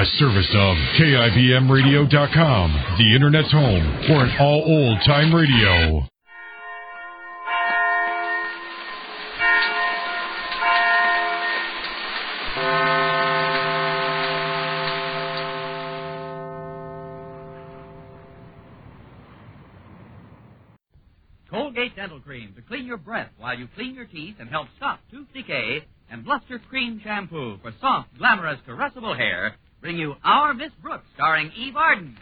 A service of KIBMradio.com, the Internet's home for an all old-time radio. Colgate Dental Cream to clean your breath while you clean your teeth and help stop tooth decay, and Bluster Cream Shampoo for soft, glamorous, caressable hair bring you Our Miss Brooks, starring Eve Arden.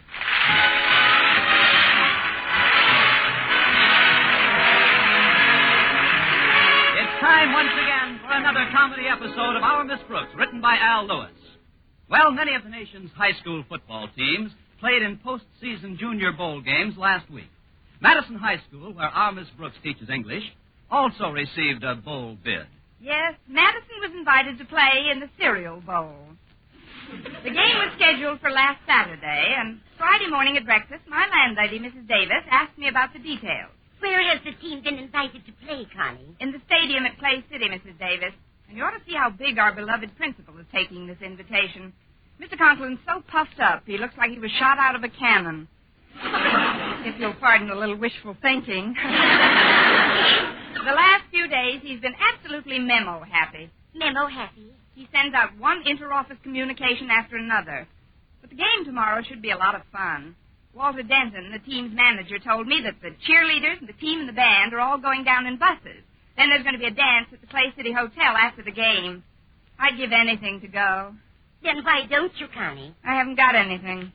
It's time once again for another comedy episode of Our Miss Brooks, written by Al Lewis. Well, many of the nation's high school football teams played in postseason junior bowl games last week. Madison High School, where our Miss Brooks teaches English, also received a bowl bid. Yes, Madison was invited to play in the Cereal Bowl. The game was scheduled for last Saturday, and Friday morning at breakfast, my landlady, Mrs. Davis, asked me about the details. Where has the team been invited to play, Connie? In the stadium at Clay City, Mrs. Davis. And you ought to see how big our beloved principal is taking this invitation. Mr. Conklin's so puffed up, he looks like he was shot out of a cannon. If you'll pardon a little wishful thinking. The last few days, he's been absolutely memo-happy. Memo-happy? He sends out one inter-office communication after another. But the game tomorrow should be a lot of fun. Walter Denton, the team's manager, told me that the cheerleaders and the team and the band are all going down in buses. Then there's going to be a dance at the Clay City Hotel after the game. I'd give anything to go. Then why don't you, Connie? I haven't got anything.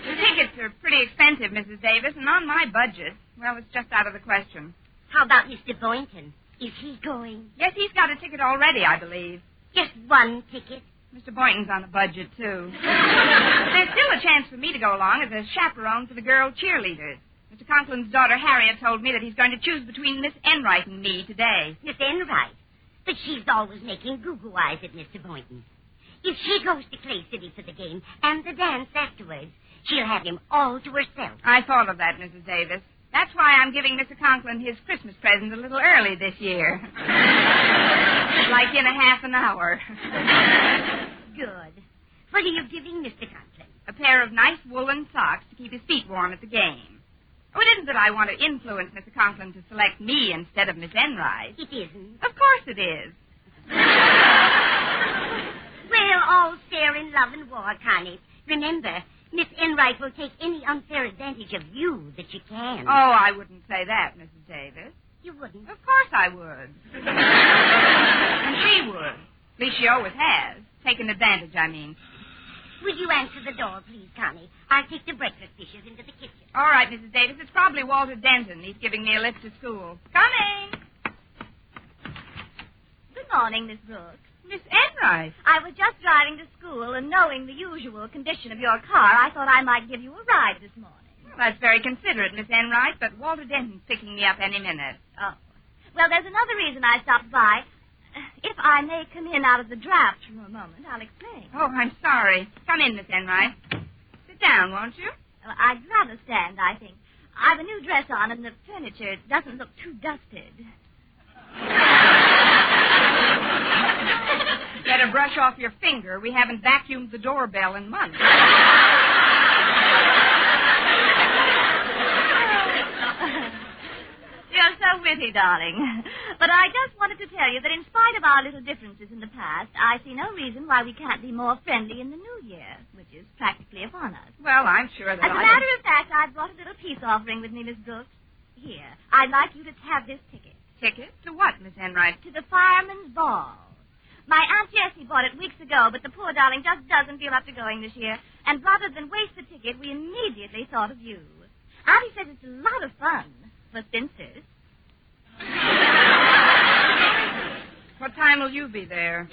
The tickets are pretty expensive, Mrs. Davis, and on my budget, well, it's just out of the question. How about Mr. Boynton? Is he going? Yes, he's got a ticket already, I believe. Just one ticket? Mr. Boynton's on a budget, too. There's still a chance for me to go along as a chaperone for the girl cheerleaders. Mr. Conklin's daughter, Harriet, told me that he's going to choose between Miss Enright and me today. Miss Enright? But she's always making goo-goo eyes at Mr. Boynton. If she goes to Clay City for the game and the dance afterwards, she'll have him all to herself. I thought of that, Mrs. Davis. That's why I'm giving Mr. Conklin his Christmas present a little early this year. Like in a half an hour. Good. What are you giving Mr. Conklin? A pair of nice woolen socks to keep his feet warm at the game. Oh, it isn't that I want to influence Mr. Conklin to select me instead of Miss Enright. It isn't. Of course it is. Well, all's fair in love and war, Connie. Remember, Miss Enright will take any unfair advantage of you that she can. Oh, I wouldn't say that, Mrs. Davis. You wouldn't? Of course I would. And she would. At least she always has. Taken advantage, I mean. Will you answer the door, please, Connie? I'll take the breakfast dishes into the kitchen. All right, Mrs. Davis. It's probably Walter Denton. He's giving me a lift to school. Coming! Good morning, Miss Brooks. Miss Enright. I was just driving to school, and knowing the usual condition of your car, I thought I might give you a ride this morning. Well, that's very considerate, Miss Enright, but Walter Denton's picking me up any minute. Oh. Well, there's another reason I stopped by. If I may come in out of the draft for a moment, I'll explain. Oh, I'm sorry. Come in, Miss Enright. Sit down, won't you? Well, I'd rather stand, I think. I've a new dress on, and the furniture doesn't look too dusted. Better brush off your finger. We haven't vacuumed the doorbell in months. You're so witty, darling. But I just wanted to tell you that in spite of our little differences in the past, I see no reason why we can't be more friendly in the new year, which is practically upon us. Well, I'm sure that As a matter of fact, I've brought a little peace offering with me, Miss Brooks. Here, I'd like you to have this ticket. Ticket? To what, Miss Enright? To the Fireman's Ball. My Aunt Jessie bought it weeks ago, but the poor darling just doesn't feel up to going this year. And rather than waste the ticket, we immediately thought of you. Auntie says it's a lot of fun for spinsters. What time will you be there?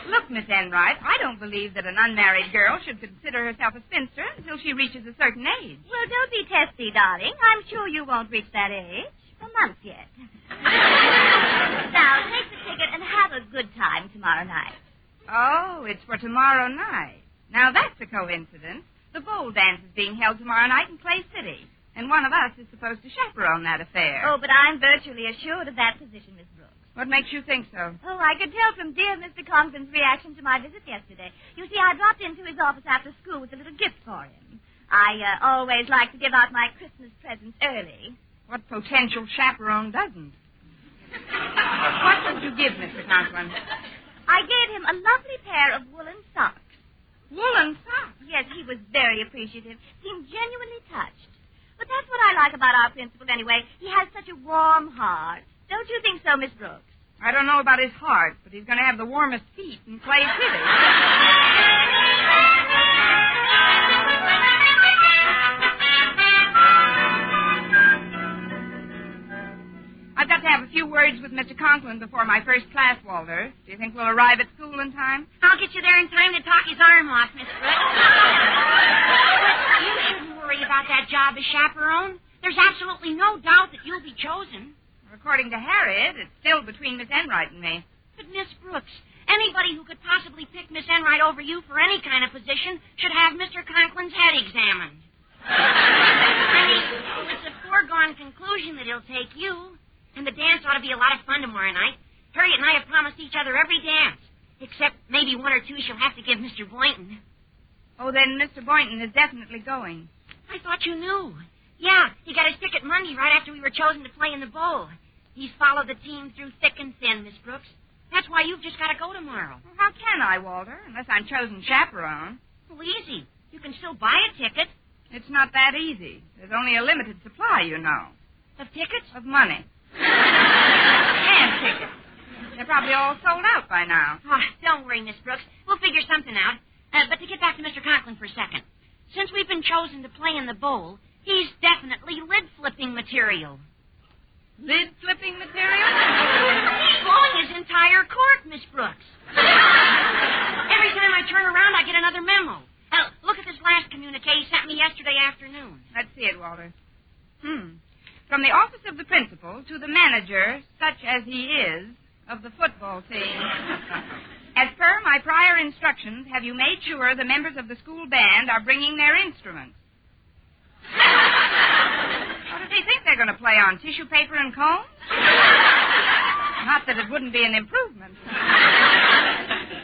Look, Miss Enright, I don't believe that an unmarried girl should consider herself a spinster until she reaches a certain age. Well, don't be testy, darling. I'm sure you won't reach that age. For months yet. Now, take the ticket and have a good time tomorrow night. Oh, it's for tomorrow night. Now, that's a coincidence. The bowl dance is being held tomorrow night in Clay City, and one of us is supposed to chaperone that affair. Oh, but I'm virtually assured of that position, Miss Brooks. What makes you think so? Oh, I could tell from dear Mr. Conklin's reaction to my visit yesterday. You see, I dropped into his office after school with a little gift for him. I always like to give out my Christmas presents early. What potential chaperone doesn't? What did you give Mr. Conklin? I gave him a lovely pair of woolen socks. Woolen socks? Yes, he was very appreciative. Seemed genuinely touched. But that's what I like about our principal anyway. He has such a warm heart. Don't you think so, Miss Brooks? I don't know about his heart, but he's going to have the warmest feet in Clay City. I've got to have a few words with Mr. Conklin before my first class, Walter. Do you think we'll arrive at school in time? I'll get you there in time to talk his arm off, Miss Brooks. You shouldn't worry about that job as chaperone. There's absolutely no doubt that you'll be chosen. According to Harriet, it's still between Miss Enright and me. But, Miss Brooks, anybody who could possibly pick Miss Enright over you for any kind of position should have Mr. Conklin's head examined. I mean, it's a foregone conclusion that he'll take you. And the dance ought to be a lot of fun tomorrow night. Harriet and I have promised each other every dance. Except maybe one or two she'll have to give Mr. Boynton. Oh, then Mr. Boynton is definitely going. I thought you knew. Yeah, he got his ticket Monday right after we were chosen to play in the bowl. He's followed the team through thick and thin, Miss Brooks. That's why you've just got to go tomorrow. Well, how can I, Walter, unless I'm chosen chaperone? Well, easy. You can still buy a ticket. It's not that easy. There's only a limited supply, you know. Of tickets? Of money. And tickets. They're probably all sold out by now. Oh, don't worry, Miss Brooks. We'll figure something out. But to get back to Mr. Conklin for a second. Since we've been chosen to play in the bowl, he's definitely lid-flipping material. Lid-flipping material? He's blowing his entire court, Miss Brooks. Every time I turn around, I get another memo. Look at this last communique he sent me yesterday afternoon. Let's see it, Walter. From the office of the principal to the manager, such as he is, of the football team. As per my prior instructions, have you made sure the members of the school band are bringing their instruments? What do they think they're going to play on, tissue paper and combs? Not that it wouldn't be an improvement.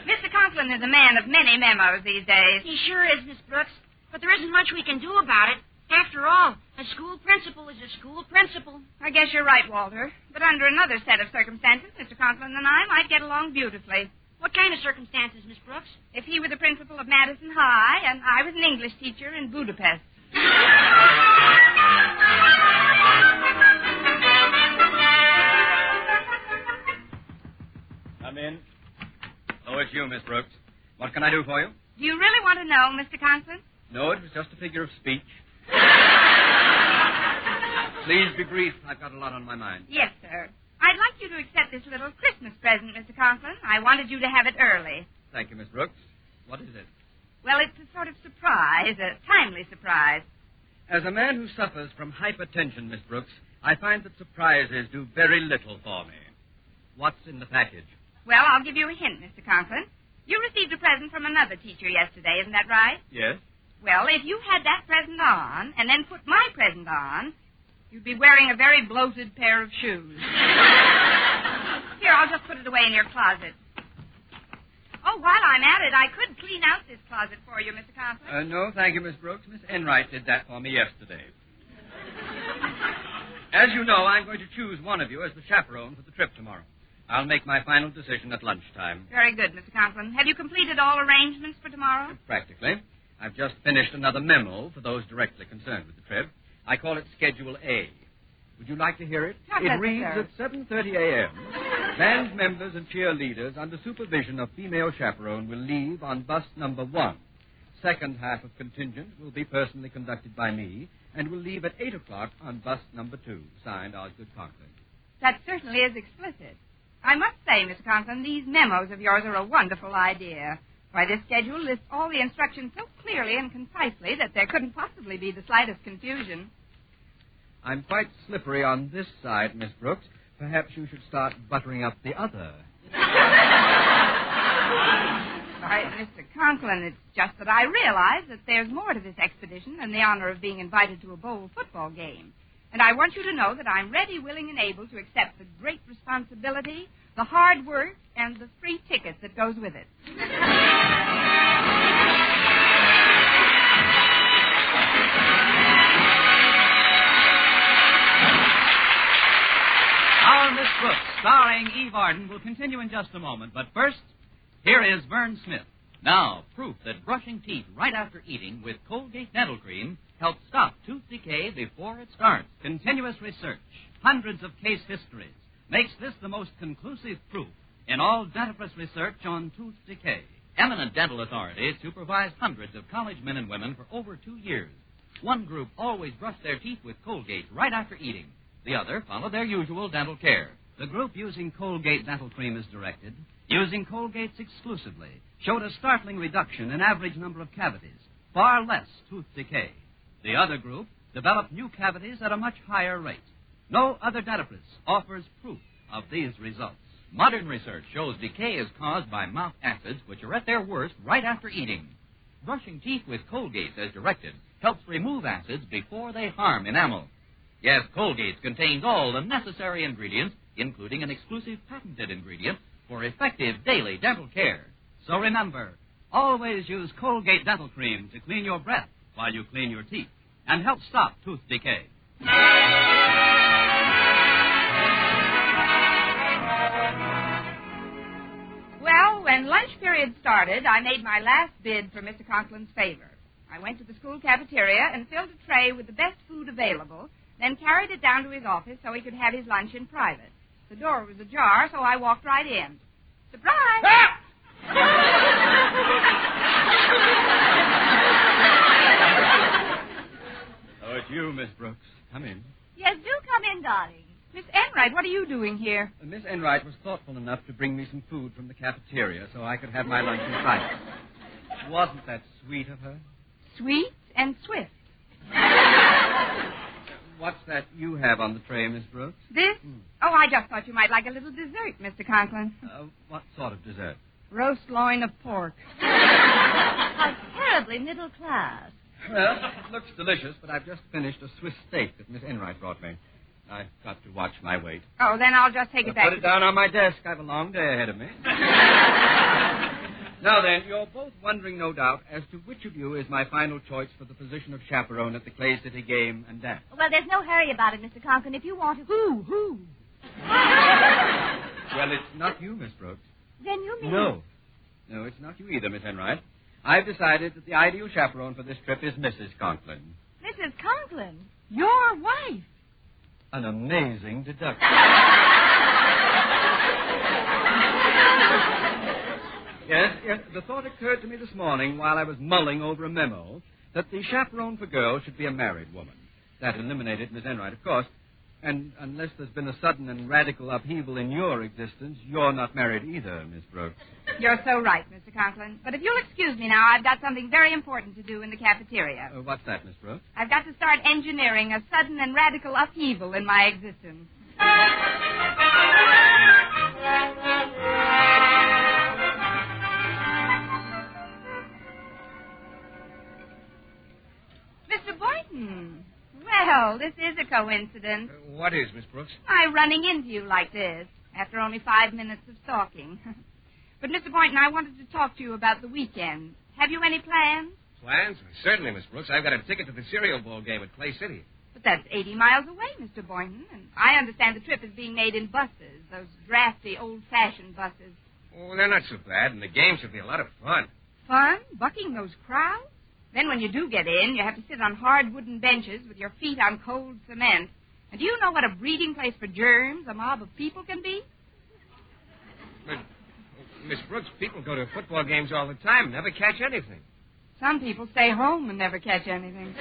Mr. Conklin is a man of many memos these days. He sure is, Miss Brooks. But there isn't much we can do about it. After all, a school principal is a school principal. I guess you're right, Walter. But under another set of circumstances, Mr. Conklin and I might get along beautifully. What kind of circumstances, Miss Brooks? If he were the principal of Madison High and I was an English teacher in Budapest. Come in. Oh, it's you, Miss Brooks. What can I do for you? Do you really want to know, Mr. Conklin? No, it was just a figure of speech. Please be brief. I've got a lot on my mind. Yes, sir. I'd like you to accept this little Christmas present, Mr. Conklin. I wanted you to have it early. Thank you, Miss Brooks. What is it? Well, it's a sort of surprise, a timely surprise. As a man who suffers from hypertension, Miss Brooks, I find that surprises do very little for me. What's in the package? Well, I'll give you a hint, Mr. Conklin. You received a present from another teacher yesterday, isn't that right? Yes. Well, if you had that present on and then put my present on, you'd be wearing a very bloated pair of shoes. Here, I'll just put it away in your closet. Oh, while I'm at it, I could clean out this closet for you, Mr. Conklin. No, thank you, Miss Brooks. Miss Enright did that for me yesterday. As you know, I'm going to choose one of you as the chaperone for the trip tomorrow. I'll make my final decision at lunchtime. Very good, Mr. Conklin. Have you completed all arrangements for tomorrow? Practically. I've just finished another memo for those directly concerned with the trip. I call it Schedule A. Would you like to hear it? Not It reads necessary. at 7:30 a.m. Band members and cheerleaders under supervision of female chaperone will leave on bus number 1. Second half of contingent will be personally conducted by me and will leave at 8 o'clock on bus number 2. Signed, Osgood Conklin. That certainly is explicit. I must say, Mr. Conklin, these memos of yours are a wonderful idea. Why, this schedule lists all the instructions so clearly and concisely that there couldn't possibly be the slightest confusion. I'm quite slippery on this side, Miss Brooks. Perhaps you should start buttering up the other. Why, Mr. Conklin, it's just that I realize that there's more to this expedition than the honor of being invited to a bowl football game. And I want you to know that I'm ready, willing, and able to accept the great responsibility the hard work, and the free ticket that goes with it. Our Miss Brooks, starring Eve Arden, will continue in just a moment. But first, here is Vern Smith. Now, proof that brushing teeth right after eating with Colgate Dental Cream helps stop tooth decay before it starts. Continuous research, hundreds of case histories, makes this the most conclusive proof in all dentifrice research on tooth decay. Eminent dental authorities supervise hundreds of college men and women for over 2 years. One group always brushed their teeth with Colgate right after eating. The other followed their usual dental care. The group using Colgate Dental Cream as directed, using Colgate's exclusively, showed a startling reduction in average number of cavities, far less tooth decay. The other group developed new cavities at a much higher rate. No other dentifrice offers proof of these results. Modern research shows decay is caused by mouth acids, which are at their worst right after eating. Brushing teeth with Colgate as directed helps remove acids before they harm enamel. Yes, Colgate contains all the necessary ingredients, including an exclusive patented ingredient for effective daily dental care. So remember, always use Colgate Dental Cream to clean your breath while you clean your teeth and help stop tooth decay. Well, when lunch period started, I made my last bid for Mr. Conklin's favor. I went to the school cafeteria and filled a tray with the best food available, then carried it down to his office so he could have his lunch in private. The door was ajar, so I walked right in. Surprise! Ah! Oh, it's you, Miss Brooks. Come in. Yes, do come in, darling. Miss Enright, what are you doing here? Miss Enright was thoughtful enough to bring me some food from the cafeteria so I could have my lunch in private. Wasn't that sweet of her? Sweet and swift. What's that you have on the tray, Miss Brooks? This? Oh, I just thought you might like a little dessert, Mr. Conklin. What sort of dessert? Roast loin of pork. How terribly middle class. Well, it looks delicious, but I've just finished a Swiss steak that Miss Enright brought me. I've got to watch my weight. Oh, then I'll just take it back. Put it down on my desk. I've a long day ahead of me. Now then, you're both wondering, no doubt, as to which of you is my final choice for the position of chaperone at the Clay City game and dance. Well, there's no hurry about it, Mr. Conklin. If you want to... Who? Well, it's not you, Miss Brooks. Then you mean... No, it's not you either, Miss Enright. I've decided that the ideal chaperone for this trip is Mrs. Conklin. Mrs. Conklin? Your wife. An amazing deduction. Yes, the thought occurred to me this morning while I was mulling over a memo that the chaperone for girls should be a married woman. That eliminated Miss Enright, of course. And unless there's been a sudden and radical upheaval in your existence, you're not married either, Miss Brooks. You're so right, Mr. Conklin. But if you'll excuse me now, I've got something very important to do in the cafeteria. What's that, Miss Brooks? I've got to start engineering a sudden and radical upheaval in my existence. Mr. Boynton. Well, this is a coincidence. What is, Miss Brooks? My running into you like this, after only 5 minutes of talking. But, Mr. Boynton, I wanted to talk to you about the weekend. Have you any plans? Plans? Certainly, Miss Brooks. I've got a ticket to the cereal bowl game at Clay City. But that's 80 miles away, Mr. Boynton. And I understand the trip is being made in buses, those drafty, old-fashioned buses. Oh, they're not so bad, and the game should be a lot of fun. Fun? Bucking those crowds? Then when you do get in, you have to sit on hard wooden benches with your feet on cold cement. And do you know what a breeding place for germs a mob of people can be? But, Miss Brooks, people go to football games all the time, never catch anything. Some people stay home and never catch anything.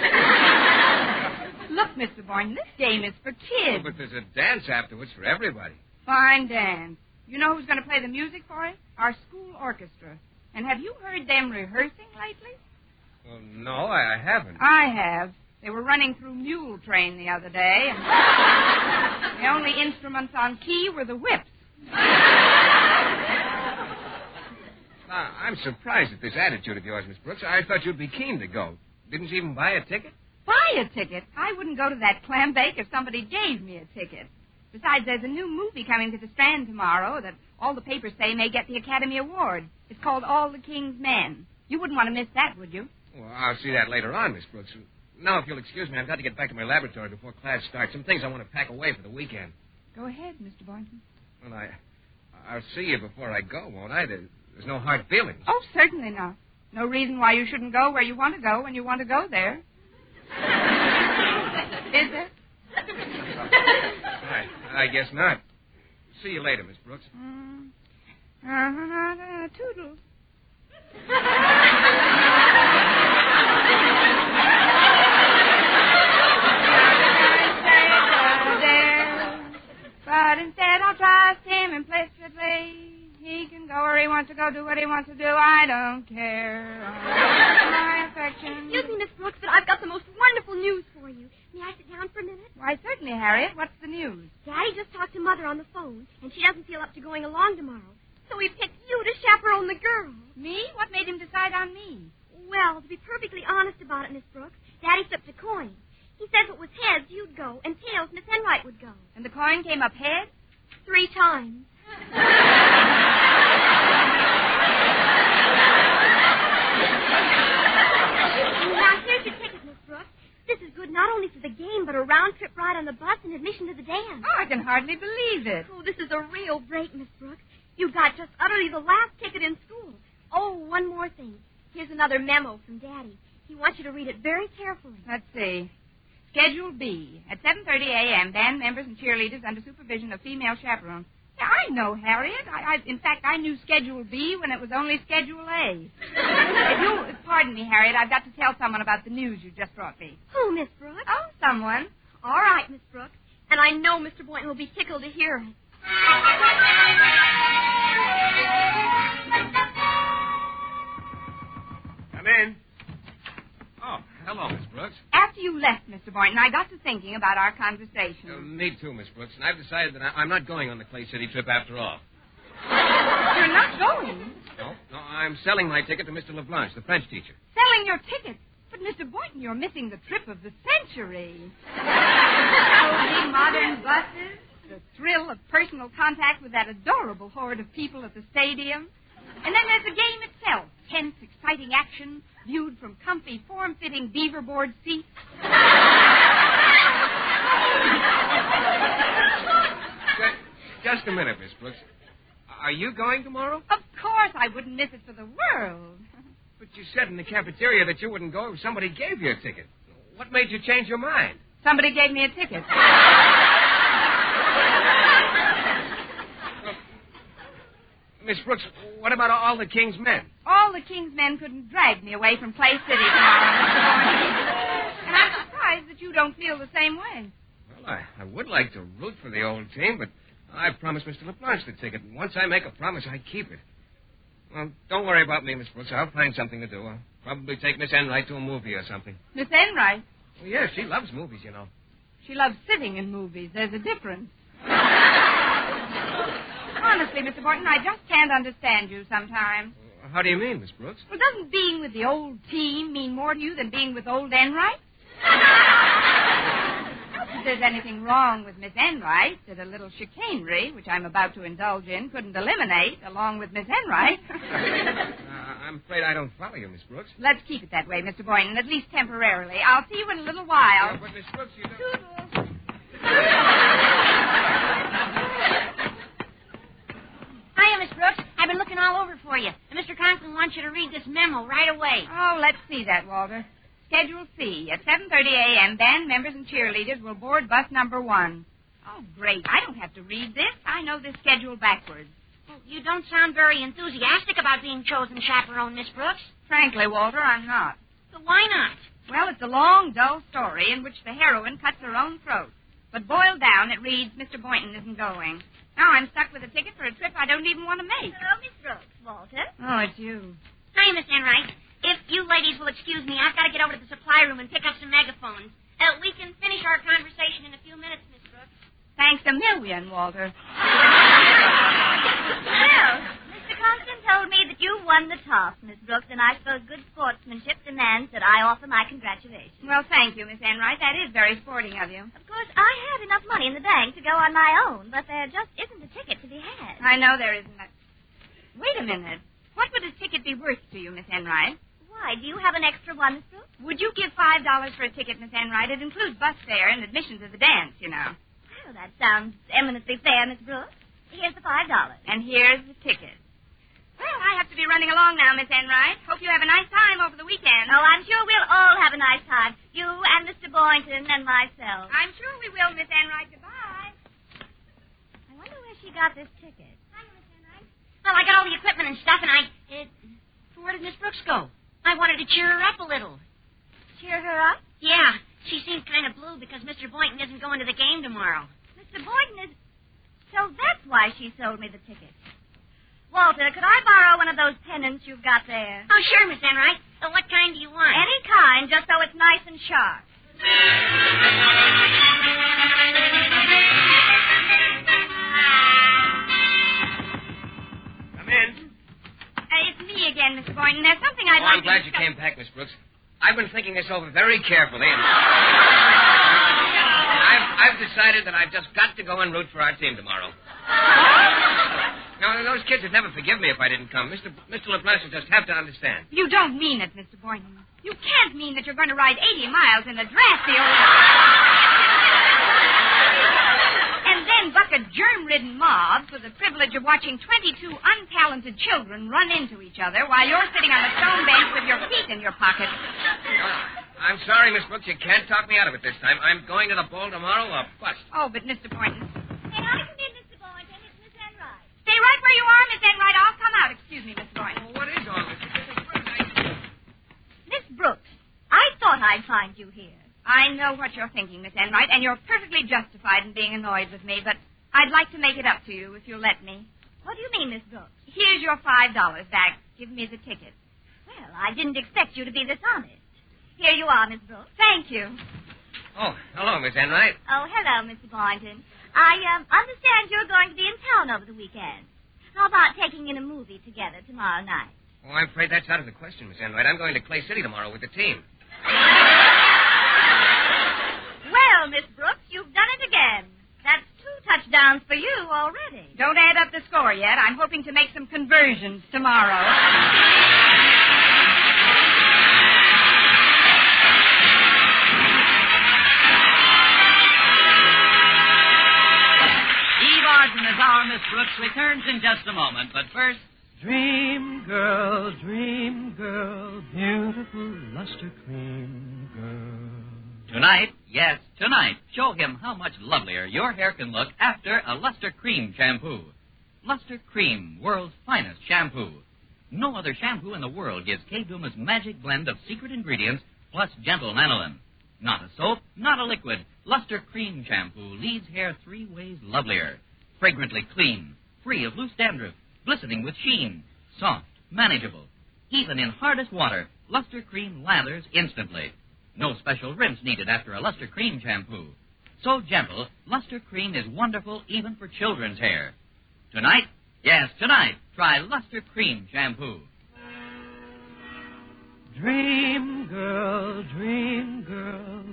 Look, Mr. Boynton, this game is for Oh, kids. but there's a dance afterwards for everybody. Fine dance. You know who's going to play the music for it? Our school orchestra. And have you heard them rehearsing lately? Well, no, I haven't. I have. They were running through Mule Train the other day, and the only instruments on key were the whips. I'm surprised at this attitude of yours, Miss Brooks. I thought you'd be keen to go. Didn't you even buy a ticket? Buy a ticket? I wouldn't go to that clam bake if somebody gave me a ticket. Besides, there's a new movie coming to the Strand tomorrow that all the papers say may get the Academy Award. It's called All the King's Men. You wouldn't want to miss that, would you? Well, I'll see that later on, Miss Brooks. Now, if you'll excuse me, I've got to get back to my laboratory before class starts. Some things I want to pack away for the weekend. Go ahead, Mr. Boynton. Well, I'll see you before I go, won't I? There's no hard feelings. Oh, certainly not. No reason why you shouldn't go where you want to go when you want to go there. Is there? I guess not. See you later, Miss Brooks. Toodles. But instead I'll trust him implicitly. He can go where he wants to go, do what he wants to do. I don't care. My affection. Excuse me, Miss Brooks, but I've got the most wonderful news for you. May I sit down for a minute? Why, certainly, Harriet. What's the news? Daddy just talked to Mother on the phone, and she doesn't feel up to going along tomorrow. So we picked you to chaperone the girls. Me? What made him decide on me? Well, to be perfectly honest about it, Miss Brooks, Daddy flipped a coin. He said if it was heads, you'd go, and tails, Miss Enright would go. And the coin came up head? 3 times. Now, here's your ticket, Miss Brooks. This is good not only for the game, but a round-trip ride on the bus and admission to the dance. Oh, I can hardly believe it. Oh, this is a real break, Miss Brooks. You got just utterly the last ticket in school. Oh, one more thing. Here's another memo from Daddy. He wants you to read it very carefully. Let's see. Schedule B. At 7:30 a.m., band members and cheerleaders under supervision of female chaperones. Yeah, I know, Harriet. In fact, I knew Schedule B when it was only Schedule A. Pardon me, Harriet. I've got to tell someone about the news you just brought me. Who, Miss Brooks? Oh, someone. All right, Miss Brooks. And I know Mr. Boynton will be tickled to hear it. Come in. Oh, hello, Miss Brooks. After you left, Mr. Boynton, I got to thinking about our conversation. Me too, Miss Brooks. And I've decided that I'm not going on the Clay City trip after all. You're not going? No, I'm selling my ticket to Mr. LeBlanche, the French teacher. Selling your ticket? But, Mr. Boynton, you're missing the trip of the century. Cozy modern buses, the thrill of personal contact with that adorable horde of people at the stadium. And then there's the game itself. Tense, exciting action, viewed from comfy, form-fitting beaver-board seats. Just a minute, Miss Brooks. Are you going tomorrow? Of course, I wouldn't miss it for the world. But you said in the cafeteria that you wouldn't go if somebody gave you a ticket. What made you change your mind? Somebody gave me a ticket. Miss Brooks, what about all the King's men? All the King's men couldn't drag me away from Clay City tomorrow, Mr. Boynton. And I'm surprised that you don't feel the same way. Well, I would like to root for the old team, but I've promised Mr. LeBlanche the ticket, and once I make a promise, I keep it. Well, don't worry about me, Miss Brooks. I'll find something to do. I'll probably take Miss Enright to a movie or something. Miss Enright? Well, yeah, she loves movies, you know. She loves sitting in movies. There's a difference. Honestly, Mr. Boynton, I just can't understand you sometimes. How do you mean, Miss Brooks? Well, doesn't being with the old team mean more to you than being with old Enright? Not that there's anything wrong with Miss Enright that a little chicanery, which I'm about to indulge in, couldn't eliminate along with Miss Enright. I'm afraid I don't follow you, Miss Brooks. Let's keep it that way, Mr. Boynton, at least temporarily. I'll see you in a little while. But, Miss Brooks, you don't... Toodles. Hiya, Miss Brooks. I've been looking all over for you. And Mr. Conklin wants you to read this memo right away. Oh, let's see that, Walter. Schedule C. At 7:30 a.m., band members and cheerleaders will board bus number 1. Oh, great. I don't have to read this. I know this schedule backwards. Well, you don't sound very enthusiastic about being chosen chaperone, Miss Brooks. Frankly, Walter, I'm not. So why not? Well, it's a long, dull story in which the heroine cuts her own throat. But boiled down, it reads, Mr. Boynton isn't going. Now I'm stuck with a ticket for a trip I don't even want to make. Hello, Miss Brooks. Walter? Oh, it's you. Hi, Miss Enright. If you ladies will excuse me, I've got to get over to the supply room and pick up some megaphones. We can finish our conversation in a few minutes, Miss Brooks. Thanks a million, Walter. Well, Mr. Conklin told me that you won the toss, Miss Brooks, and I suppose good sportsmanship demands that I offer my congratulations. Well, thank you, Miss Enright. That is very sporting of you. Of course, I had enough money in the bank to go on my own, but there just isn't a ticket to be had. I know there isn't. Wait a minute. What would a ticket be worth to you, Miss Enright? Why, do you have an extra one, Miss Brooks? Would you give $5 for a ticket, Miss Enright? It includes bus fare and admission to the dance, you know. Well, that sounds eminently fair, Miss Brooks. Here's the $5. And here's the ticket. Well, I have to be running along now, Miss Enright. Hope you have a nice time over the weekend. Oh, I'm sure we'll all have a nice time. You and Mr. Boynton and myself. I'm sure we will, Miss Enright. Goodbye. I wonder where she got this ticket. Hi, Miss Enright. Well, I got all the equipment and stuff, and where did Miss Brooks go? I wanted to cheer her up a little. Cheer her up? Yeah, she seems kind of blue because Mr. Boynton isn't going to the game tomorrow. Mr. Boynton is... So that's why she sold me the ticket. Walter, could I borrow one of those pennants you've got there? Oh, sure, Miss Enright. What kind do you want? Any kind, just so it's nice and sharp. Come in. It's me again, Mr. Boynton. There's something I'd like I'm glad to you discuss. came back, Miss Brooks. I've been thinking this over very carefully, and I've decided that I've just got to go and root for our team tomorrow. Now, those kids would never forgive me if I didn't come. Mr. LaPlace will just have to understand. You don't mean it, Mr. Boynton. You can't mean that you're going to ride 80 miles in the drafty old... and then buck a germ-ridden mob for the privilege of watching 22 untalented children run into each other while you're sitting on a stone bench with your feet in your pocket. I'm sorry, Miss Brooks. You can't talk me out of it this time. I'm going to the ball tomorrow or bust. Oh, but Mr. Boynton... May I come in, Mr. Boynton? It's Miss Enright. Stay right where you are, Miss Enright. I'll come out. Excuse me, Miss Boynton. Well, what is all this? Miss Brooks, I thought I'd find you here. I know what you're thinking, Miss Enright, and you're perfectly justified in being annoyed with me, but I'd like to make it up to you if you'll let me. What do you mean, Miss Brooks? Here's your $5 back. Give me the ticket. Well, I didn't expect you to be this honest. Here you are, Miss Brooks. Thank you. Oh, hello, Miss Enright. Oh, hello, Mr. Boynton. I understand you're going to be in town over the weekend. How about taking in a movie together tomorrow night? Oh, I'm afraid that's out of the question, Miss Enright. I'm going to Clay City tomorrow with the team. Well, Miss Brooks, you've done it again. That's 2 touchdowns for you already. Don't add up the score yet. I'm hoping to make some conversions tomorrow. Eve Arden as our Miss Brooks returns in just a moment, but first... Dream girl, beautiful luster cream girl. Tonight, yes, tonight, show him how much lovelier your hair can look after a Luster Cream shampoo. Luster Cream, world's finest shampoo. No other shampoo in the world gives K-Duma's magic blend of secret ingredients plus gentle lanolin. Not a soap, not a liquid. Luster Cream shampoo leaves hair 3 ways lovelier. Fragrantly clean, free of loose dandruff, glistening with sheen, soft, manageable. Even in hardest water, Luster Cream lathers instantly. No special rinse needed after a Luster Cream shampoo. So gentle, Luster Cream is wonderful even for children's hair. Tonight, yes, tonight, try Luster Cream shampoo. Dream girl,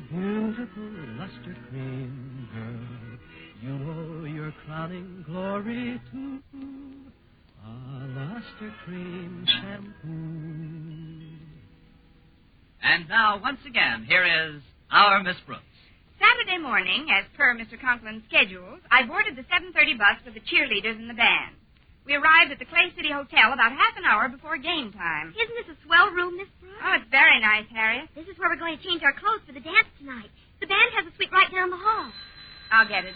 beautiful luster cream girl. You owe your crowning glory to a luster cream shampoo. And now, once again, here is our Miss Brooks. Saturday morning, as per Mr. Conklin's schedules, I boarded the 7:30 bus for the cheerleaders and the band. We arrived at the Clay City Hotel about half an hour before game time. Isn't this a swell room, Miss Brooks? Oh, it's very nice, Harriet. This is where we're going to change our clothes for the dance tonight. The band has a suite right down the hall. I'll get it.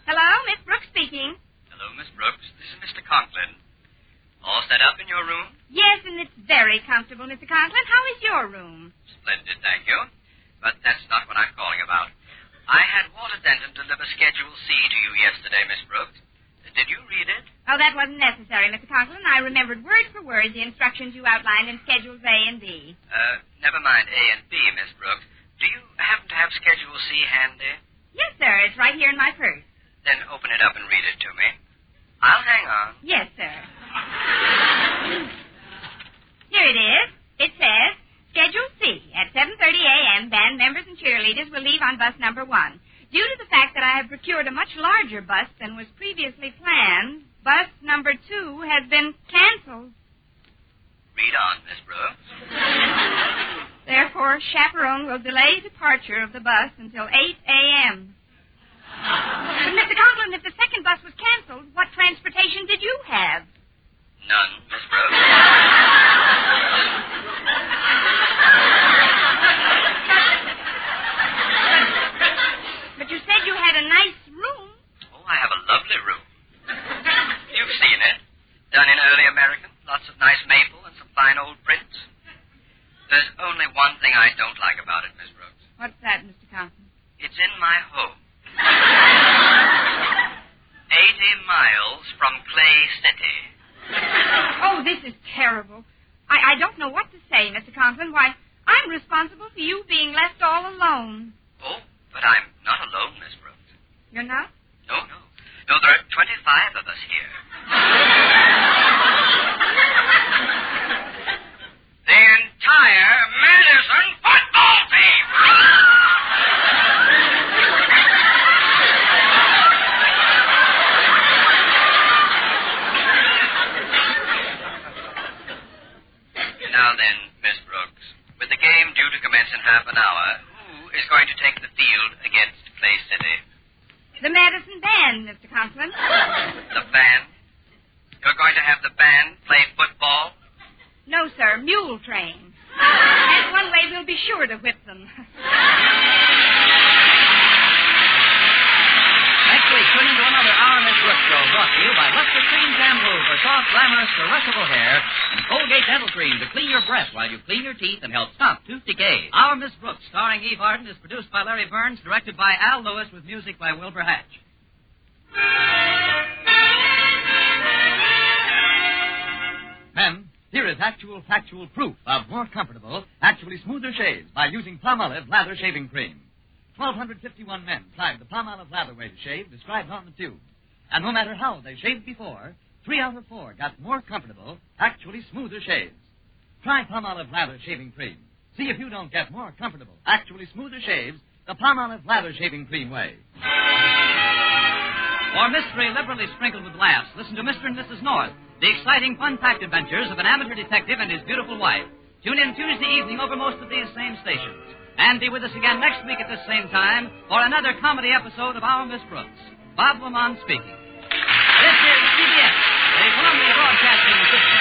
Hello, Miss Brooks speaking. Hello, Miss Brooks. This is Mr. Conklin. All set up in your room? Yes, and it's very comfortable, Mr. Conklin. How is your room? Splendid, thank you. But that's not what I'm calling about. I had Walter Denton deliver Schedule C to you yesterday, Miss Brooks. Did you read it? Oh, that wasn't necessary, Mr. Conklin. I remembered word for word the instructions you outlined in Schedules A and B. Never mind A and B, Miss Brooks. Do you happen to have Schedule C handy? Yes, sir. It's right here in my purse. Then open it up and read it to me. I'll hang on. Yes, sir. on bus number 1. Due to the fact that I have procured a much larger bus than was previously planned, bus number 2 has been canceled. Read on, Miss Brooks. Therefore, chaperone will delay departure of the bus until 8 a.m. But, Mr. Conklin, if the second bus was canceled, what transportation did you have? None, Miss Brooks. But you said you had a nice room. Oh, I have a lovely room. You've seen it. Done in early American. Lots of nice maple and some fine old prints. There's only one thing I don't like about it, Miss Brooks. What's that, Mr. Conklin? It's in my home. 80 miles from Clay City. Oh, this is terrible. I don't know what to say, Mr. Conklin. Why, I'm responsible for you being left all alone. Oh, but I'm not alone, Miss Brooks. You're not? No, no. No, there are 25 of us here. The entire Madison football team! Now then, Miss Brooks, with the game due to commence in half an hour, who is going to take the field against Clay City? The Madison Band, Mr. Conklin. The band? You're going to have the band play football? No, sir, mule train. That's one way we'll be sure to whip them. Next week, tune into another Our Miss Brooks show brought to you by Luster Cream Shampoo for soft, glamorous, caressable hair and Colgate Dental Cream to clean your breath while you clean your teeth and help stop tooth decay. Our Miss Brooks, starring Eve Arden, is produced by Larry Burns, directed by Al Lewis, with music by Wilbur Hatch. Men, here is actual factual proof of more comfortable, actually smoother shaves by using Palmolive Lather Shaving Cream. 1,251 men tried the Palmolive Lather way to shave described on the tube. And no matter how they shaved before, 3 out of 4 got more comfortable, actually smoother shaves. Try Palmolive Lather Shaving Cream. See if you don't get more comfortable, actually smoother shaves the Palmolive Lather Shaving Cream way. For mystery liberally sprinkled with laughs, listen to Mr. and Mrs. North, the exciting, fun-packed adventures of an amateur detective and his beautiful wife. Tune in Tuesday evening over most of these same stations. And be with us again next week at this same time for another comedy episode of Our Miss Brooks. Bob Lamont speaking. This is CBS, the Columbia Broadcasting System.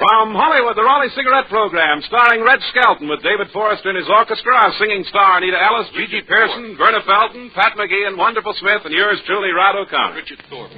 From Hollywood, the Raleigh Cigarette Program, starring Red Skelton with David Forrester and his orchestra, our singing star Anita Ellis, Gigi Pearson, Verna Felton, Pat McGee, and Wonderful Smith, and yours truly, Rod O'Connor. Richard Thorpe.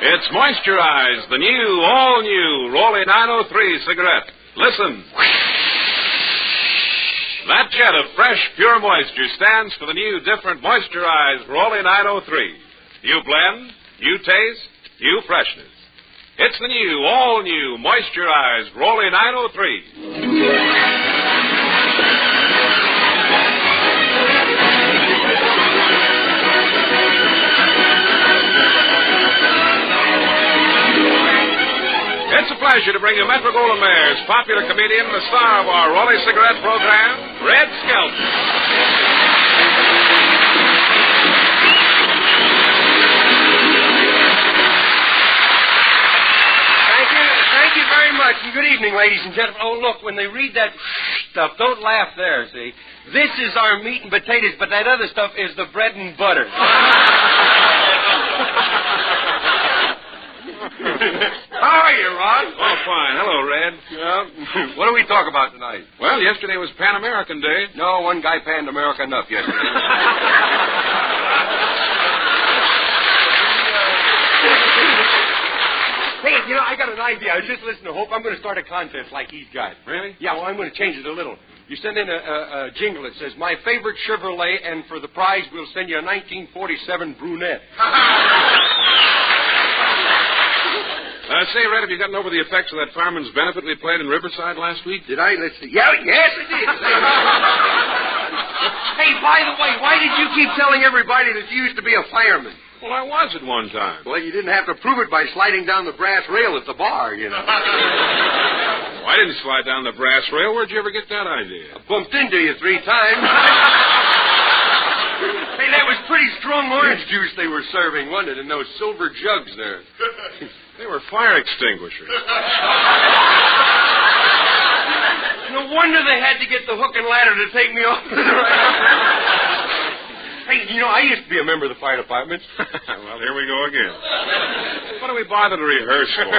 It's Moisturize, the new, all-new Rolly 903 cigarette. Listen. That jet of fresh, pure moisture stands for the new, different Moisturize Rolly 903. New blend, new taste, new freshness. It's the new, all-new Moisturize Rolly 903. It's a pleasure to bring you Metro-Goldwyn-Mayer's popular comedian, the star of our Raleigh Cigarette Program, Red Skelton. Thank you very much, and good evening, ladies and gentlemen. Oh, look, when they read that stuff, don't laugh there, see? This is our meat and potatoes, but that other stuff is the bread and butter. How are you, Ron? Oh, fine. Hello, Red. Yeah. What do we talk about tonight? Well, yesterday was Pan American Day. No, one guy panned America enough yesterday. Hey, I got an idea. I was just listening to Hope. I'm going to start a contest like he's got. Really? Yeah, well, I'm going to change it a little. You send in a jingle that says, my favorite Chevrolet, and for the prize, we'll send you a 1947 brunette. Say, Red, have you gotten over the effects of that fireman's benefit we played in Riverside last week? Did I? Let's see. Yeah, yes, I did. Hey, by the way, why did you keep telling everybody that you used to be a fireman? Well, I was at one time. Well, you didn't have to prove it by sliding down the brass rail at the bar, I didn't slide down the brass rail. Where'd you ever get that idea? I bumped into you 3 times. Hey, that was pretty strong orange juice they were serving, wasn't it, in those silver jugs there? They were fire extinguishers. No wonder they had to get the hook and ladder to take me off. Hey, I used to be a member of the fire department. Well, here we go again. What do we bother to rehearse for?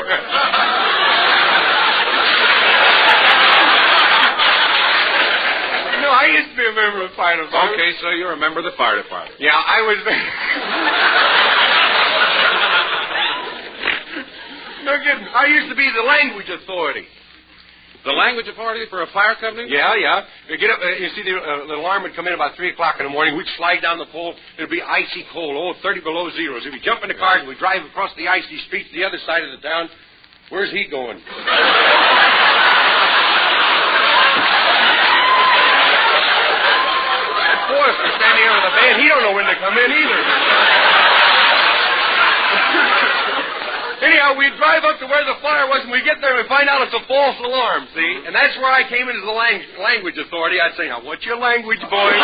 No, I used to be a member of the fire department. Okay, so you're a member of the fire department. Yeah, I was... No kidding. I used to be the language authority. The language authority for a fire company? Yeah. You get up, you see the alarm would come in about 3 o'clock in the morning. We'd slide down the pole. It'd be icy cold, 30 below zero. So we jump in the car and we drive across the icy streets to the other side of the town. Where's he going? Forrester's standing over the band. He don't know when to come in either. Anyhow, we drive up to where the fire was, and we get there and we find out it's a false alarm, see? And that's where I came in as the language authority. I'd say, now, what's your language, boys?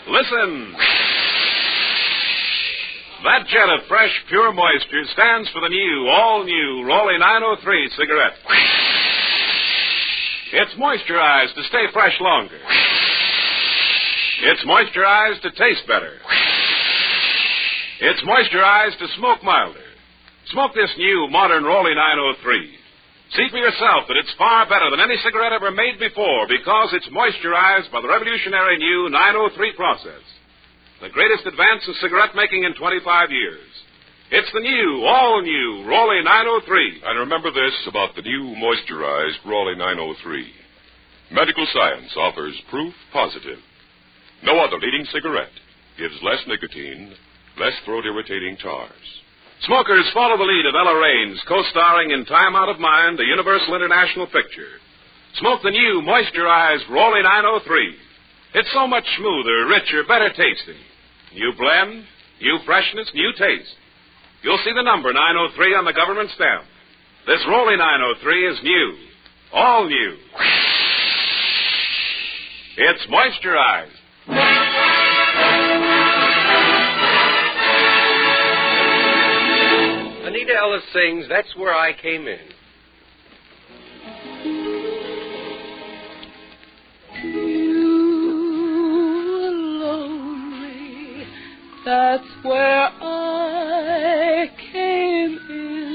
Listen. That jet of fresh, pure moisture stands for the new, all-new Rolly 903 cigarette. It's moisturized to stay fresh longer. It's moisturized to taste better. It's moisturized to smoke milder. Smoke this new, modern Rolly 903. See for yourself that it's far better than any cigarette ever made before because it's moisturized by the revolutionary new 903 process. The greatest advance in cigarette making in 25 years. It's the new, all-new Rolly 903. And remember this about the new moisturized Rolly 903. Medical science offers proof positive. No other leading cigarette gives less nicotine, less throat-irritating tars. Smokers, follow the lead of Ella Raines, co-starring in Time Out of Mind, the Universal International picture. Smoke the new, moisturized Rolly 903. It's so much smoother, richer, better tasting. New blend, new freshness, new taste. You'll see the number 903 on the government stamp. This Rolly 903 is new. All new. It's moisturized. Anita Ellis sings, That's Where I Came In. That's where I came in.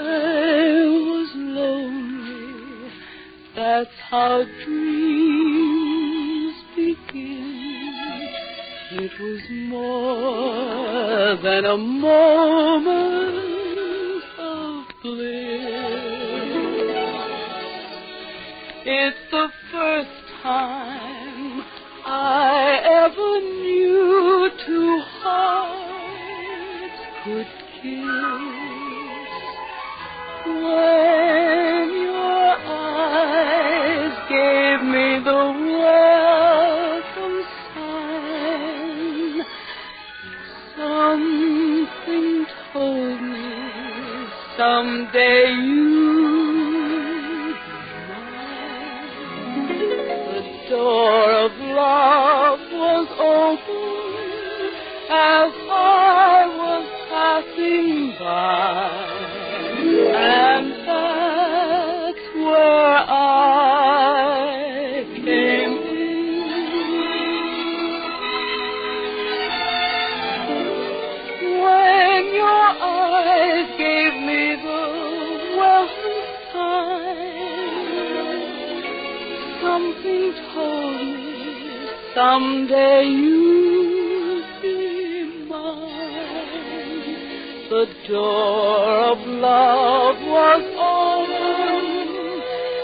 I was lonely. That's how dreams begin. It was more than a moment of bliss. It's the first time I ever knew two hearts could kiss. When your eyes gave me the welcome sign, something told me someday you'd be mine. The door of love was open as I was passing by. And that's where I came in. When your eyes gave me the welcome sign, something told me someday you'd be mine. The door of love was open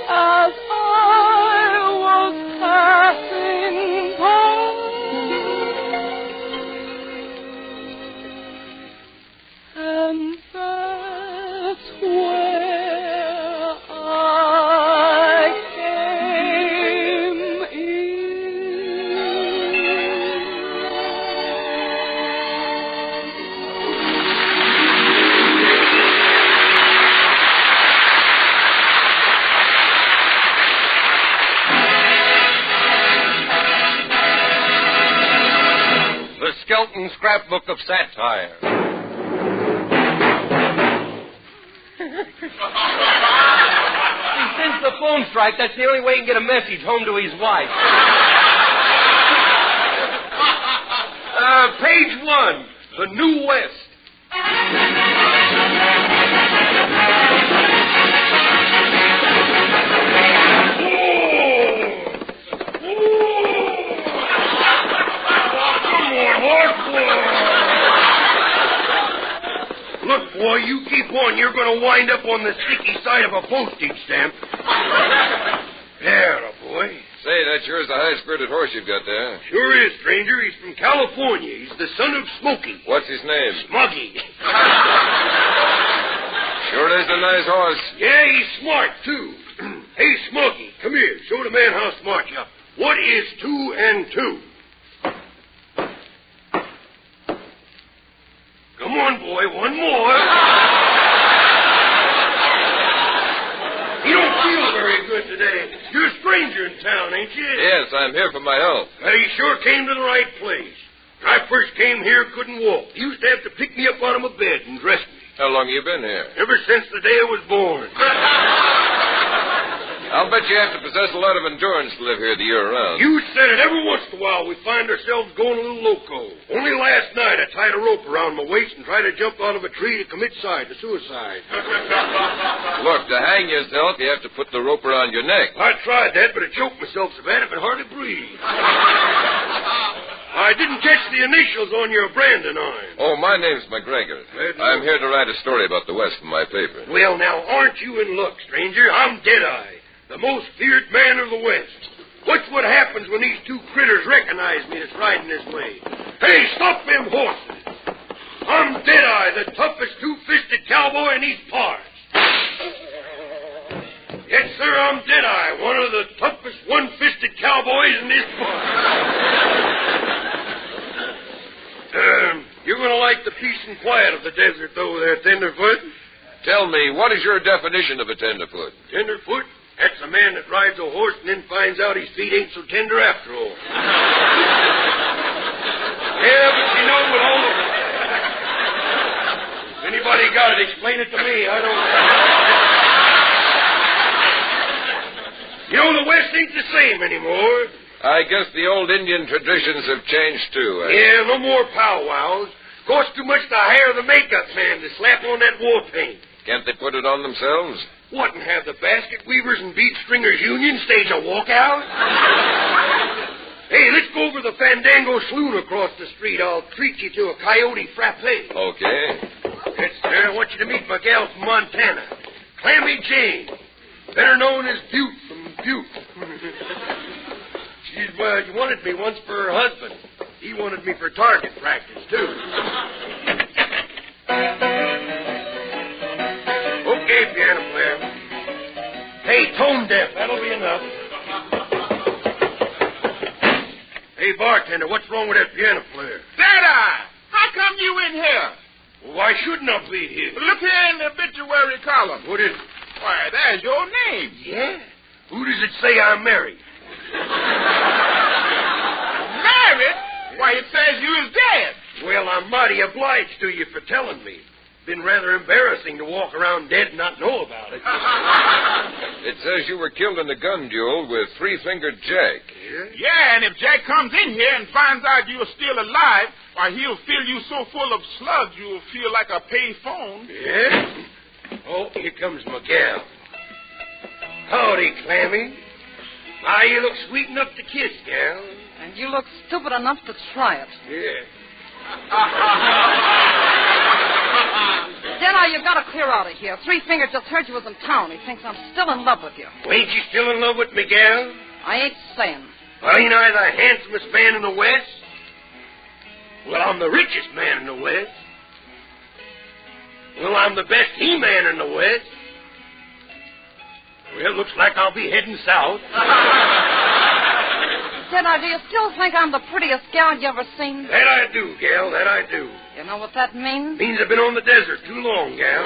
as I was passing by. And that's where I came The Skelton Scrapbook of Satire. Since the phone strike, that's the only way he can get a message home to his wife. Page 1, The New West. Look, boy, you keep on. You're going to wind up on the sticky side of a postage stamp. There, boy. Say, that sure is a high-spirited horse you've got there. Sure is, stranger. He's from California. He's the son of Smokey. What's his name? Smuggy. Sure is a nice horse. Yeah, he's smart, too. Hey, Smuggy, come here. Show the man how smart you are. What is 2 and 2? Come on, boy, one more. You don't feel very good today. You're a stranger in town, ain't you? Yes, I'm here for my health. Well, you sure came to the right place. When I first came here, couldn't walk. You used to have to pick me up out of my bed and dress me. How long have you been here? Ever since the day I was born. I'll bet you have to possess a lot of endurance to live here the year round. You said it. Every once in a while we find ourselves going a little loco. Only last night I tied a rope around my waist and tried to jump out of a tree to commit suicide. Look, to hang yourself, you have to put the rope around your neck. I tried that, but I choked myself so bad I could hardly breathe. I didn't catch the initials on your branding iron. Oh, my name's McGregor. I'm here to write a story about the West for my paper. Well, now, aren't you in luck, stranger? I'm Deadeye, the most feared man of the West. What's what happens when these two critters recognize me that's riding this way? Hey, stop them horses! I'm Deadeye, the toughest two-fisted cowboy in these parts. Yes, sir, I'm Deadeye, one of the toughest one-fisted cowboys in this part. You're going to like the peace and quiet of the desert, though, there, Tenderfoot. Tell me, what is your definition of a tenderfoot? Tenderfoot? That's a man that rides a horse and then finds out his feet ain't so tender after all. Yeah, but you know, with all of it. If anybody got it, explain it to me. I don't... You know, the West ain't the same anymore. I guess the old Indian traditions have changed, too. Yeah, no more powwows. Costs too much to hire the makeup man to slap on that war paint. Can't they put it on themselves? What, and have the basket weavers and bead stringers union stage a walkout? Hey, let's go over the Fandango Saloon across the street. I'll treat you to a coyote frappe. Okay. Yes, sir. I want you to meet my gal from Montana, Clammy Jane, better known as Butte from Butte. She's, well, she wanted me once for her husband. He wanted me for target practice, too. Okay, piano player. Hey, tone deaf. That'll be enough. Hey, bartender, what's wrong with that piano player? Deadeye! How come you in here? Well, why shouldn't I be here? Look here in the obituary column. What is it? Why, there's your name. Yeah? Who does it say I'm married? Married? Why, it says you is dead. Well, I'm mighty obliged to you for telling me. Been rather embarrassing to walk around dead and not know about it. It says you were killed in a gun duel with Three-Fingered Jack. Yeah, and if Jack comes in here and finds out you're still alive, why, he'll fill you so full of slugs you'll feel like a pay phone. Yeah? Oh, here comes Miguel. Howdy, Clammy. Ah, you look sweet enough to kiss, gal. And you look stupid enough to try it. Yeah. Deadeye, you gotta clear out of here. Three-Finger just heard you was in town. He thinks I'm still in love with you. Well, ain't you still in love with Miguel? I ain't saying. Well, ain't I the handsomest man in the West? Well, I'm the richest man in the West. Well, I'm the best he-man in the West. Well, looks like I'll be heading south. Deadeye, do you still think I'm the prettiest gal you ever seen? That I do, gal, that I do. You know what that means? Means I've been on the desert too long, gal.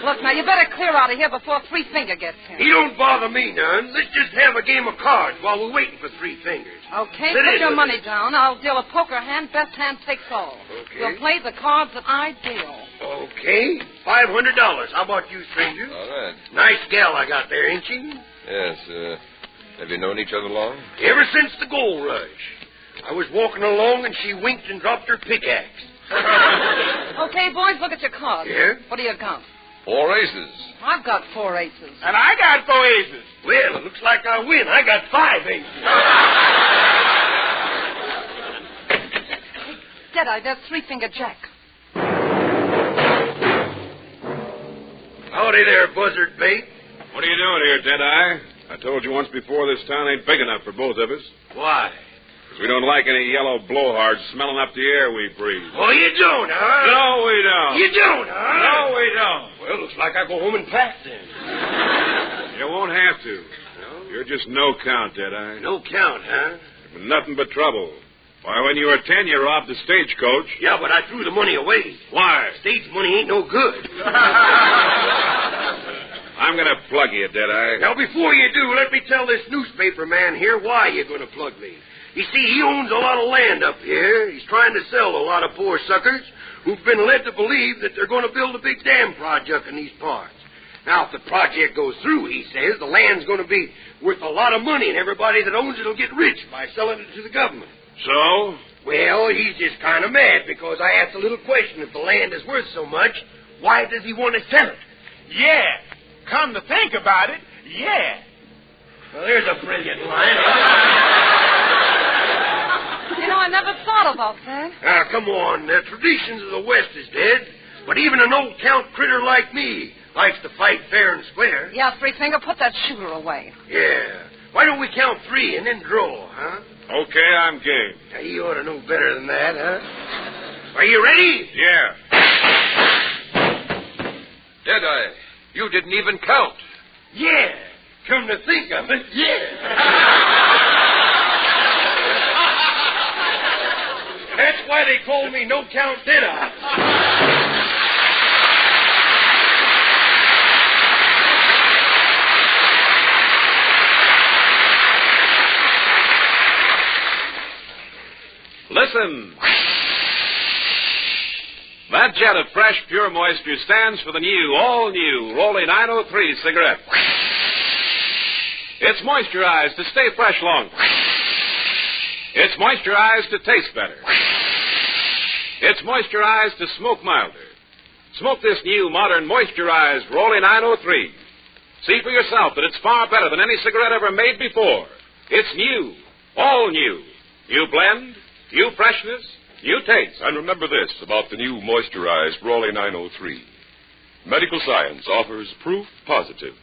Look, now, you better clear out of here before Three-Finger gets here. He don't bother me none. Let's just have a game of cards while we're waiting for Three Fingers. Okay, put your money down. I'll deal a poker hand. Best hand takes all. Okay. We'll play the cards that I deal. Okay, $500. How about you, stranger? All right. Nice gal I got there, ain't she? Yes, have you known each other long? Ever since the gold rush. I was walking along and she winked and dropped her pickaxe. Okay, boys, look at your cards. Yeah? What do you got? 4 aces. I've got 4 aces. And I got 4 aces. Well, it looks like I win. I got 5 aces. Deadeye, there's Three-Finger Jack. Howdy there, buzzard bait. What are you doing here, Deadeye? I told you once before this town ain't big enough for both of us. Why? Because we don't like any yellow blowhards smelling up the air we breathe. Oh, you don't, huh? No, we don't. You don't, huh? No, we don't. Well, looks like I go home and pack then. You won't have to. No? You're just no count, Deadeye. No count, huh? Nothing but trouble. Why, when you were 10, you robbed the stagecoach. Yeah, but I threw the money away. Why? Stage money ain't no good. I'm going to plug you, Deadeye. Now, before you do, let me tell this newspaper man here why you're going to plug me. You see, he owns a lot of land up here. He's trying to sell a lot of poor suckers who've been led to believe that they're going to build a big dam project in these parts. Now, if the project goes through, he says, the land's going to be worth a lot of money, and everybody that owns it will get rich by selling it to the government. So? Well, he's just kind of mad because I asked a little question. If the land is worth so much, why does he want to sell it? Yeah. Come to think about it, yeah. Well, there's a brilliant line. You know, I never thought about that. Now, come on. The traditions of the West is dead, but even an old count critter like me likes to fight fair and square. Yeah, Three-Finger, put that shooter away. Yeah. Why don't we count 3 and then draw, huh? Okay, I'm game. Now, you ought to know better than that, huh? Are you ready? Yeah. Deadeye, you didn't even count. Yeah. Come to think of it, yeah. That's why they call me No Count Deadeye. Listen. That jet of fresh, pure moisture stands for the new, all-new Rolly 903 cigarette. It's moisturized to stay fresh longer. It's moisturized to taste better. It's moisturized to smoke milder. Smoke this new, modern, moisturized Rolly 903. See for yourself that it's far better than any cigarette ever made before. It's new, all new. New blend, new freshness, new taste. And remember this about the new moisturized Rolly 903. Medical science offers proof positive.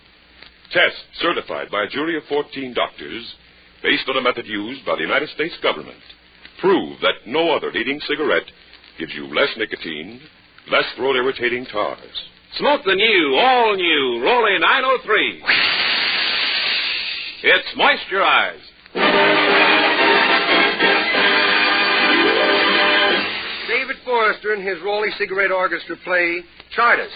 Tests certified by a jury of 14 doctors based on a method used by the United States government prove that no other leading cigarette gives you less nicotine, less throat-irritating tars. Smoke the new, all-new Rolly 903. It's moisturized. David Forrester and his Raleigh Cigarette Orchestra play Chartist.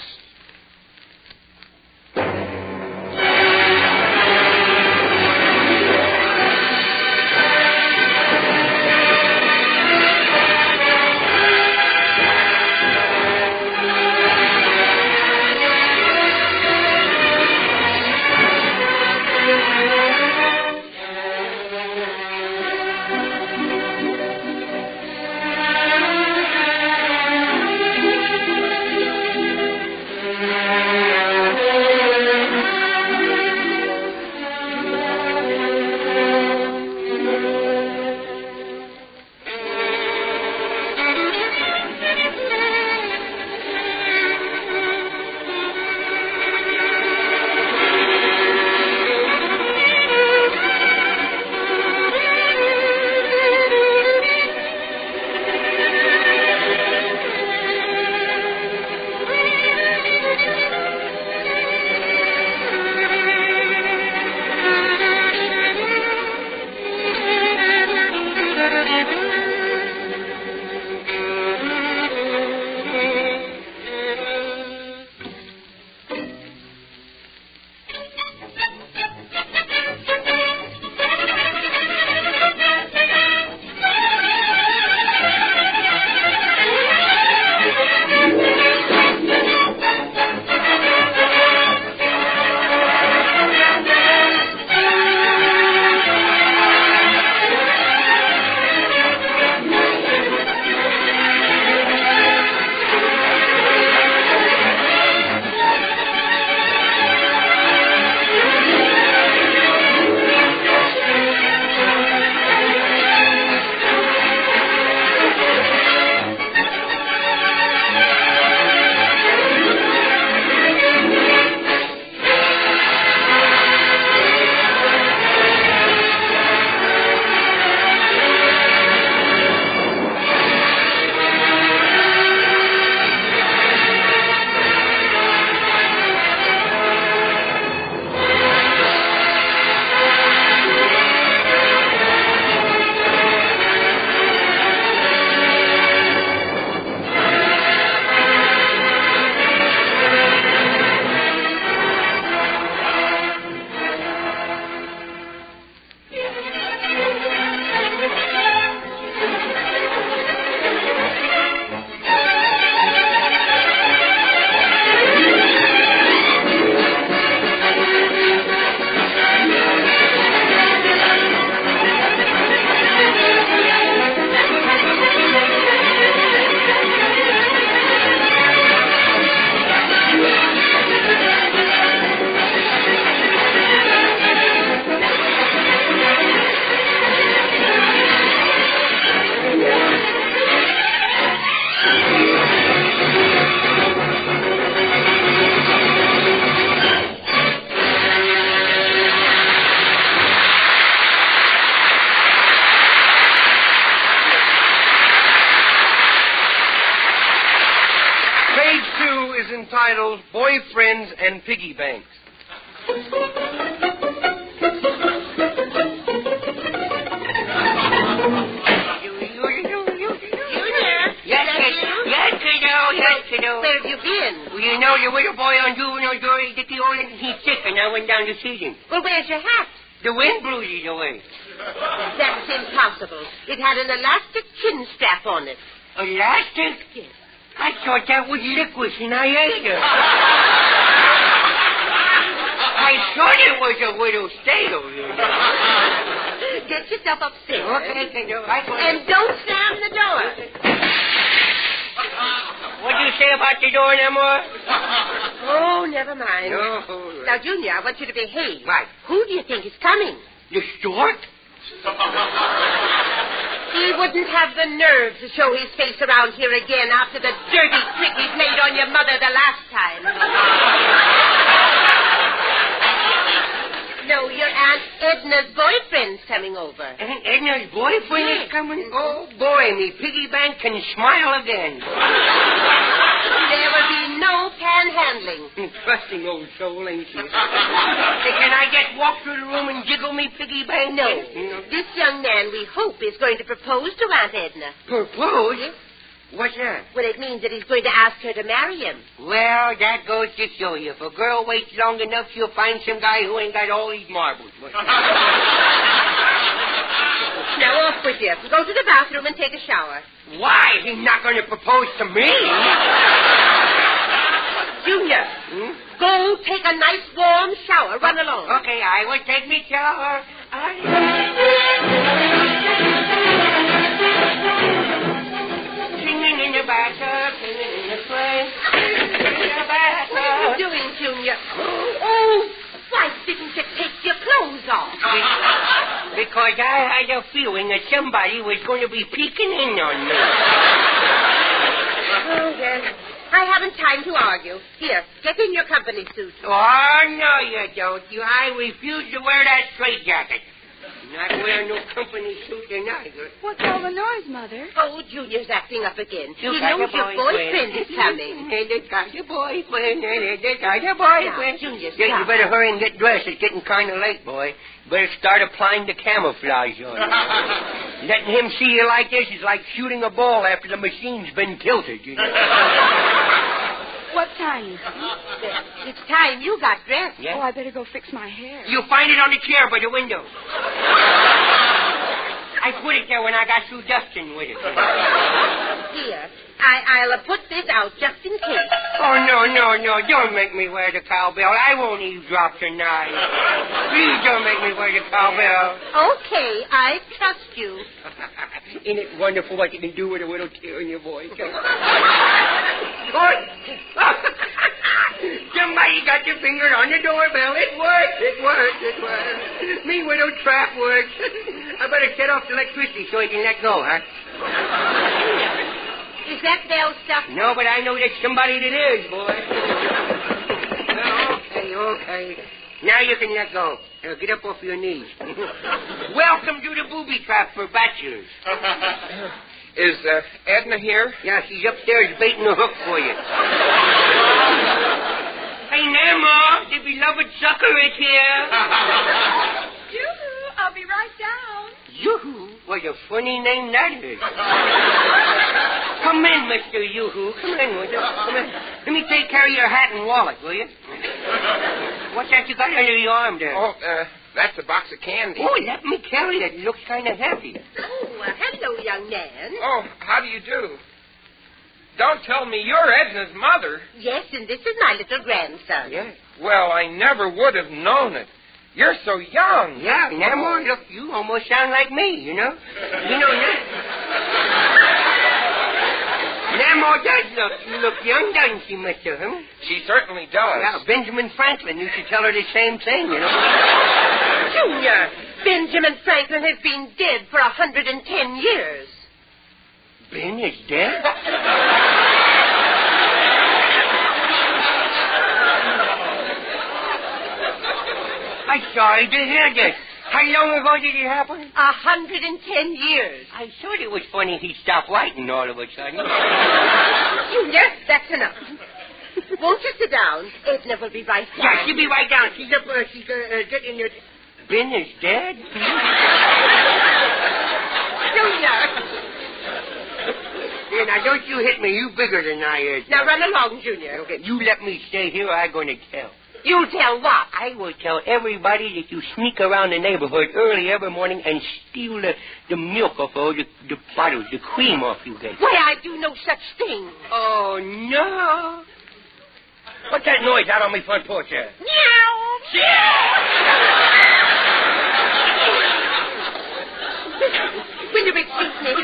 entitled Boyfriends and Piggy Banks. Yes, kiddo. Where have you been? Well, you know, the little boy on juvenile jury, Dickie Olin, he's sick, and I went down to see him. Well, where's your hat? The wind blew it away. That's impossible. It had an elastic chin strap on it. Elastic? Yes. I thought that was licorice, and I ate it. I thought it was a little stale. Get yourself upstairs. Okay, kiddo. And don't slam the door. What'd you say about the door, Nemore? Oh, never mind. No. Now, Junior, I want you to behave. Right. Who do you think is coming? The stork? He wouldn't have the nerve to show his face around here again after the dirty trick he played on your mother the last time. No, your Aunt Edna's boyfriend's coming over. Aunt Edna's boyfriend is coming? Oh, boy, me piggy bank can smile again. There will be no panhandling. Trusting old soul, ain't she? Hey, can I just walk through the room and jiggle me piggy bank? No. This young man, we hope, is going to propose to Aunt Edna. Propose? Yes. What's that? Well, it means that he's going to ask her to marry him. Well, that goes to show you. If a girl waits long enough, she'll find some guy who ain't got all these marbles. Now, off with you. Go to the bathroom and take a shower. Why? He's not going to propose to me. Junior, go take a nice warm shower. Run along. Okay, I will take me shower. Singing in the bathtub, singing in the flame, singing in the bathtub. What are you doing, Junior? Oh, why didn't you take your clothes off? Because I had a feeling that somebody was going to be peeking in on me. Oh, yes. I haven't time to argue. Here, get in your company suit. Oh, no, you don't. I refuse to wear that straitjacket. Not wearing no company suit tonight. What's all the noise, Mother? Oh, Junior's acting up again. You he got knows a your boyfriend is coming. They got your boyfriend. They got your boyfriend. Now, Junior, Yeah, you stop. better hurry and get dressed. It's getting kind of late, boy. You better start applying the camouflage on you. Letting him see you like this is like shooting a ball after the machine's been tilted, you know. What time is it? It's time you got dressed. Yeah? Oh, I better go fix my hair. You'll find it on the chair by the window. I put it there when I got through dusting with it. Here, I'll put this out just in case. Oh, no. Don't make me wear the cowbell. I won't eavesdrop tonight. Please don't make me wear the cowbell. Okay, I trust you. Isn't it wonderful what you can do with a little tear in your voice? Somebody got your finger on the doorbell. It worked. Me widow trap works. I better shut off the electricity so he can let go, huh? Is that bell stuck? No, but I know there's somebody that is, boy. Okay. Now you can let go. Now get up off your knees. Welcome to the booby trap for bachelors. Is Edna here? Yeah, she's upstairs baiting the hook for you. Hey, Nemo, the beloved sucker is here. Yoo-hoo, I'll be right down. Yoo-hoo? What a funny name that is. Come in, Mr. Yoo-hoo. Come in, will you? Come in. Let me take care of your hat and wallet, will you? What's that you got under your arm there? Oh, that's a box of candy. Oh, let me carry it. It looks kind of heavy. Oh, hello, young man. Oh, how do you do? Don't tell me you're Edna's mother. Yes, and this is my little grandson. Yeah. Well, I never would have known it. You're so young. Yeah, Nemo, look, you almost sound like me, you know? You know, Nemo does look young, doesn't she, Mr. Hum? She certainly does. Yeah, Benjamin Franklin used to tell her the same thing, you know? Junior, Benjamin Franklin has been dead for 110 years. Ben is dead? I'm sorry to hear this. How long ago did it happen? 110 years. I thought it was funny he stopped writing all of a sudden. Junior, that's enough. Won't you sit down? Edna will be right down. Yeah, she'll be right down. She's up, getting your... Ben is dead? Junior. Yeah, now, don't you hit me. You bigger than I is. Now, run along, Junior. Okay, you let me stay here, or I'm going to tell. You'll tell what? I will tell everybody that you sneak around the neighborhood early every morning and steal the milk off all the bottles, the cream off you guys. Why, I do no such thing. Oh, no. What's that noise out on my front porch there? Will you excuse me?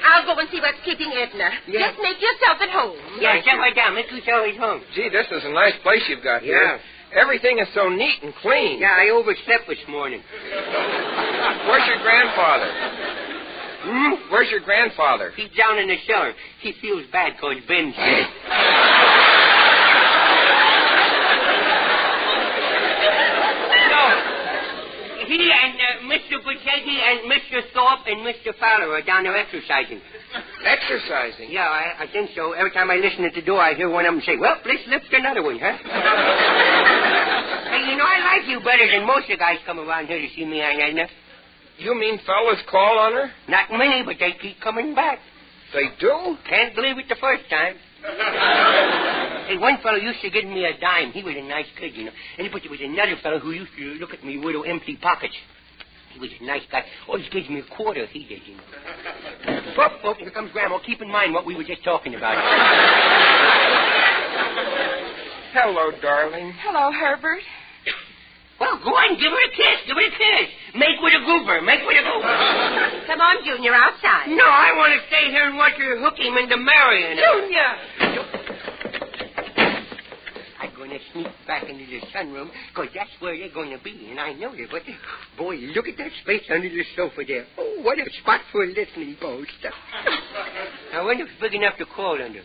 I'll go and see what's keeping Edna. Yeah. Just make yourself at home. Yeah, sit right down. Make yourself at home. Gee, this is a nice place you've got here. Yeah. Everything is so neat and clean. Yeah, I overslept this morning. Where's your grandfather? Where's your grandfather? He's down in the cellar. He feels bad because Ben's dead. He and Mr. Buchetti and Mr. Thorpe and Mr. Fowler are down there exercising. Exercising? Yeah, I think so. Every time I listen at the door, I hear one of them say, well, let's lift another one, huh? Hey, you know, I like you better than most of the guys come around here to see me, Aunt Edna. You mean fellas call on her? Not many, but they keep coming back. They do? Can't believe it the first time. Hey, one fellow used to give me a dime. He was a nice kid, you know. But there was another fellow who used to look at me with empty pockets. He was a nice guy. Always gives me a quarter, he did, you know. Oh, here comes Grandma. Keep in mind what we were just talking about. Hello, darling. Hello, Herbert. Well, go on, give her a kiss. Give her a kiss. Make with a goober. Make with a goober. Come on, Junior, outside. No, I want to stay here and watch her hook him into marrying her. Junior! I'm going to sneak back into the sunroom, because that's where they're going to be, and I know it. But, boy, look at that space under the sofa there. Oh, what a spot for a listening post. I wonder if it's big enough to crawl under.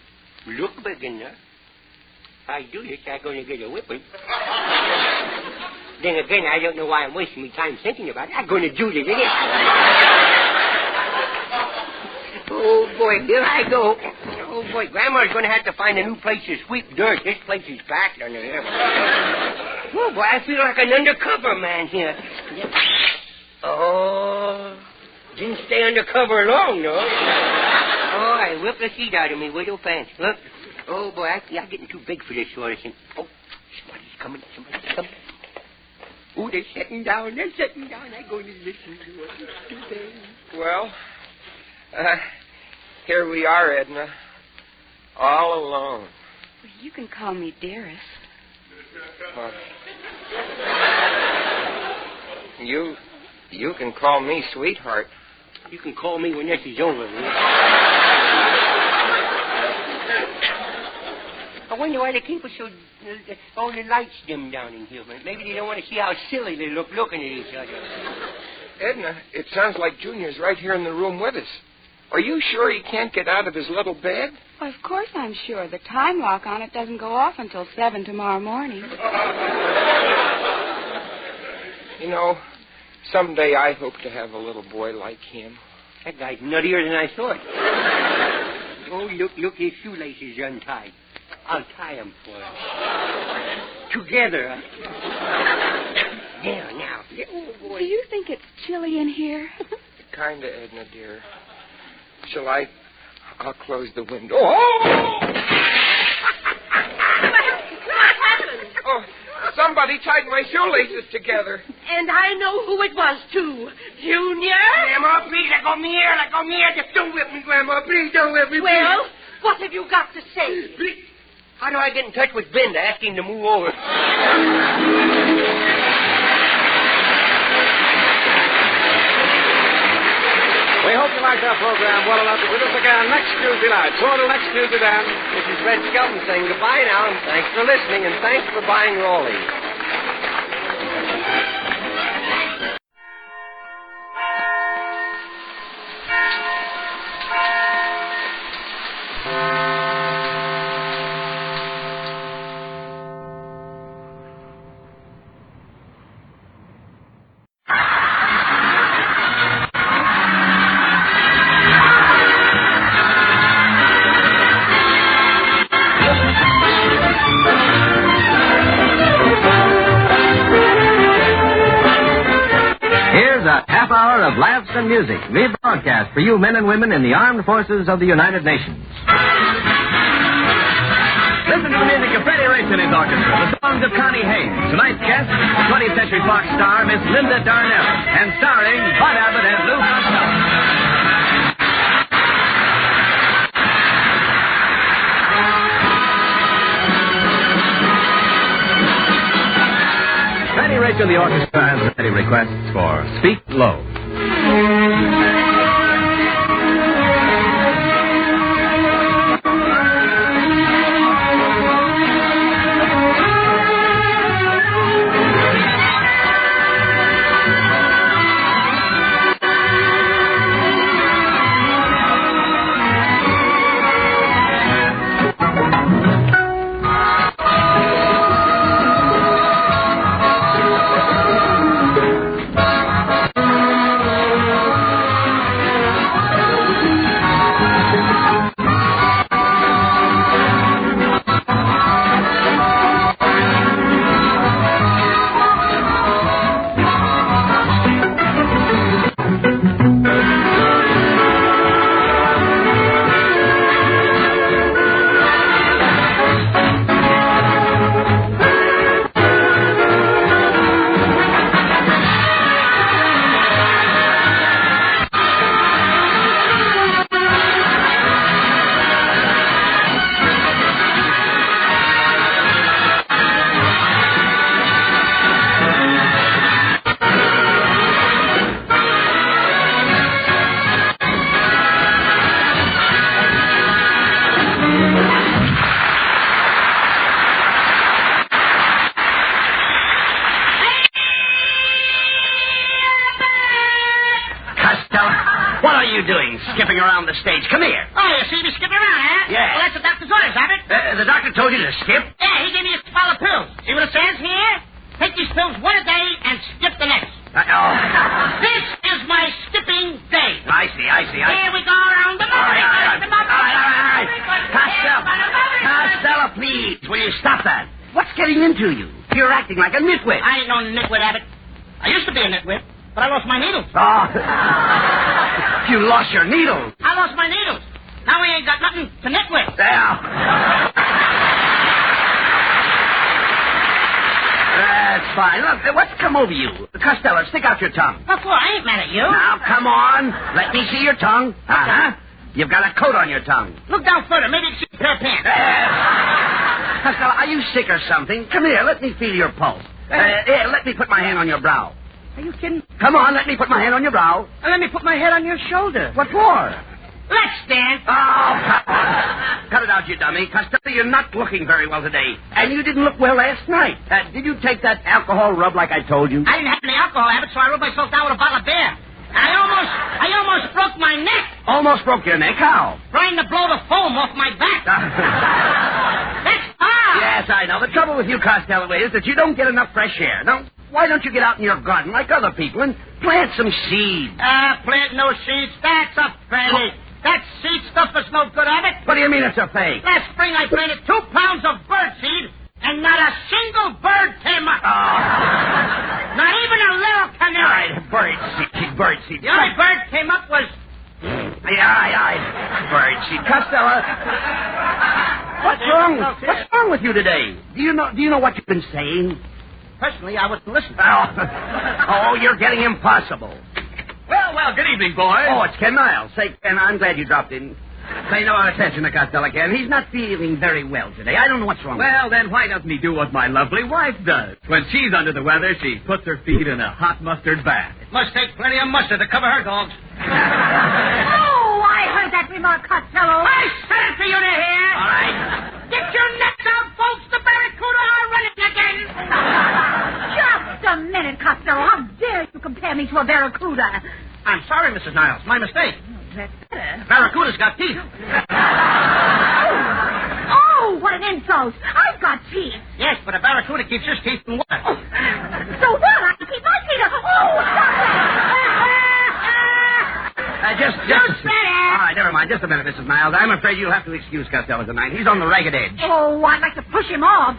Look big enough. If I do this, I'm going to get a whipping. Then again, I don't know why I'm wasting my time thinking about it. I'm going to do this again. Oh, boy, here I go. Oh, boy, Grandma's going to have to find a new place to sweep dirt. This place is packed under here. Oh, boy, I feel like an undercover man here. Oh, didn't stay undercover long, though. Oh, I whipped the seat out of me widow pants. Look. Oh, boy, I'm getting too big for this sort of thing. Oh, somebody's coming. Oh, they're sitting down. I'm going to listen to what they're doing. Well, here we are, Edna. All alone. Well, you can call me dearest. You can call me sweetheart. You can call me when this is over. I wonder why they keep us so... all the lights dim down in here. Maybe they don't want to see how silly they look looking at each other. Edna, it sounds like Junior's right here in the room with us. Are you sure he can't get out of his little bed? Well, of course I'm sure. The time lock on it doesn't go off until 7 tomorrow morning. You know, someday I hope to have a little boy like him. That guy's nuttier than I thought. Oh, look, his shoelaces are untied. I'll tie them for him. Together. There, now. Oh, boy. Do you think it's chilly in here? Kinda, Edna, dear. Shall I? I'll close the window. Oh! What happened? Oh, somebody tied my shoelaces together. And I know who it was, too. Junior? Grandma, please, let go me here. Just don't whip me, Grandma. Please don't whip me. Well, what have you got to say? Please. How do I get in touch with Ben to ask him to move over? We hope you liked our program well enough to with us again next Tuesday night. So until next Tuesday, then, this is Red Skelton saying goodbye now, and thanks for listening, and thanks for buying Rollies. hour of laughs and music, we broadcast for you men and women in the armed forces of the United Nations. Listen to the music of Freddie Rich and his orchestra, the songs of Connie Haynes. Tonight's guest, 20th Century Fox star Miss Linda Darnell, and starring Bud Abbott and Lou Costello. Freddie Rich and the orchestra has many requests for Speak Low. Skipping around the stage. Come here. Oh, you see me skipping around, huh? Yeah. Well, that's the doctor's orders, Abbott. The doctor told you to skip? Yeah, he gave me a pile of pills. See what it says here? Take these pills one a day and skip the next. This is my skipping day. I see. Here we go around the All right. Costello, please, will you stop that? What's getting into you? You're acting like a nitwit. I ain't no nitwit, Abbott. I used to be a nitwit, but I lost my needles. Oh. You lost your needles. I lost my needles. Now we ain't got nothing to knit with. That's fine. Look, what's come over you? Costello, stick out your tongue. What for? I ain't mad at you. Now, come on. Let me see your tongue. Uh-huh. You've got a coat on your tongue. Look down further. Maybe you can see a pair of pants. Costello, are you sick or something? Come here. Let me feel your pulse. Here, let me put my hand on your brow. Are you kidding? Come on, let me put my hand on your brow. And let me put my head on your shoulder. What for? Let's dance. Oh, cut it out, you dummy. Costello, you're not looking very well today. And you didn't look well last night. Did you take that alcohol rub like I told you? I didn't have any alcohol, Abbott, so I rubbed myself down with a bottle of beer. I almost broke my neck. Almost broke your neck? How? Trying to blow the foam off my back. That's hard. Yes, I know. The trouble with you, Costello, is that you don't get enough fresh air. Now, why don't you get out in your garden like other people and plant some seeds? Plant no seeds. That's a fanny. That seed stuff is no good, Abbott. What do you mean it's a fake? Last spring I planted 2 pounds of bird seed, and not a single bird came up. Not even a little canary. All right, bird seed. The only bird came up was... Bird seed. Costello, what's wrong? What's wrong with you today? Do you know what you've been saying? Personally, I wouldn't listen. Oh, you're getting impossible. Well, good evening, boys. Oh, it's Ken Niles. Say, Ken, I'm glad you dropped in. Pay no attention to Costello, Ken. He's not feeling very well today. I don't know what's wrong with him. Well, then why doesn't he do what my lovely wife does? When she's under the weather, she puts her feet in a hot mustard bath. It must take plenty of mustard to cover her dogs. Oh, I heard that remark, Costello. I said it for you to hear. All right. Get your necks out, folks. The barracuda are running again. Just a minute, Costello. How dare you compare me to a barracuda? I'm sorry, Mrs. Niles. My mistake. That's better. Barracuda's got teeth. Oh, what an insult. I've got teeth. Yes, but a barracuda keeps his teeth in water. So what? I keep my teeth. Oh, stop Just all right, never mind. Just a minute, Mrs. Niles. I'm afraid you'll have to excuse Costello tonight. He's on the ragged edge. Oh, I'd like to push him off.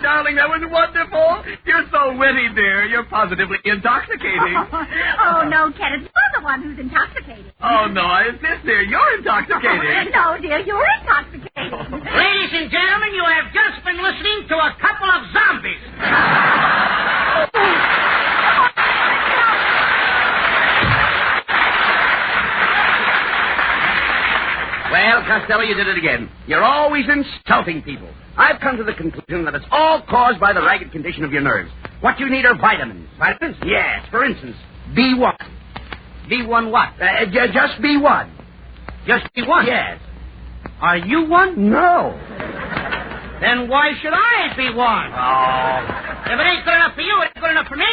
darling, that was wonderful. You're so witty, dear. You're positively intoxicating. Oh, no, Kenneth. You're the one who's intoxicated. Oh, no, I insist, dear. You're intoxicating. No, dear, you're intoxicated. Ladies and gentlemen, you have just been listening to a couple of zombies. Well, Costello, you did it again. You're always insulting people. I've come to the conclusion that it's all caused by the ragged condition of your nerves. What you need are vitamins. Vitamins? Yes. For instance, B1. B1 what? Just B1. Just B1? Yes. Are you one? No. Then why should I be one? Oh. If it ain't good enough for you, it ain't good enough for me.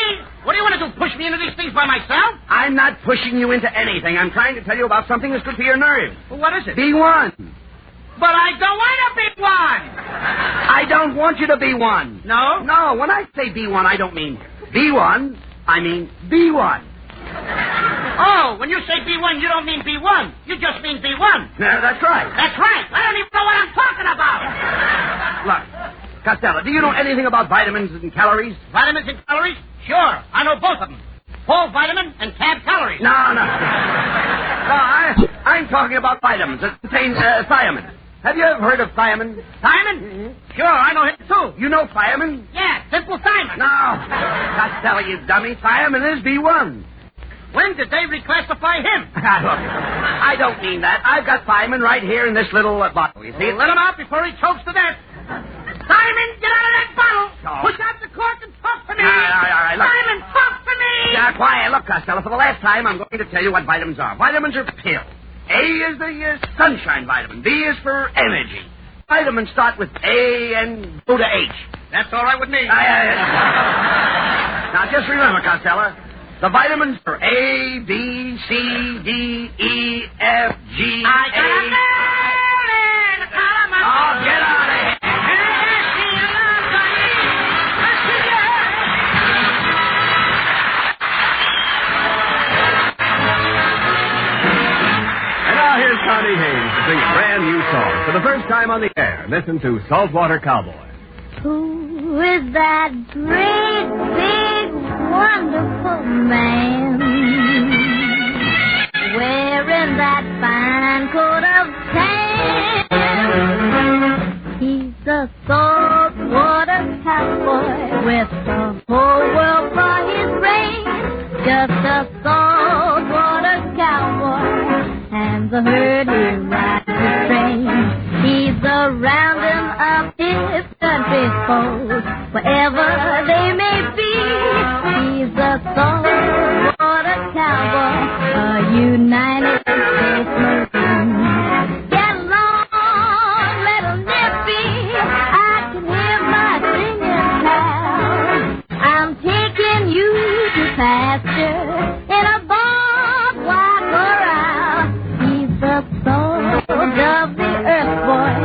What do you want to do, push me into these things by myself? I'm not pushing you into anything. I'm trying to tell you about something that's good for your nerves. Well, what is it? B1. But I don't want to be one. I don't want you to be one. No? No, when I say B1, I don't mean B1. I mean B1. Oh, when you say B1, you don't mean B1. You just mean B1. No, that's right. That's right. I don't even know what I'm talking about. Look, Costello, do you know anything about vitamins and calories? Vitamins and calories? Sure. I know both of them. Whole vitamin and cab calories. No, I'm talking about vitamins that contain thiamine. Have you ever heard of thiamine? Thiamine? Mm-hmm. Sure, I know it too. You know thiamine? Yeah, simple thiamine. No. Costello, you dummy. Thiamine is B1. When did they reclassify him? Look, I don't mean that. I've got thiamine right here in this little bottle. You see? Let him out before he chokes to death. Simon, get out of that bottle! Oh. Push out the cork and talk to me! All right, look. Simon, talk to me! Now, quiet. Look, Costello, for the last time, I'm going to tell you what vitamins are. Vitamins are pills. A is the sunshine vitamin. B is for energy. Vitamins start with A and go to H. That's all right with me. Now, just remember, Costello, the vitamins are A, B, C, D, E, F, G, I got a man in the column. Oh, get out of here. Here's Connie Haynes to sing a brand new song for the first time on the air. Listen to Saltwater Cowboy. Who is that great, big, wonderful man wearing that fine coat of tan? He's a saltwater cowboy with the whole world for his reins. Just a saltwater cowboy. And the herd he rides the train. He's a rounding up his country foes, wherever they may be. He's a saltwater cowboy, a United States Marine. Get along, little Nippy, I can hear my singing pal. I'm taking you to pasture in a barbed wire corral. The soul of the earth boy,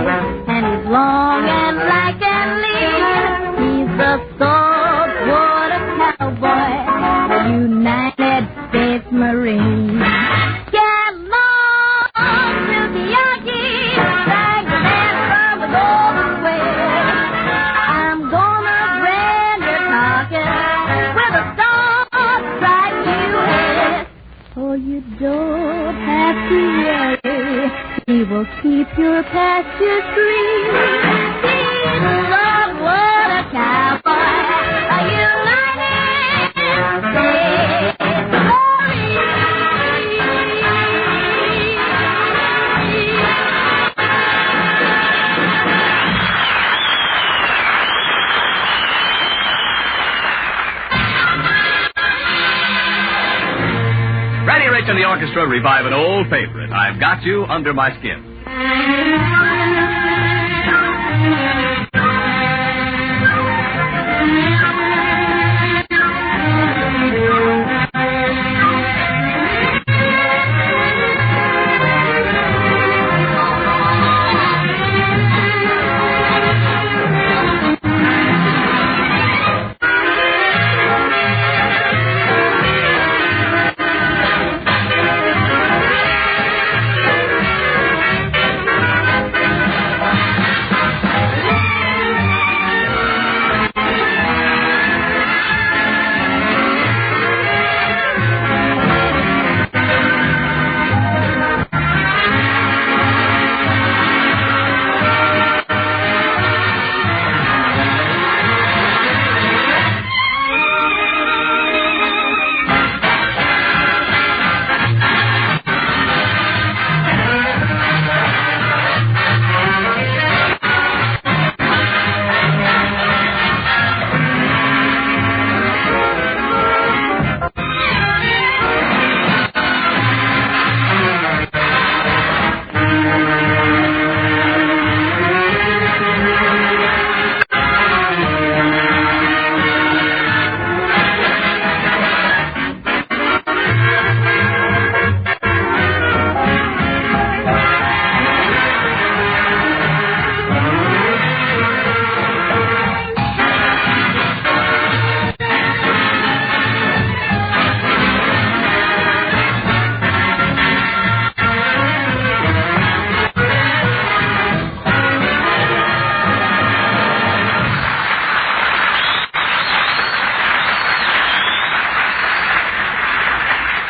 and he's long and lank and lean. He's the saltwater cowboy, United States Marine. Get along to the Yankee, bang the man from the golden whale. I'm gonna brand your carcass with a star-striped U.S. Oh, you don't have to worry. He will keep your pastures green. He's a saltwater cowboy, a United States Marine. Ready, Rich and the orchestra revive an old favorite. I've Got You Under My Skin.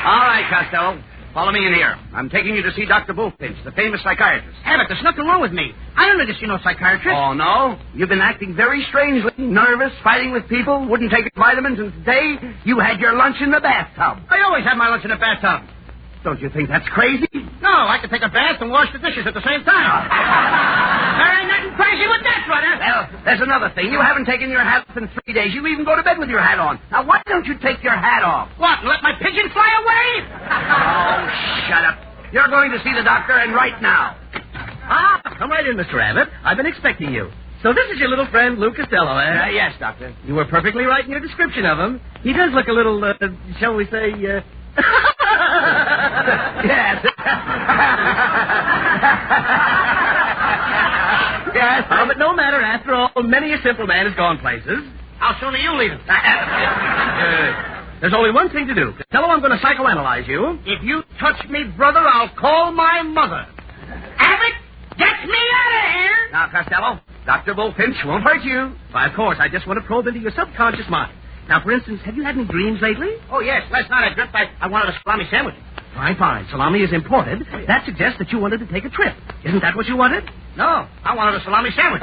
All right, Costello. Follow me in here. I'm taking you to see Dr. Bullfinch, the famous psychiatrist. Abbott, there's nothing wrong with me. I don't need to see no psychiatrist. Oh, no? You've been acting very strangely. Nervous, fighting with people, wouldn't take your vitamins, and today you had your lunch in the bathtub. I always have my lunch in the bathtub. Don't you think that's crazy? No, I can take a bath and wash the dishes at the same time. There ain't nothing crazy with that, brother. Well, there's another thing. You haven't taken your hat off in 3 days. You even go to bed with your hat on. Now, why don't you take your hat off? What, let my pigeon fly away? Oh, shut up. You're going to see the doctor, and right now. Come right in, Mr. Abbott. I've been expecting you. So this is your little friend, Lou Costello, eh? Yes, doctor. You were perfectly right in your description of him. He does look a little, shall we say, Yes. Yes. But no matter. After all, many a simple man has gone places. How soon are you leaving? There's only one thing to do. Costello, I'm going to psychoanalyze you. If you touch me, brother, I'll call my mother. Abbott, get me out of here! Now, Costello, Dr. Bullfinch won't hurt you. Why, of course, I just want to probe into your subconscious mind. Now, for instance, have you had any dreams lately? Oh, yes. Last night I dreamt I wanted a salami sandwich. Fine. Salami is imported. That suggests that you wanted to take a trip. Isn't that what you wanted? No, I wanted a salami sandwich.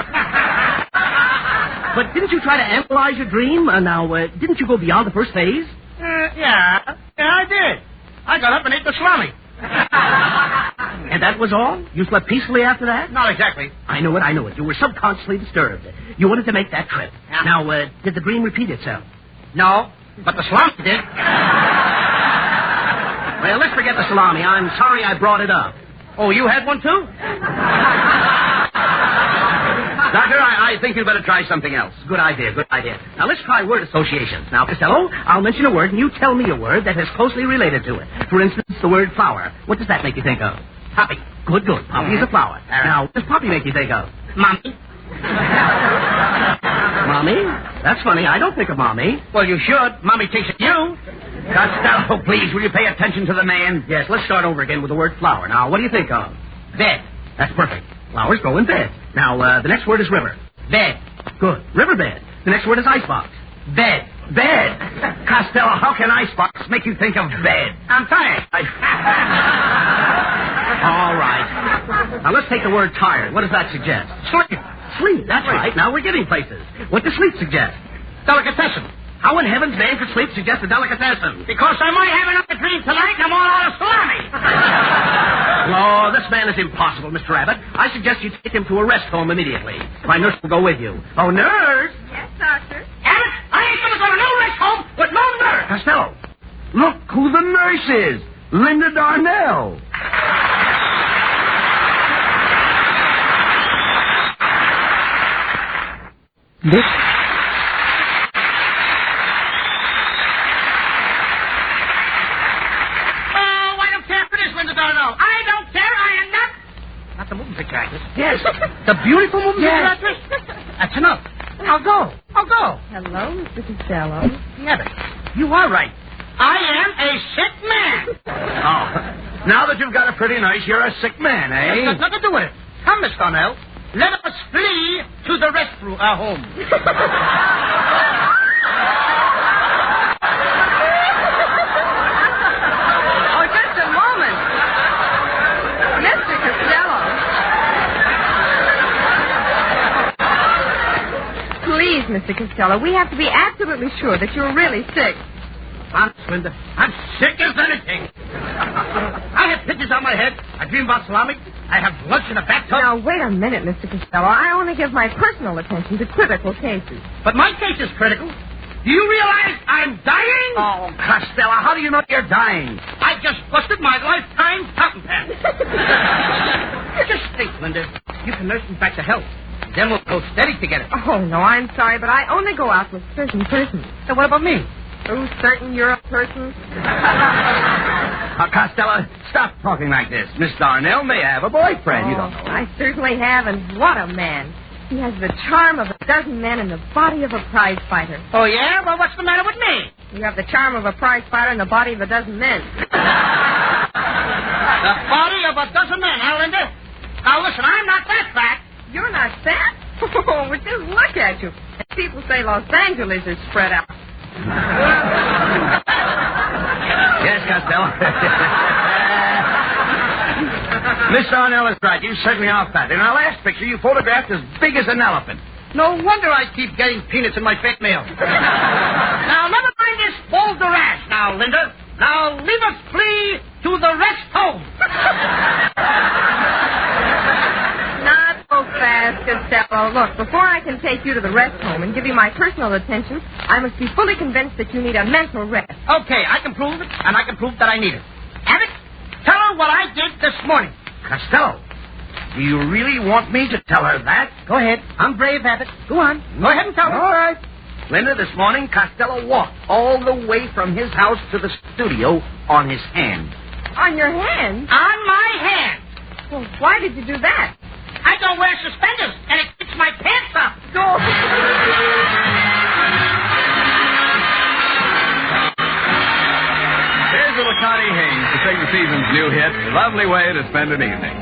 But didn't you try to analyze your dream? Didn't you go beyond the first phase? Yeah, I did. I got up and ate the salami. And that was all? You slept peacefully after that? Not exactly. I know it. You were subconsciously disturbed. You wanted to make that trip. Yeah. Now, did the dream repeat itself? No, but the salami did. Well, let's forget the salami. I'm sorry I brought it up. Oh, you had one, too? Doctor, I think you'd better try something else. Good idea. Now, let's try word associations. Now, Costello, I'll mention a word, and you tell me a word that is closely related to it. For instance, the word flower. What does that make you think of? Poppy. Good. Poppy is a flower. Now, what does poppy make you think of? Mommy. Mommy? That's funny. I don't think of mommy. Well, you should. Mommy thinks of you. Costello, please, will you pay attention to the man? Yes, let's start over again with the word flower. Now, what do you think of? Bed. That's perfect. Flowers grow in bed. Now, the next word is river. Bed. Good. Riverbed. The next word is icebox. Bed. Costello, how can icebox make you think of bed? I'm tired. All right. Now, let's take the word tired. What does that suggest? Sleep. That's right. Now we're getting places. What does sleep suggest? Delicatessen. How in heaven's name could sleep suggest a delicatessen? Because I might have another dream tonight and I'm all out of salami. No, this man is impossible, Mr. Abbott. I suggest you take him to a rest home immediately. My nurse will go with you. Oh, nurse! Yes, doctor. Abbott, I ain't going to go to no rest home with no nurse. Costello, look who the nurse is. Linda Darnell. This... Not the moving picture actress. Yes. The beautiful moving picture actress? That's enough. I'll go. Hello, Mr. Costello. Abbott, you are right. I am a sick man. Oh, now that you've got a pretty nurse, you're a sick man, eh? That's nothing to do with it. Come, Miss Darnell. Let us flee to the restroom, home. Oh, just a moment. Mr. Costello. Please, Mr. Costello, we have to be absolutely sure that you're really sick. Honest, Linda, I'm sick as anything. I have pictures on my head. I dream about salami. I have lunch in a bathtub. Now, wait a minute, Mr. Costello. I only give my personal attention to critical cases. But my case is critical. Do you realize I'm dying? Oh, Costello, how do you know you're dying? I just busted my lifetime fountain pen. Just think, Linda. You can nurse me back to health. Then we'll go steady together. Oh, no, I'm sorry, but I only go out with certain persons. So what about me? Oh, certain Europe persons? Costello, stop talking like this. Miss Darnell may have a boyfriend. You don't know. I certainly have, and what a man. He has the charm of a dozen men and the body of a prize fighter. Oh, yeah? Well, what's the matter with me? You have the charm of a prize fighter and the body of a dozen men. The body of a dozen men, huh, Linda? Now, listen, I'm not that fat. You're not fat? Oh, but just look at you. And people say Los Angeles is spread out. Yes, Costello. Miss Darnell is right. You certainly are fat. In our last picture, you photographed as big as an elephant. No wonder I keep getting peanuts in my fat mail. Now, never mind this bold rash now, Linda. Now, leave us free to the rest home. Not so fast, Costello. Look, before I can take you to the rest home and give you my personal attention, I must be fully convinced that you need a mental rest. Okay, I can prove it, and I can prove that I need it. Abbott, tell her what I did this morning. Costello, do you really want me to tell her that? Go ahead. I'm brave, Abbott. Go on. Go ahead and tell her. All right. Linda, this morning, Costello walked all the way from his house to the studio on his hand. On your hand? On my hand. Well, why did you do that? I don't wear suspenders, and it keeps my pants up. Go. Here's little Connie Haynes to sing the season's new hit, Lovely Way to Spend an Evening.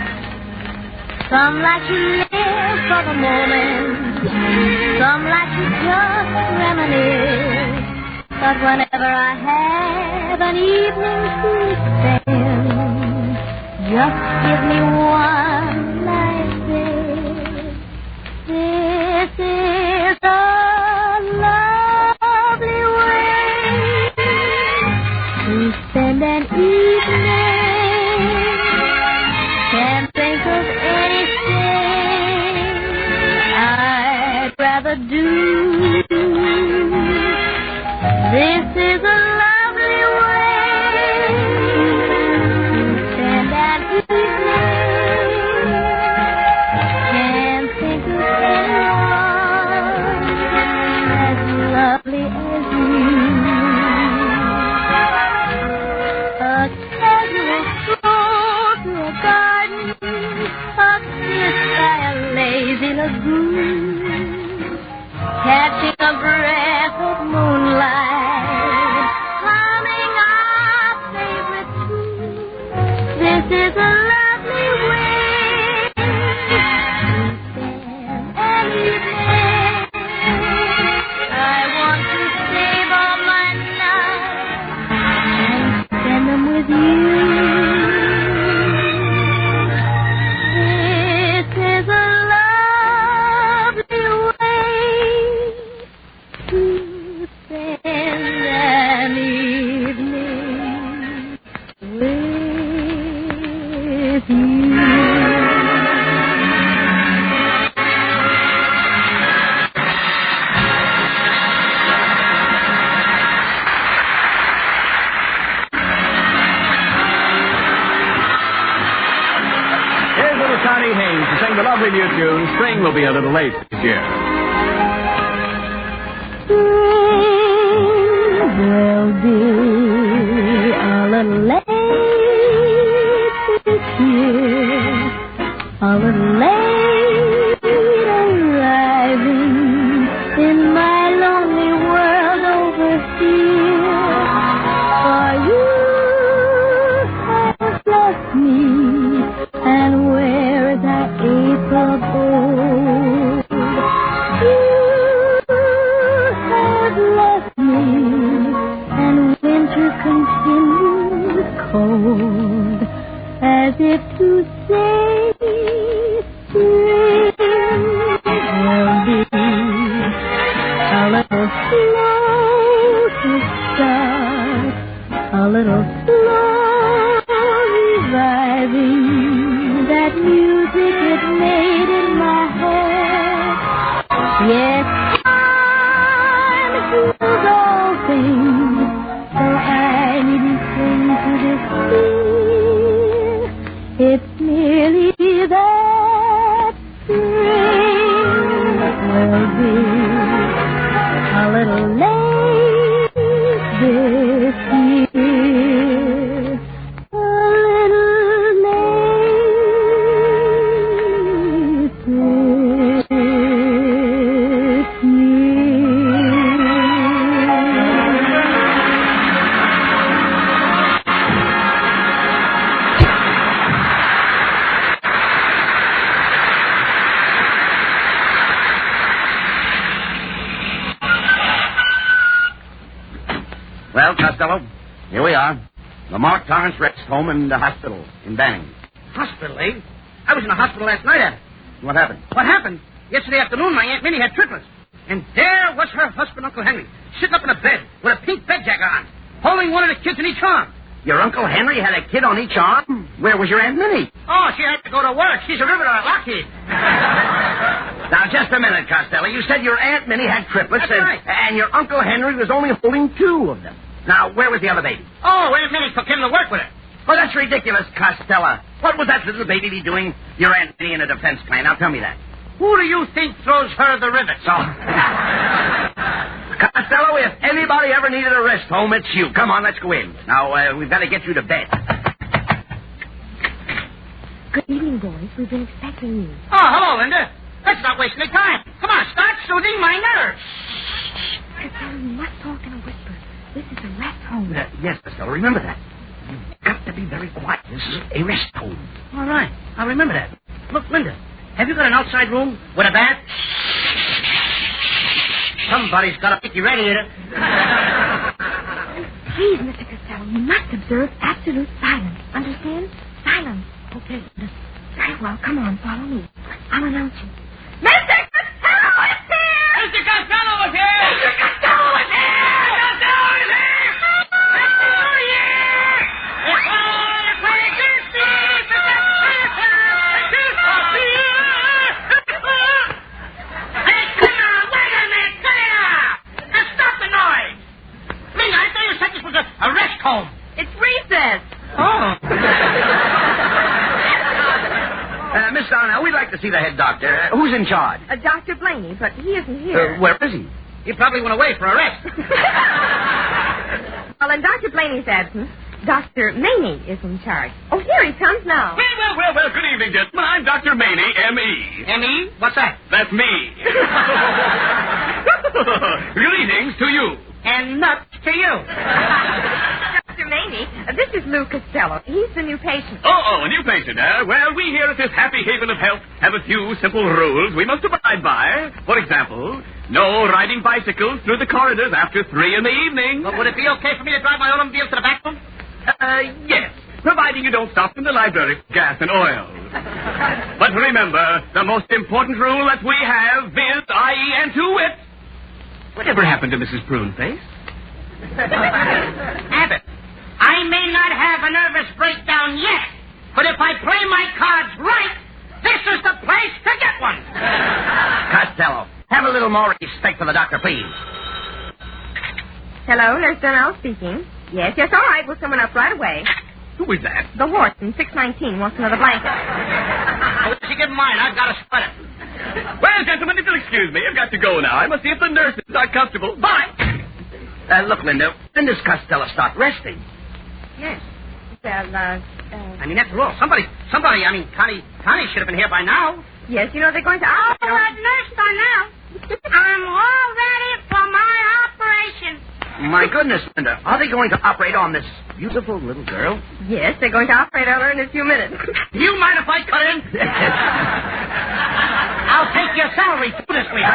Some like to live for the moment, some like to just reminisce. But whenever I have an evening to spend, just give me one night kiss. This is a lovely way to spend an evening. Can't think of anything I'd rather do. This is a lovely way to spend an evening. Can't think of anyone as lovely as you. A casual stroll through a garden, a kiss by a lazy lagoon, catching a breath of moonlight, humming our favorite tune. This is a lovely way to spend an evening. I want to save all my nights and spend them with you. This is a lovely way to spend an evening with you. Here's little Connie Haynes to sing the lovely new tune, Spring Will Be a Little Late this year. Will be a little late this year, a little late arriving in my lonely world over here. For you have left me, and where is that April gold? You have left me, and winter continues cold, as if to say spring will be a little slow to start, a little slow reviving that music it made in my heart. Yes, time heals all things, so I needn't cling to this fear. It's merely that spring will be a little late this year, a little late this year. Well, Costello, here we are. Lamar Torrance Rest Home and Hospital in Banning. Hospital, eh? I was in the hospital last night, Abbott. What happened? What happened? Yesterday afternoon, my Aunt Minnie had triplets. And there was her husband, Uncle Henry, sitting up in a bed with a pink bed jacket on, holding one of the kids in each arm. Your Uncle Henry had a kid on each arm? Where was your Aunt Minnie? Oh, she had to go to work. She's a riveter at Lockheed. Now, just a minute, Costello. You said your Aunt Minnie had triplets, That's right. And your Uncle Henry was only holding 2 of them. Now, where was the other baby? Oh, Aunt Minnie took him to work with her. Well, that's ridiculous, Costello. What would that little baby be doing, your Aunt Minnie, in a defense plan? Now, tell me that. Who do you think throws her the rivets? Oh. Costello, if anybody ever needed a rest home, it's you. Come on, let's go in. Now, we've got to get you to bed. Good evening, boys. We've been expecting you. Oh, hello, Linda. Let's not waste any time. Come on, start soothing my nerves. Costello, you must talk in a whisper. This is a rest home. Yes, Costello, remember that. You've got to be very quiet. This is a rest home. All right, I'll remember that. Look, Linda, have you got an outside room with a bath? Somebody's got a picky radiator. Please, Mr. Costello, you must observe absolute silence. Understand? Silence. Okay. Very well. Come on, follow me. I'll announce you. Mr. Costello is here! Mr. Costello is here! Mr. Costello is here! Mr. Costello is here! Oh, yeah! It's all the way to Hey, come on! Wait a minute! Now stop the noise! Linda, I thought you said this was a rest home. It's recess. Oh. Miss Darnell, we'd like to see the head doctor. Who's in charge? Dr. Blaney, but he isn't here. Where is he? He probably went away for a rest. Well, in Dr. Blaney's absence, Dr. Maney is in charge. Oh, here he comes now. Well, good evening, gentlemen. I'm Dr. Maney, M.E. M.E.? What's that? That's me. Greetings to you. And nuts to you. Dr. Maney, this is Lou Costello. He's the new patient. Oh, a new patient, eh? Well, we here at this happy haven of health have a few simple rules we must abide by. For example, no riding bicycles through the corridors after 3 in the evening. Well, would it be okay for me to drive my automobile to the back room? Yes, providing you don't stop in the library for gas and oil. But remember, the most important rule that we have is, i.e., and to wit, whatever happened to Mrs. Pruneface? Abbott, I may not have a nervous breakdown yet, but if I play my cards right, this is the place to get one. Costello, have a little more respect for the doctor, please. Hello, Nurse Darnell speaking. Yes, all right. We'll summon up right away. Who is that? The horse in 619 wants another blanket. Oh, she give mine. I've got a sweater. Well, gentlemen, if you'll excuse me, I've got to go now. I must see if the nurses are comfortable. Bye. Look, Linda, when does Costello start resting? Yes. Well, I mean, after all, somebody, Connie should have been here by now. Yes, you know, they're going to... Nurse Darnell, I'm all ready for my operation. My goodness, Linda, are they going to operate on this beautiful little girl? Yes, they're going to operate on her in a few minutes. You mind if I cut in? I'll take your salary too this week.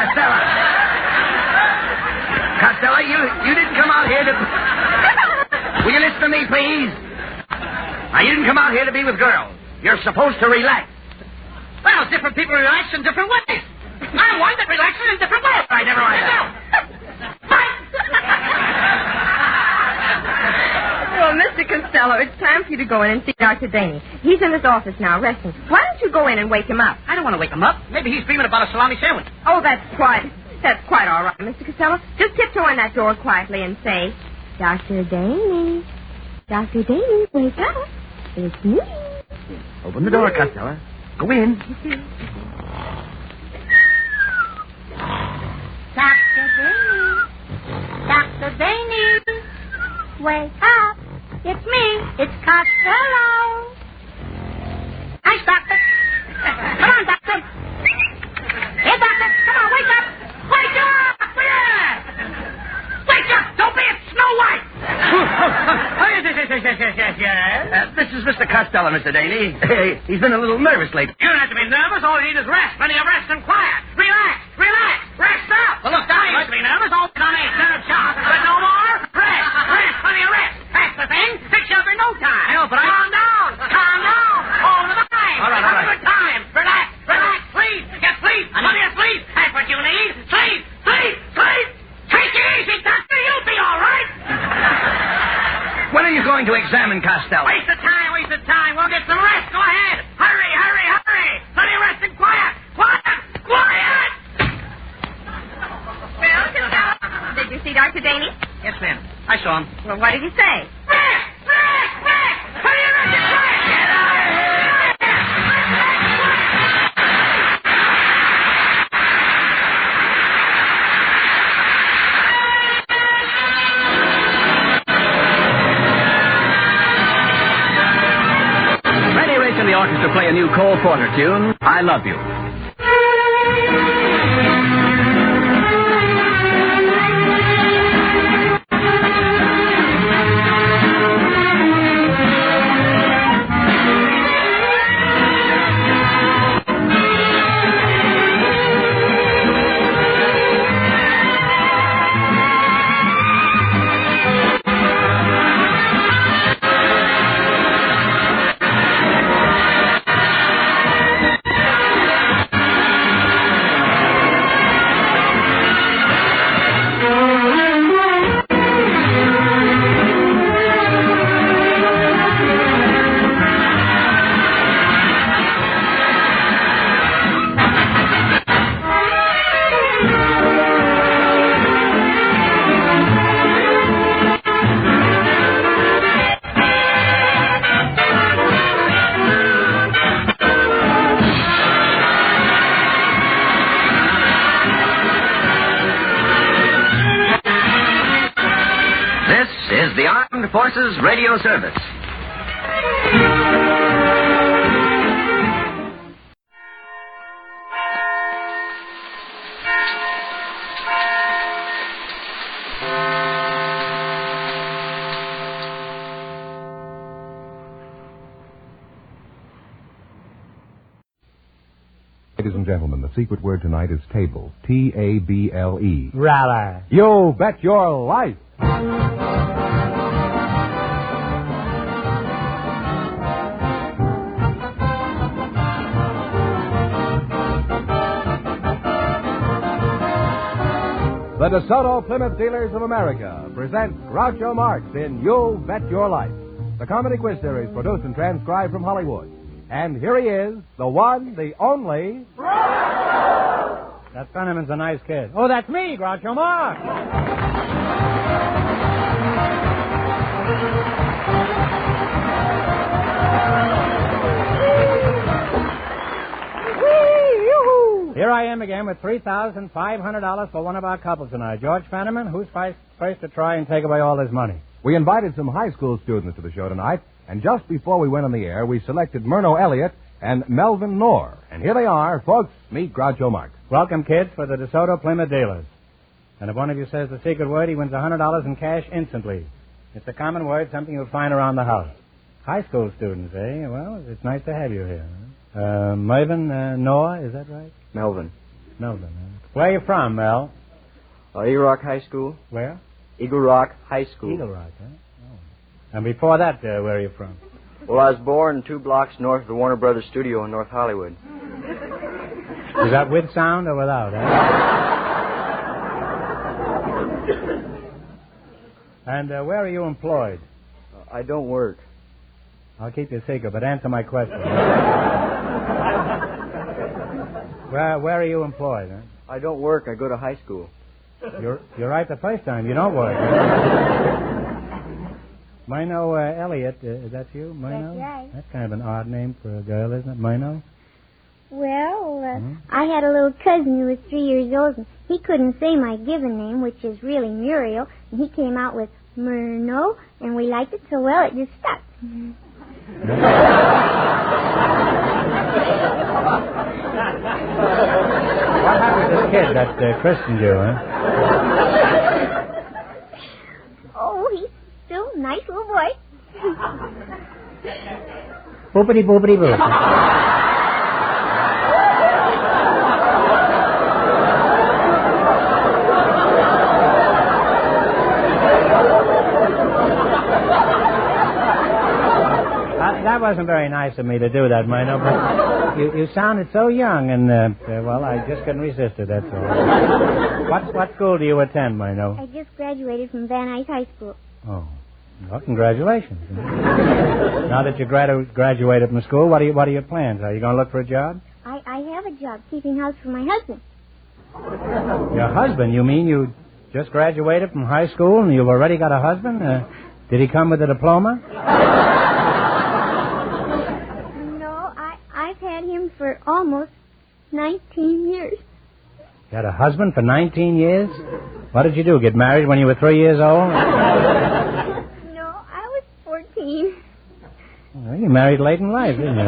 Costello, you didn't come out here to... Will you listen to me, please? Now, you didn't come out here to be with girls. You're supposed to relax. Well, different people relax in different ways. I'm one that relaxes in different ways. All right, never mind that. Well, Mr. Costello, it's time for you to go in and see Dr. Daney. He's in his office now, resting. Why don't you go in and wake him up? I don't want to wake him up. Maybe he's dreaming about a salami sandwich. Oh, that's quite all right, Mr. Costello. Just tiptoe in that door quietly and say, Dr. Daney, Dr. Daney, wake up. It's me. Open the door, Costello. Go in. Dr. Daney, Dr. Daney, wake up. It's me. It's Costello. Nice, Doctor. Come on, Doctor. Here, Doctor. Come on, wake up. Wake up! Yeah! Wake up! Don't be a Snow White! This is Mr. Costello, Mr. Daney. He's been a little nervous lately. You don't have to be nervous. All you need is rest. Plenty of rest and quiet. Relax. Rest up. Well, look, Doc, you must be nervous. All on a nerve shot. But no more. Rest. Plenty of rest. Fast the thing. Fix you up in no time. I know, but Calm down. Calm down. Hold the line. All right. Have a good time. Relax. Sleep. Get sleep. Plenty of sleep. That's what you need. Sleep. Take it easy, Doctor. You'll be all right. When are you going to examine Costello? Waste of time. We'll get some rest. Go ahead. Hurry. Plenty of rest and quiet. Well, Costello, did you see Dr. Daney? Yes, ma'am. I saw him. Well, what did he say? Rest. Plenty of rest and quiet. Get out of here. And the orchestra play a new Cole Porter tune, I Love You. The Armed Forces Radio Service. Ladies and gentlemen, the secret word tonight is table. T-A-B-L-E. Rally. You bet your life. The DeSoto Plymouth Dealers of America present Groucho Marx in You Bet Your Life, the comedy quiz series produced and transcribed from Hollywood. And here he is, the one, the only... That Fenneman's a nice kid. Oh, that's me, Groucho Marx. Here I am again with $3,500 for one of our couples tonight. George Fenneman, who's first to try and take away all this money? We invited some high school students to the show tonight, and just before we went on the air, we selected Myrno Elliott and Melvin Knorr. And here they are, folks. Meet Groucho Marx. Welcome, kids, for the DeSoto Plymouth Dealers. And if one of you says the secret word, he wins $100 in cash instantly. It's a common word, something you'll find around the house. High school students, eh? Well, it's nice to have you here. Melvin Knorr, is that right? Melvin. Melvin. Where are you from, Mel? Eagle Rock High School. Where? Eagle Rock High School. Eagle Rock, huh? Oh. And before that, where are you from? Well, I was born 2 blocks north of the Warner Brothers studio in North Hollywood. Is that with sound or without, eh? And where are you employed? I don't work. I'll keep you secret, but answer my question. Where are you employed, huh? I don't work. I go to high school. You're right the first time. You don't work. Myrno Elliott, is that you, Myrno? That's right. That's kind of an odd name for a girl, isn't it, Myrno? Well, I had a little cousin who was 3 years old, and he couldn't say my given name, which is really Muriel, and he came out with Myrno, and we liked it so well it just stuck. What happened to this kid that christened you, huh? Oh, he's still a nice little boy. Boopity boopity boop. That wasn't very nice of me to do that, Mino, but you sounded so young, and, well, I just couldn't resist it, that's all. What school do you attend, Mino? I just graduated from Van Nuys High School. Oh. Well, congratulations. Now that you graduated from school, what are your plans? Are you going to look for a job? I have a job keeping house for my husband. Your husband? You mean you just graduated from high school and you've already got a husband? Did he come with a diploma? No, I've had him for almost 19 years. You had a husband for 19 years? What did you do, get married when you were 3 years old? No, I was 14. Well, you married late in life, didn't you?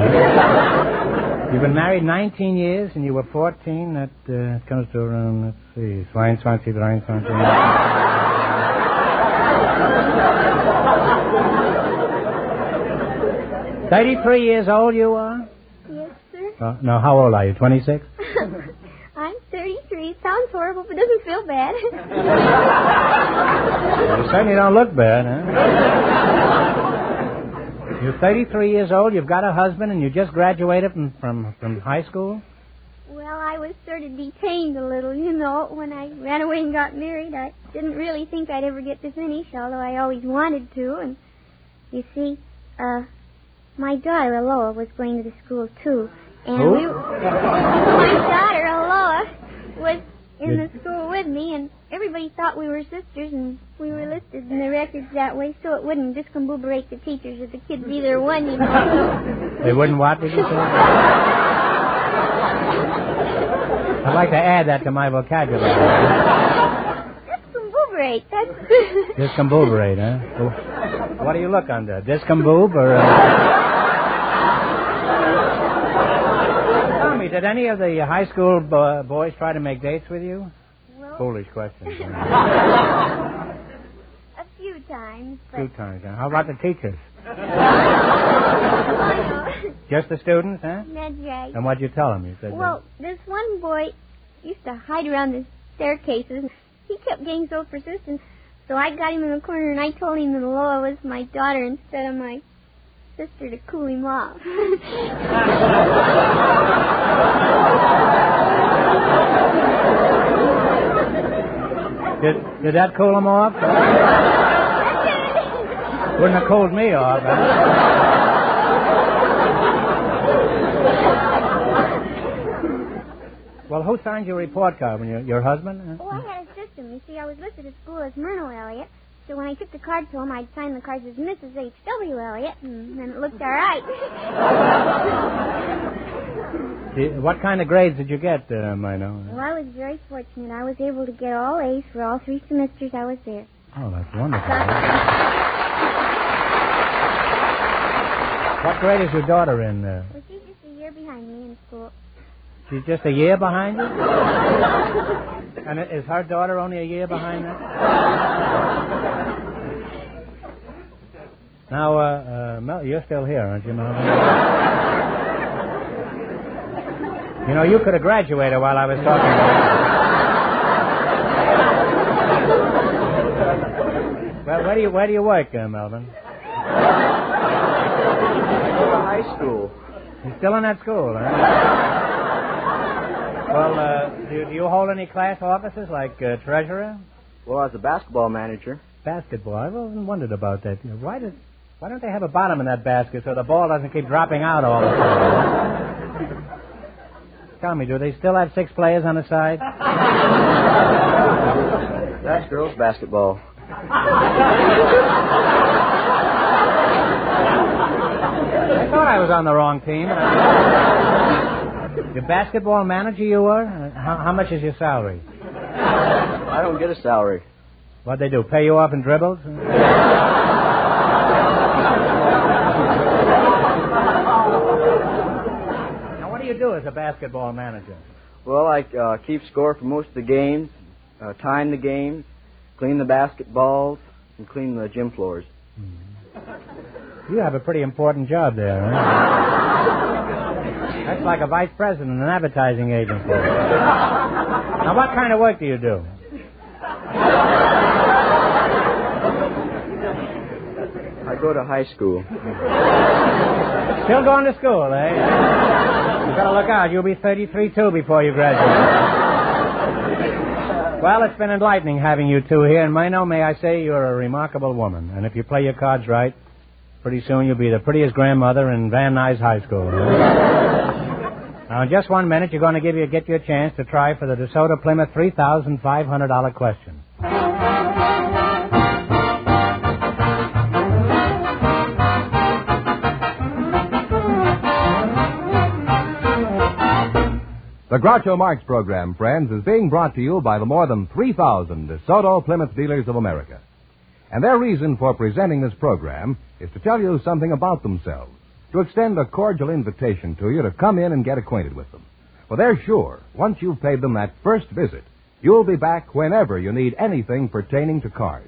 You've been married 19 years and you were 14. That comes to around, let's see, 33 years old you are? Yes, sir. No, how old are you, 26? I'm 33. It sounds horrible, but doesn't feel bad. You certainly don't look bad, huh? You're 33 years old, you've got a husband, and you just graduated from high school? Well, I was sort of detained a little, you know. When I ran away and got married, I didn't really think I'd ever get to finish, although I always wanted to. And, you see, my daughter, Aloha, was going to the school, too. And who? My daughter, Aloha, was in the school with me, and everybody thought we were sisters, and we were listed in the records that way so it wouldn't discombobulate the teachers or the kids either one, you know. They wouldn't what, did you say? I'd like to add that to my vocabulary. Discombobulate, that's... Discombobulate, huh? What do you look under? Discomboob or... Tell me, did any of the high school boys try to make dates with you? Well... Foolish question. A few times, but... Few times, huh? How about the teachers? Just the students, huh? That's right. And what'd you tell them? You said, well, this one boy used to hide around the staircases. He kept getting so persistent, so I got him in the corner and I told him that Aloha was my daughter instead of my sister to cool him off. Did that cool him off? Wouldn't have cooled me off. Well, who signed your report card? Your husband? Oh, I had a system. You see, I was listed at school as Myrtle Elliott, so when I took the card to him, I'd sign the cards as Mrs. H.W. Elliott, and then it looked all right. What kind of grades did you get, Mino? Well, I was very fortunate. I was able to get all A's for all 3 semesters I was there. Oh, that's wonderful. What grade is your daughter in? Well, she's just a year behind me in school. She's just a year behind you? And is her daughter only a year behind that? Now, Mel, you're still here, aren't you, Mel? You know, you could have graduated while I was talking to you. Well, where do you work, Melvin? High school. You're still in that school, huh? Well, do you hold any class offices like treasurer? Well, I was a basketball manager. Basketball? I've often wondered about that. Why don't they have a bottom in that basket so the ball doesn't keep dropping out all the time? Tell me, do they still have 6 players on the side? That's girls' basketball. I thought I was on the wrong team. Your basketball manager you were? How much is your salary? I don't get a salary. What'd they do, pay you off in dribbles? Now, what do you do as a basketball manager? Well, I keep score for most of the games, time the games, clean the basketballs, and clean the gym floors. You have a pretty important job there, huh? That's like a vice president in an advertising agency. Now, what kind of work do you do? I go to high school. Still going to school, eh? You better look out. You'll be 33, too, before you graduate. Well, it's been enlightening having you two here, and may I say you're a remarkable woman. And if you play your cards right, pretty soon you'll be the prettiest grandmother in Van Nuys High School. Now, in just 1 minute, you're going to get you a chance to try for the DeSoto Plymouth $3,500 question. The Groucho Marx program, friends, is being brought to you by the more than 3,000 DeSoto Plymouth dealers of America. And their reason for presenting this program is to tell you something about themselves, to extend a cordial invitation to you to come in and get acquainted with them. For they're sure, once you've paid them that first visit, you'll be back whenever you need anything pertaining to cars.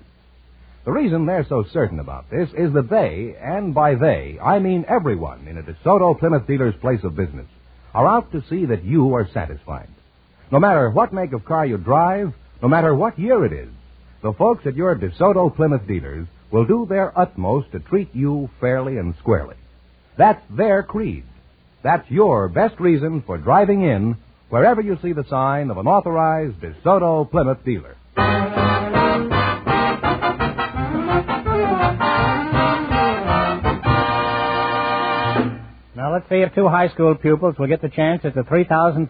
The reason they're so certain about this is that they, and by they, I mean everyone in a DeSoto Plymouth dealer's place of business, are out to see that you are satisfied. No matter what make of car you drive, no matter what year it is, the folks at your DeSoto Plymouth dealers will do their utmost to treat you fairly and squarely. That's their creed. That's your best reason for driving in wherever you see the sign of an authorized DeSoto Plymouth dealer. Now, let's see if two high school pupils will get the chance at the $3,500.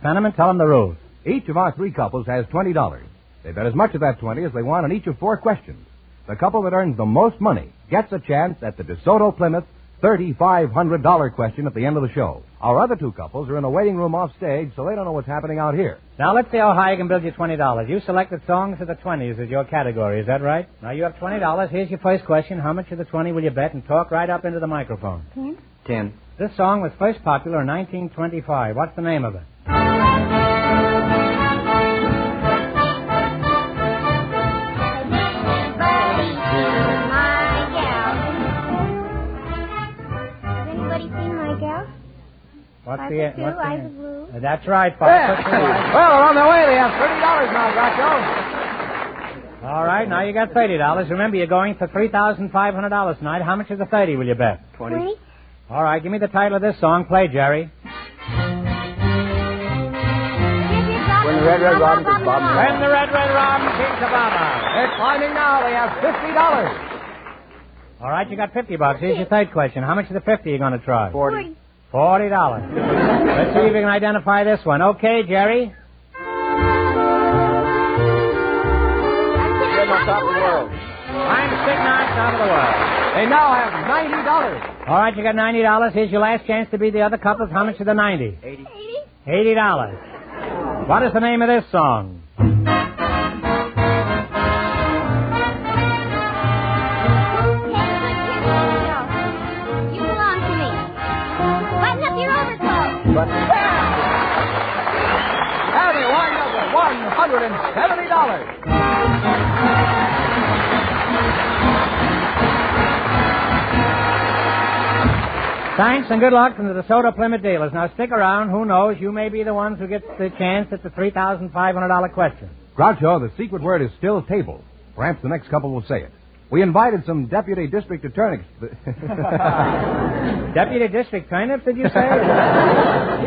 Fenneman, tell them the rules. Each of our three couples has $20. They bet as much of that 20 as they want on each of 4 questions. The couple that earns the most money gets a chance at the DeSoto Plymouth $3,500 question at the end of the show. Our other 2 couples are in a waiting room off stage, so they don't know what's happening out here. Now, let's see how high I can build you $20. You selected songs of the 20s as your category, is that right? Now, you have $20. Here's your first question. How much of the 20 will you bet? And talk right up into the microphone. 10. This song was first popular in 1925. What's the name of it? What's the Eyes of Blue. That's right, 5 Yeah. foot 2. Well, they're on their way. They have $30 now, Groucho. All right, now you got $30. Remember, you're going for $3,500 tonight. How much of the 30 will you bet? 20. All right, give me the title of this song. Play, Jerry. When the Red Robin is bobbing. When the Red Robin keeps a bobbing. They're climbing now. They have $50. All right, you got $50. Here's your third question. How much of the 50 are you going to try? 40. $40. Let's see if you can identify this one. Okay, Jerry? Top of the world. I'm Stick Nine, top of the world. They now have $90. All right, you got $90. Here's your last chance to be the other couples. How much of the 90? 80. $80. What is the name of this song? You belong to me. Button up your overcoat. But and they wind up with $170. Thanks and good luck from the DeSoto Plymouth dealers. Now stick around. Who knows? You may be the ones who get the chance at the $3,500 question. Groucho, the secret word is still table. Perhaps the next couple will say it. We invited some deputy district attorneys. Deputy district turnips, did you say?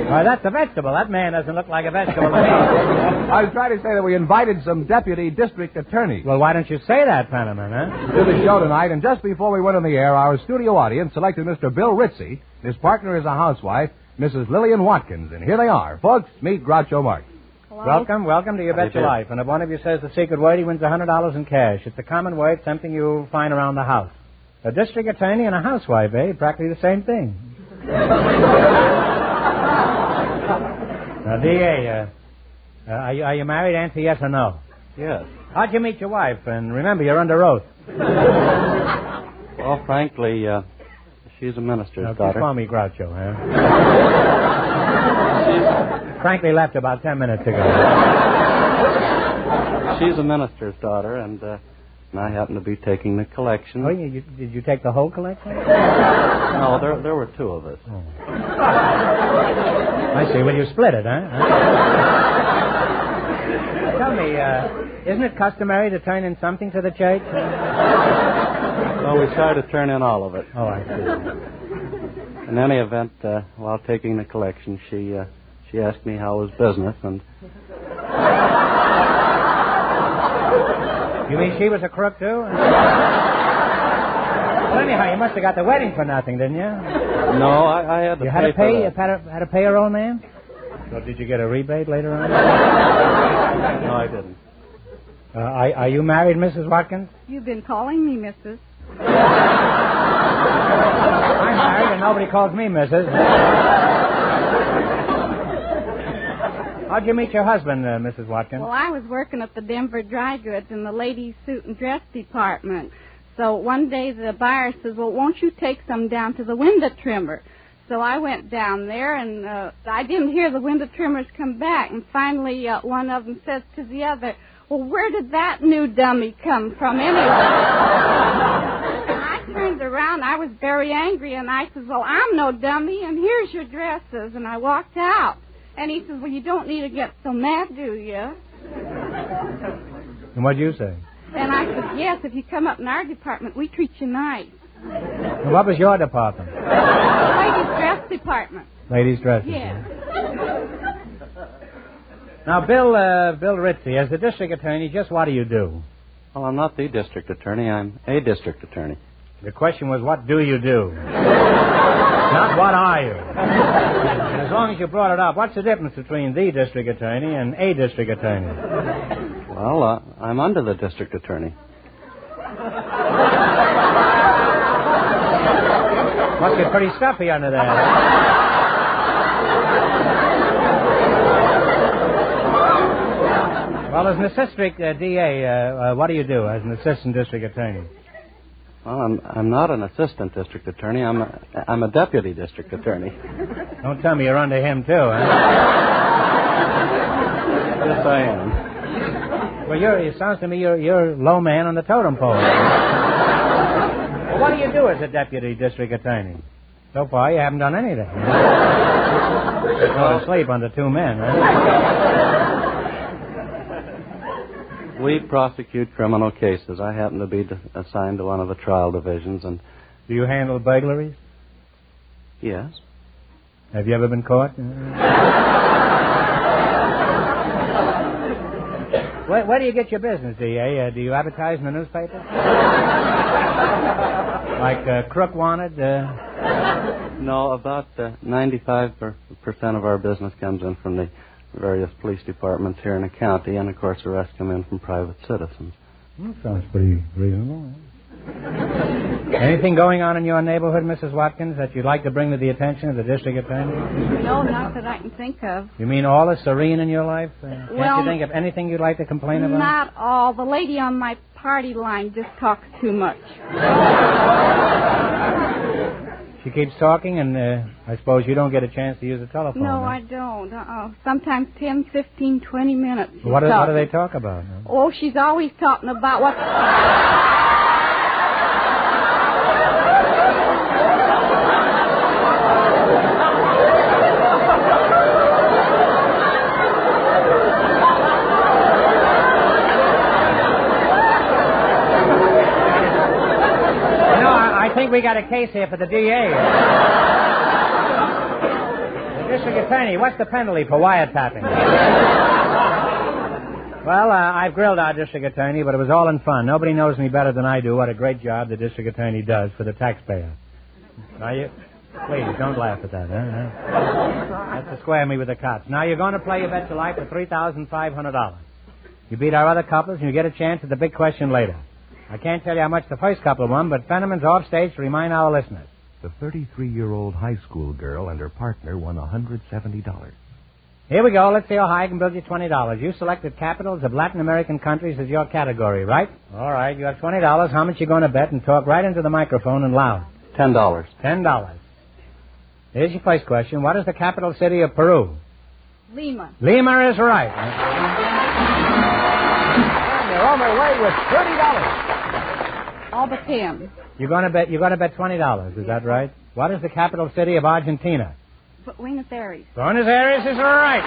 Why, that's a vegetable. That man doesn't look like a vegetable to me. I was trying to say that we invited some deputy district attorneys. Well, why don't you say that, Fenneman, huh? To the show tonight, and just before we went on the air, our studio audience selected Mr. Bill Ritzy. His partner is a housewife, Mrs. Lillian Watkins. And here they are. Folks, meet Groucho Marx. Welcome to You Bet Your Life. And if one of you says the secret word, he wins $100 in cash. It's a common word, something you'll find around the house. A district attorney and a housewife, eh? Practically the same thing. Now, D.A., are you married? Answer yes or no. Yes. How'd you meet your wife? And remember, you're under oath. Well, frankly, she's a minister's daughter. Don't call me Groucho, huh? Frankly left about 10 minutes ago. She's a minister's daughter, and I happen to be taking the collection. Oh, did you take the whole collection? No, there were 2 of us. Oh. I see. Well, you split it, huh? Tell me, isn't it customary to turn in something to the church? So we started to turn in all of it. Oh, I see. In any event, while taking the collection, she asked me how was business, and... You mean she was a crook, too? Well, anyhow, you must have got the wedding for nothing, didn't you? No, I had to you pay had to pay. for You that. had to pay your old man. So did you get a rebate later on? No, I didn't. Are you married, Mrs. Watkins? You've been calling me, Mrs. I'm married, and nobody calls me Mrs. How'd you meet your husband, Mrs. Watkins? Well, I was working at the Denver Dry Goods in the ladies' suit and dress department. So one day the buyer says, well, won't you take some down to the window trimmer? So I went down there, and I didn't hear the window trimmers come back. And finally, one of them says to the other, well, where did that new dummy come from anyway? I turned around. I was very angry, and I said, well, I'm no dummy, and here's your dresses. And I walked out. And he says, well, you don't need to get so mad, do you? And what'd you say? And I said, yes, if you come up in our department, we treat you nice. And what was your department? Ladies' dress department. Ladies' dresses. Yeah. Now, Bill Ritzy, as the district attorney, just what do you do? Well, I'm not the district attorney. I'm a district attorney. The question was, what do you do? Not what are you? And as long as you brought it up, what's the difference between the district attorney and a district attorney? Well, I'm under the district attorney. Must get pretty stuffy under there. Well, as an assistant DA, what do you do as an assistant district attorney? Well, I'm not an assistant district attorney. I'm a deputy district attorney. Don't tell me you're under him, too, huh? Yes, I am. Well, it sounds to me you're low man on the totem pole. Well, what do you do as a deputy district attorney? So far, you haven't done anything. You're going to sleep under two men, right? We prosecute criminal cases. I happen to be assigned to one of the trial divisions, and... Do you handle burglaries? Yes. Have you ever been caught? Where do you get your business, D.A.? Do you advertise in the newspaper? Like Crook Wanted? No, about 95% of our business comes in from the various police departments here in the county, and, of course, the rest come in from private citizens. Well, sounds pretty reasonable. Anything going on in your neighborhood, Mrs. Watkins, that you'd like to bring to the attention of the district attorney? No, not that I can think of. You mean all is serene in your life? Can't Well, you think of anything you'd like to complain about? Not all. The lady on my party line just talks too much. She keeps talking, and I suppose you don't get a chance to use the telephone. No, huh? I don't. Sometimes 10, 15, 20 minutes. What do they talk about? Huh? Oh, she's always talking about what... I think we got a case here for the DA. The district attorney, what's the penalty for wiretapping? Well, I've grilled our district attorney, but it was all in fun. Nobody knows me better than I do what a great job the district attorney does for the taxpayer. Now, please, don't laugh at that, huh? That's to square me with the cops. Now, you're going to play your bet to life for $3,500. You beat our other couples, and you get a chance at the big question later. I can't tell you how much the first couple won, but Fenneman's off stage to remind our listeners. The 33-year-old high school girl and her partner won $170. Here we go. Let's see how high I can build you $20. You selected capitals of Latin American countries as your category, right? All right, you have $20. How much you going to bet? And talk right into the microphone and loud. $10. $10. Here's your first question. What is the capital city of Peru? Lima. Lima is right. And you're on your way with $30. All but 10. You're going to bet $20. Is that right? What is the capital city of Argentina? Buenos Aires. Buenos Aires is right.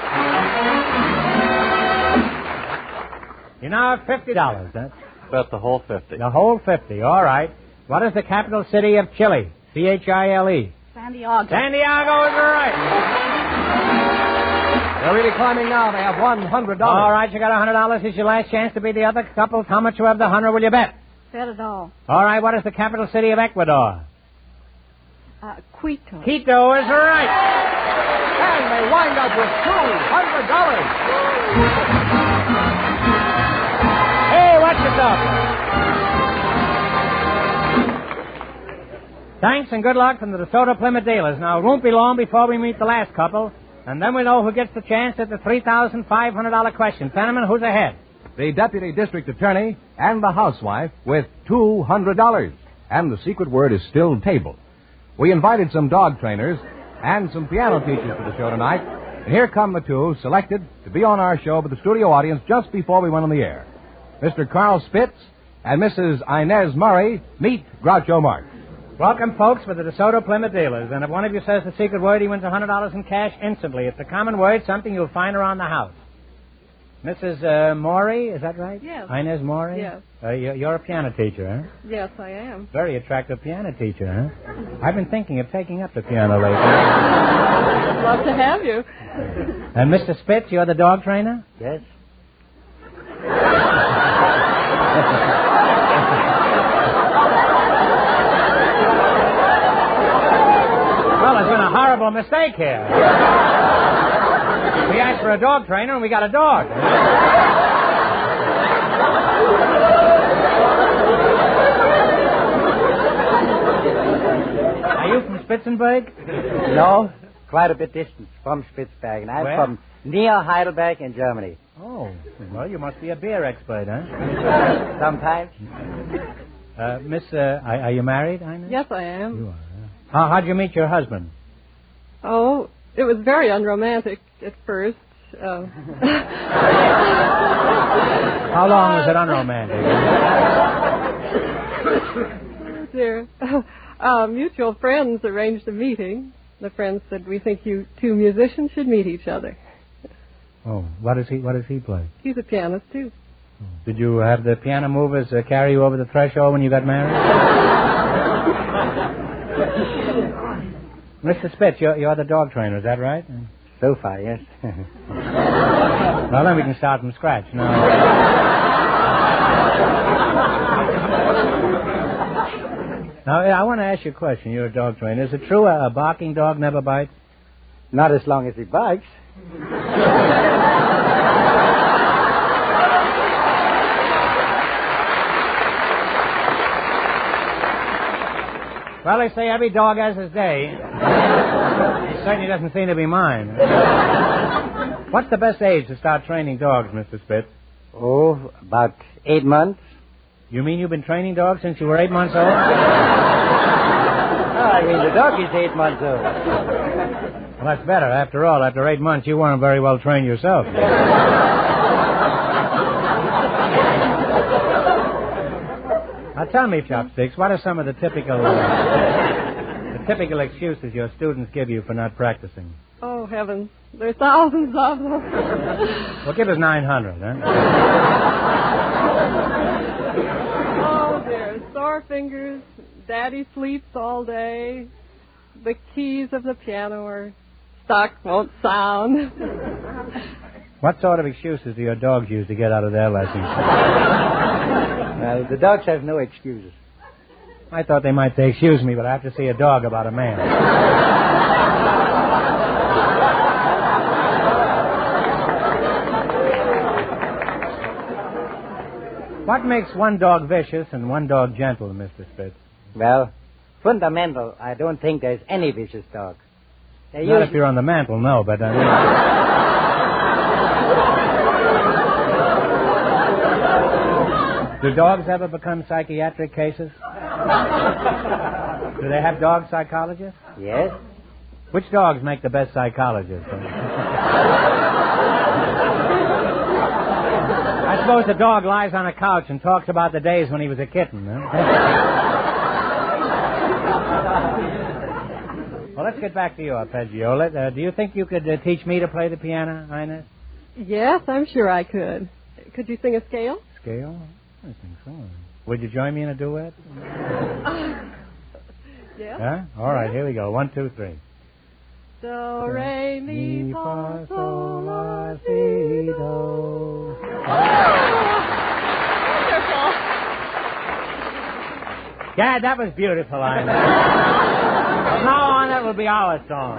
You now have $50. Huh? Bet the whole 50. The whole 50. All right. What is the capital city of Chile? Chile. Santiago. Santiago is right. They're really climbing now. They have $100. All right, you got $100. It's your last chance to beat the other couple. How much of the 100 will you bet? Bet it all. All right, what is the capital city of Ecuador? Quito. Quito is right. And they wind up with $200. Hey, watch yourself. Thanks and good luck from the DeSoto Plymouth dealers. Now, it won't be long before we meet the last couple, and then we know who gets the chance at the $3,500 question. Fenneman, who's ahead? The deputy district attorney and the housewife with $200. And the secret word is still table. We invited some dog trainers and some piano teachers to the show tonight. And here come the two selected to be on our show with the studio audience just before we went on the air. Mr. Carl Spitz and Mrs. Inez Murray meet Groucho Marx. Welcome, folks, for the DeSoto Plymouth dealers. And if one of you says the secret word, he wins $100 in cash instantly. It's a common word, something you'll find around the house. Mrs. Maury, is that right? Yes. Inez Maury? Yes. You're a piano teacher, huh? Yes, I am. Very attractive piano teacher, huh? I've been thinking of taking up the piano lately. I'd love to have you. And Mr. Spitz, you're the dog trainer? Yes. Well, there's been a horrible mistake here. We asked for a dog trainer, and we got a dog. Are you from Spitzenberg? No, quite a bit distant from Spitzbergen. I'm Where? from near Heidelberg in Germany. Oh, well, you must be a beer expert, huh? Sometimes. Miss, are you married, Ina? Yes, I am. You are. How'd you meet your husband? Oh, it was very unromantic at first. How long was it unromantic? Dear. Mutual friends arranged a meeting. The friends said, we think you two musicians should meet each other. Oh, what does he play? He's a pianist, too. Did you have the piano movers carry you over the threshold when you got married? Mr. Spitz, you're the dog trainer, is that right? So far, yes. Well, then we can start from scratch. Now, I want to ask you a question. You're a dog trainer. Is it true a barking dog never bites? Not as long as he barks. Well, they say every dog has his day. It certainly doesn't seem to be mine. What's the best age to start training dogs, Mr. Spitz? Oh, about 8 months. You mean you've been training dogs since you were 8 months old? I mean, the dog is 8 months old. Well, that's better. After all, after 8 months, you weren't very well trained yourself. Now, tell me, Chopsticks, what are some of the typical excuses your students give you for not practicing? Oh, heavens. There are thousands of them. Well, give us 900, huh? Oh, dear. Sore fingers. Daddy sleeps all day. The keys of the piano are stuck, won't sound. What sort of excuses do your dogs use to get out of their lessons? Well, the dogs have no excuses. I thought they might say, excuse me, but I have to see a dog about a man. What makes one dog vicious and one dog gentle, Mr. Spitz? Well, fundamental, I don't think there's any vicious dog. Not if you're on the mantle, no, but I mean... Do dogs ever become psychiatric cases? Do they have dog psychologists? Yes. Which dogs make the best psychologists? I suppose the dog lies on a couch and talks about the days when he was a kitten, huh? Well, let's get back to you, Arpeggio. Do you think you could teach me to play the piano, Ines? Yes, I'm sure I could. Could you sing a scale? Scale? I think so. Would you join me in a duet? Yeah. Huh? All right, here we go. 1, 2, 3. Do, re, mi, fa, sol, la, si, do. Yeah, that was beautiful, I know. From now on, that will be our song.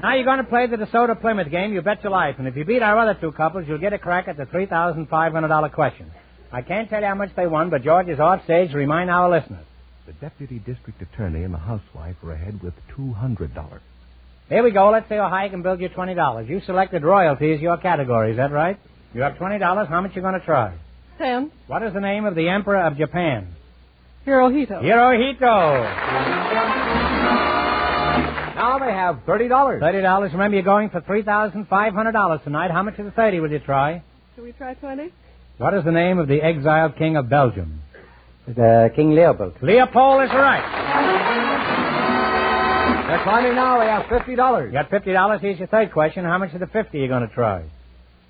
Now you're going to play the DeSoto Plymouth game, You Bet Your Life. And if you beat our other two couples, you'll get a crack at the $3,500 question. I can't tell you how much they won, but George is off stage to remind our listeners. The deputy district attorney and the housewife are ahead with $200. Here we go. Let's see how high I can build you $20. You selected royalty as your category. Is that right? You have $20. How much you going to try? 10. What is the name of the emperor of Japan? Hirohito. Hirohito. Now they have $30. $30. Remember, you're going for $3,500 tonight. How much of the 30 will you try? Should we try 20? What is the name of the exiled king of Belgium? King Leopold. Leopold is right. They're climbing now. They have $50. You got $50. Here's your third question. How much of the 50 are you going to try?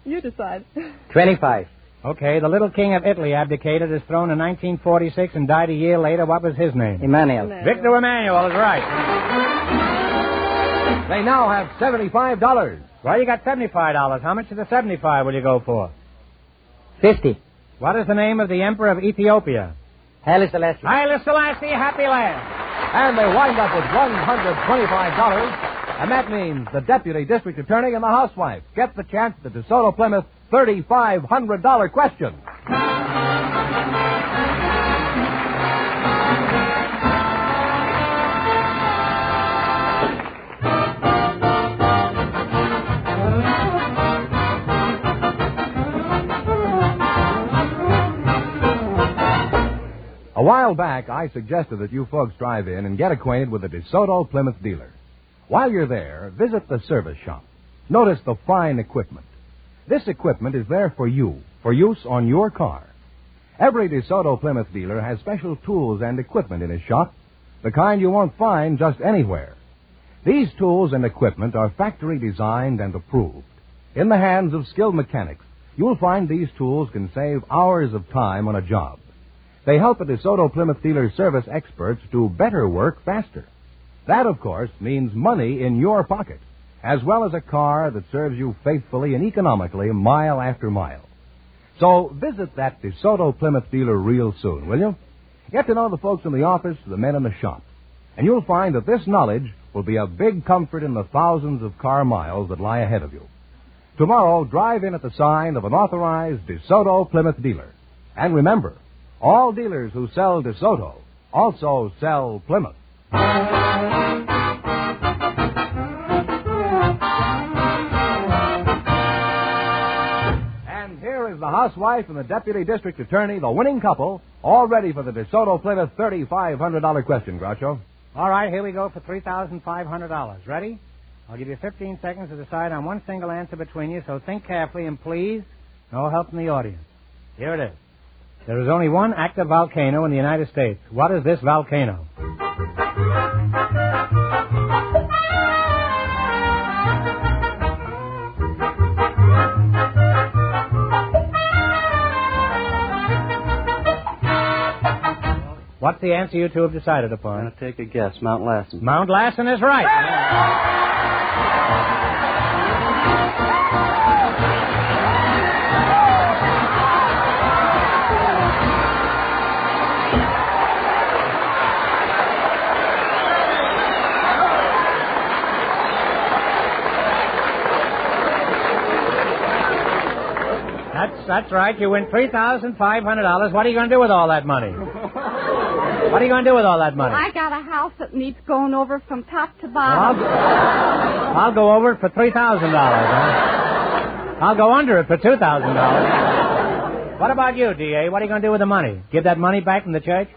You decide. 25. Okay, the little king of Italy abdicated, his throne in 1946 and died a year later. What was his name? Emmanuel. Victor Emmanuel is right. They now have $75. Well, you got $75. How much of the 75 will you go for? 50. What is the name of the emperor of Ethiopia? Haile Selassie. Haile Selassie, happy lad. And they wind up with $125. And that means the deputy district attorney and the housewife get the chance at the DeSoto Plymouth $3,500 question. A while back, I suggested that you folks drive in and get acquainted with a DeSoto Plymouth dealer. While you're there, visit the service shop. Notice the fine equipment. This equipment is there for you, for use on your car. Every DeSoto Plymouth dealer has special tools and equipment in his shop, the kind you won't find just anywhere. These tools and equipment are factory designed and approved. In the hands of skilled mechanics, you'll find these tools can save hours of time on a job. They help a DeSoto Plymouth dealer's service experts do better work faster. That, of course, means money in your pocket, as well as a car that serves you faithfully and economically mile after mile. So visit that DeSoto Plymouth dealer real soon, will you? Get to know the folks in the office, the men in the shop. And you'll find that this knowledge will be a big comfort in the thousands of car miles that lie ahead of you. Tomorrow, drive in at the sign of an authorized DeSoto Plymouth dealer. And remember, all dealers who sell DeSoto also sell Plymouth. And here is the housewife and the deputy district attorney, the winning couple, all ready for the DeSoto Plymouth $3,500 question, Groucho. All right, here we go for $3,500. Ready? I'll give you 15 seconds to decide on one single answer between you, so think carefully and please, no help from the audience. Here it is. There is only one active volcano in the United States. What is this volcano? What's the answer you two have decided upon? I'm going to take a guess. Mount Lassen. Mount Lassen is right. That's right. You win $3,500. What are you going to do with all that money? What are you going to do with all that money? I got a house that needs going over from top to bottom. I'll go over it for $3,000. Huh? I'll go under it for $2,000. What about you, D.A.? What are you going to do with the money? Give that money back from the church?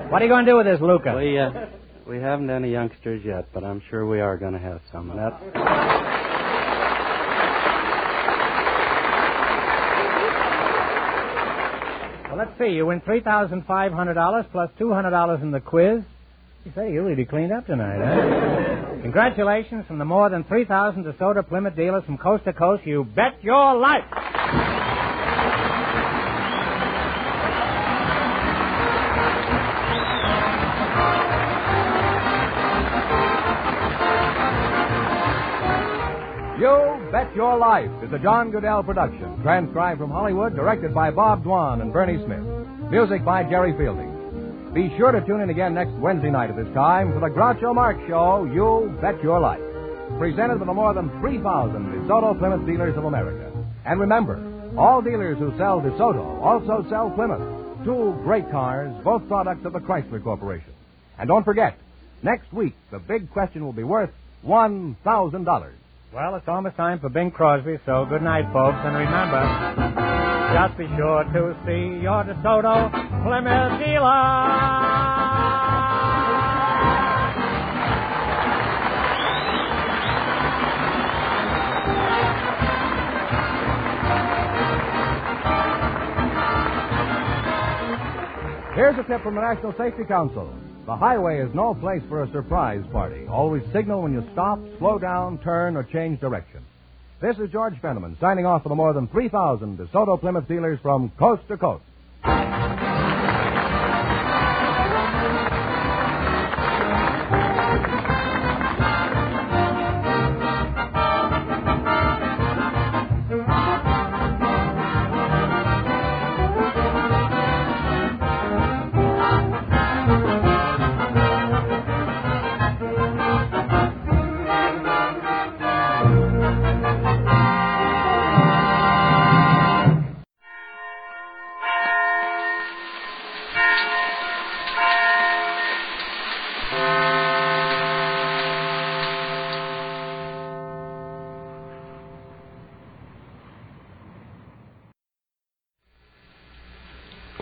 What are you going to do with this, Luca? We haven't any youngsters yet, but I'm sure we are going to have some. And that's... Well, let's see. You win $3,500 plus $200 in the quiz. You say you really cleaned up tonight, huh? Congratulations from the more than 3,000 DeSoto Plymouth dealers from coast to coast. You bet your life. You Bet Your Life is a John Goodell production, transcribed from Hollywood, directed by Bob Dwan and Bernie Smith. Music by Jerry Fielding. Be sure to tune in again next Wednesday night at this time for the Groucho Marx Show, You Bet Your Life, presented by the more than 3,000 DeSoto Plymouth dealers of America. And remember, all dealers who sell DeSoto also sell Plymouth, two great cars, both products of the Chrysler Corporation. And don't forget, next week the big question will be worth $1,000. Well, it's almost time for Bing Crosby, so good night, folks. And remember, just be sure to see your DeSoto Plymouth dealer. Here's a tip from the National Safety Council. The highway is no place for a surprise party. Always signal when you stop, slow down, turn, or change direction. This is George Fenneman signing off for the more than 3,000 DeSoto Plymouth dealers from coast to coast.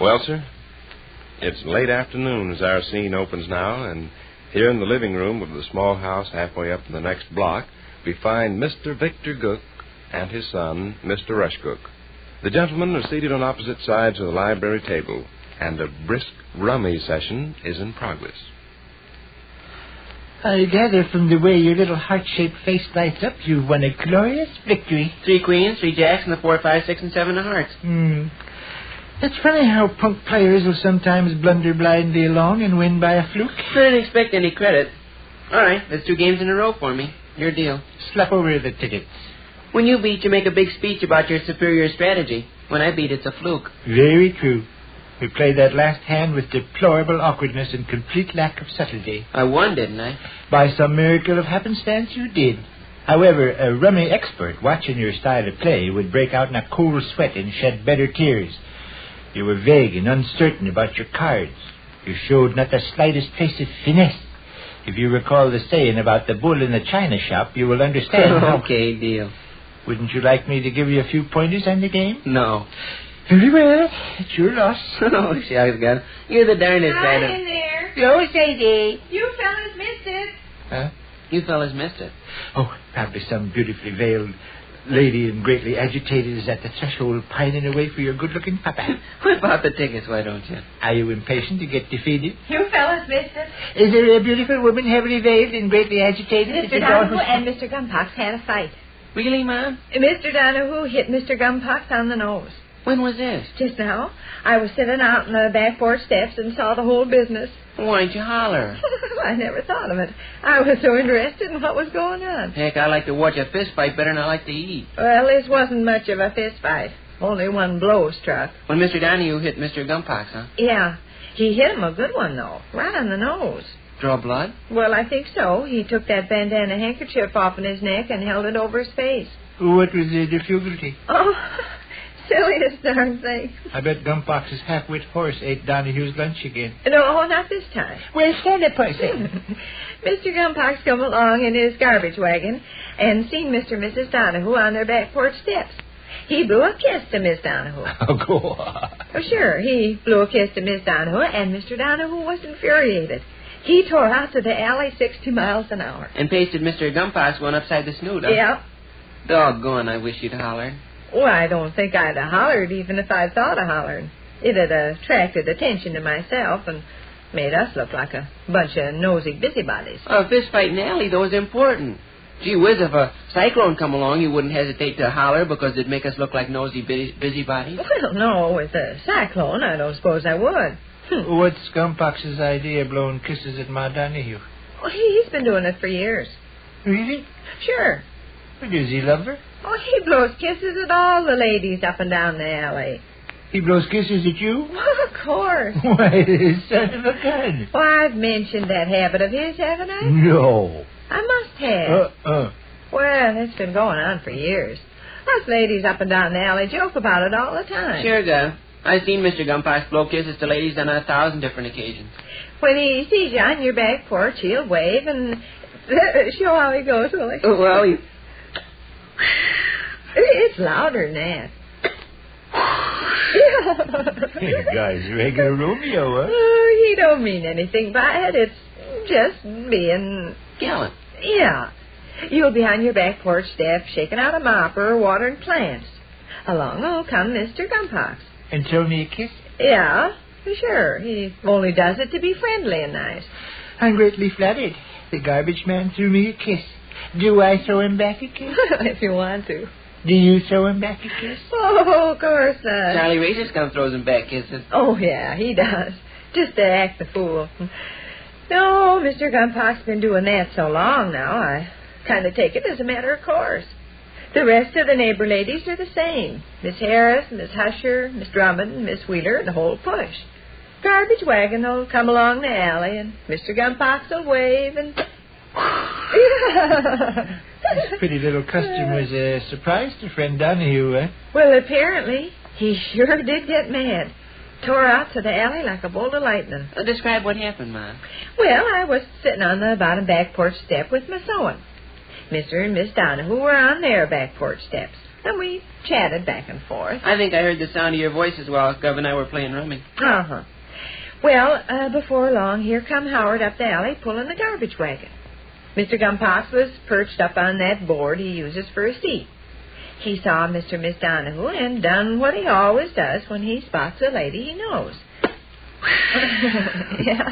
Well, sir, it's late afternoon as our scene opens now, and here in the living room of the small house halfway up in the next block, we find Mr. Victor Gook and his son, Mr. Rush Gook. The gentlemen are seated on opposite sides of the library table, and a brisk rummy session is in progress. I gather from the way your little heart-shaped face lights up, you've won a glorious victory. 3 queens, 3 jacks, and the 4, 5, 6, and 7 of hearts. It's funny how punk players will sometimes blunder blindly along and win by a fluke. I didn't expect any credit. All right, that's 2 games in a row for me. Your deal. Slap over the tickets. When you beat, you make a big speech about your superior strategy. When I beat, it's a fluke. Very true. We played that last hand with deplorable awkwardness and complete lack of subtlety. I won, didn't I? By some miracle of happenstance, you did. However, a rummy expert watching your style of play would break out in a cold sweat and shed bitter tears. You were vague and uncertain about your cards. You showed not the slightest trace of finesse. If you recall the saying about the bull in the china shop, you will understand. Okay, deal. Wouldn't you like me to give you a few pointers on the game? No. Very well. It's your loss. Oh, shucks, God. You're the darndest Hi guy. in there. Hello, Sadie. You fellas missed it. Huh? You fellas missed it. Oh, probably some beautifully veiled lady and greatly agitated is at the threshold pining away for your good-looking papa. Whip out the tickets, why don't you? Are you impatient to get defeated? You fellas missed it. Is there a beautiful woman heavily veiled and greatly agitated? Mr. Donahue and Mr. Gumpox had a fight. Really, Mom? Mr. Donahue hit Mr. Gumpox on the nose. When was this? Just now. I was sitting out on the back porch steps and saw the whole business. Why'd you holler? I never thought of it. I was so interested in what was going on. Heck, I like to watch a fist fight better than I like to eat. Well, this wasn't much of a fist fight. Only one blow struck. When Mr. Donahue hit Mr. Gumpox, huh? Yeah. He hit him a good one, though. Right on the nose. Draw blood? Well, I think so. He took that bandana handkerchief off in his neck and held it over his face. What was the difficulty? Oh, silliest darn thing. I bet Gumpox's half-wit horse ate Donahue's lunch again. No, not this time. Well, stand up, pussy. Mr. Gumpox come along in his garbage wagon and seen Mr. and Mrs. Donahue on their back porch steps. He blew a kiss to Miss Donahue. Oh, go on. Oh, sure. He blew a kiss to Miss Donahue, and Mr. Donahue was infuriated. He tore out to the alley 60 miles an hour. And pasted Mr. Gumpox one upside the snoot, huh? Yep. Doggone, I wish you'd hollered. Well, I don't think I'd have hollered even if I'd thought of hollering. It had attracted attention to myself, and Made us look like a bunch of nosy busybodies. A fist fight in the alley, though, is important. Gee whiz, if a cyclone come along, you wouldn't hesitate to holler because it'd make us look like nosy busybodies? Well, no, with a cyclone, I don't suppose I would. What's Gumpox's idea of blowing kisses at Ma Donahue? Well, he's been doing it for years. Really? Sure. Does he love her? Oh, he blows kisses at all the ladies up and down the alley. He blows kisses at you? Well, of course. Why, son of a gun. Well, I've mentioned that habit of his, haven't I? No. I must have. Well, it's been going on for years. Us ladies up and down the alley joke about it all the time. Sure, Gus. I've seen Mr. Gumpox blow kisses to ladies on 1,000 different occasions. When he sees you on your back porch, he'll wave and show how he goes, will he? Well, he... It's louder than that. Guy's regular Romeo, huh? Oh, he don't mean anything by it. It's just being... gallant. Yeah. You'll be on your back porch step, shaking out a mop or watering plants. Along will come Mr. Gumpox. And throw me a kiss? Yeah, sure. He only does it to be friendly and nice. I'm greatly flattered. The garbage man threw me a kiss. Do I throw him back a kiss? If you want to. Do you throw him back a kiss? Oh, of course not. Charlie Racist Scum throws him back kisses. Oh, yeah, he does. Just to act the fool. No, Mr. Gumpox's been doing that so long now, I kind of take it as a matter of course. The rest of the neighbor ladies are the same. Miss Harris, Miss Husher, Miss Drummond, Miss Wheeler, and the whole push. Garbage wagon will come along the alley, and Mr. Gumpox will wave, and... This pretty little custom was a surprise to friend Donahue, eh? Well, apparently, he sure did get mad. Tore out to the alley like a bolt of lightning. Describe what happened, Ma. Well, I was sitting on the bottom back porch step with my sewing. Mr. and Miss Donahue were on their back porch steps, and we chatted back and forth. I think I heard the sound of your voices while Gov and I were playing rummy. Uh-huh. Well, before long, here come Howard up the alley pulling the garbage wagon. Mr. Gumpox was perched up on that board he uses for a seat. He saw Mr. and Miss Donahue and done what he always does when he spots a lady he knows. Yeah.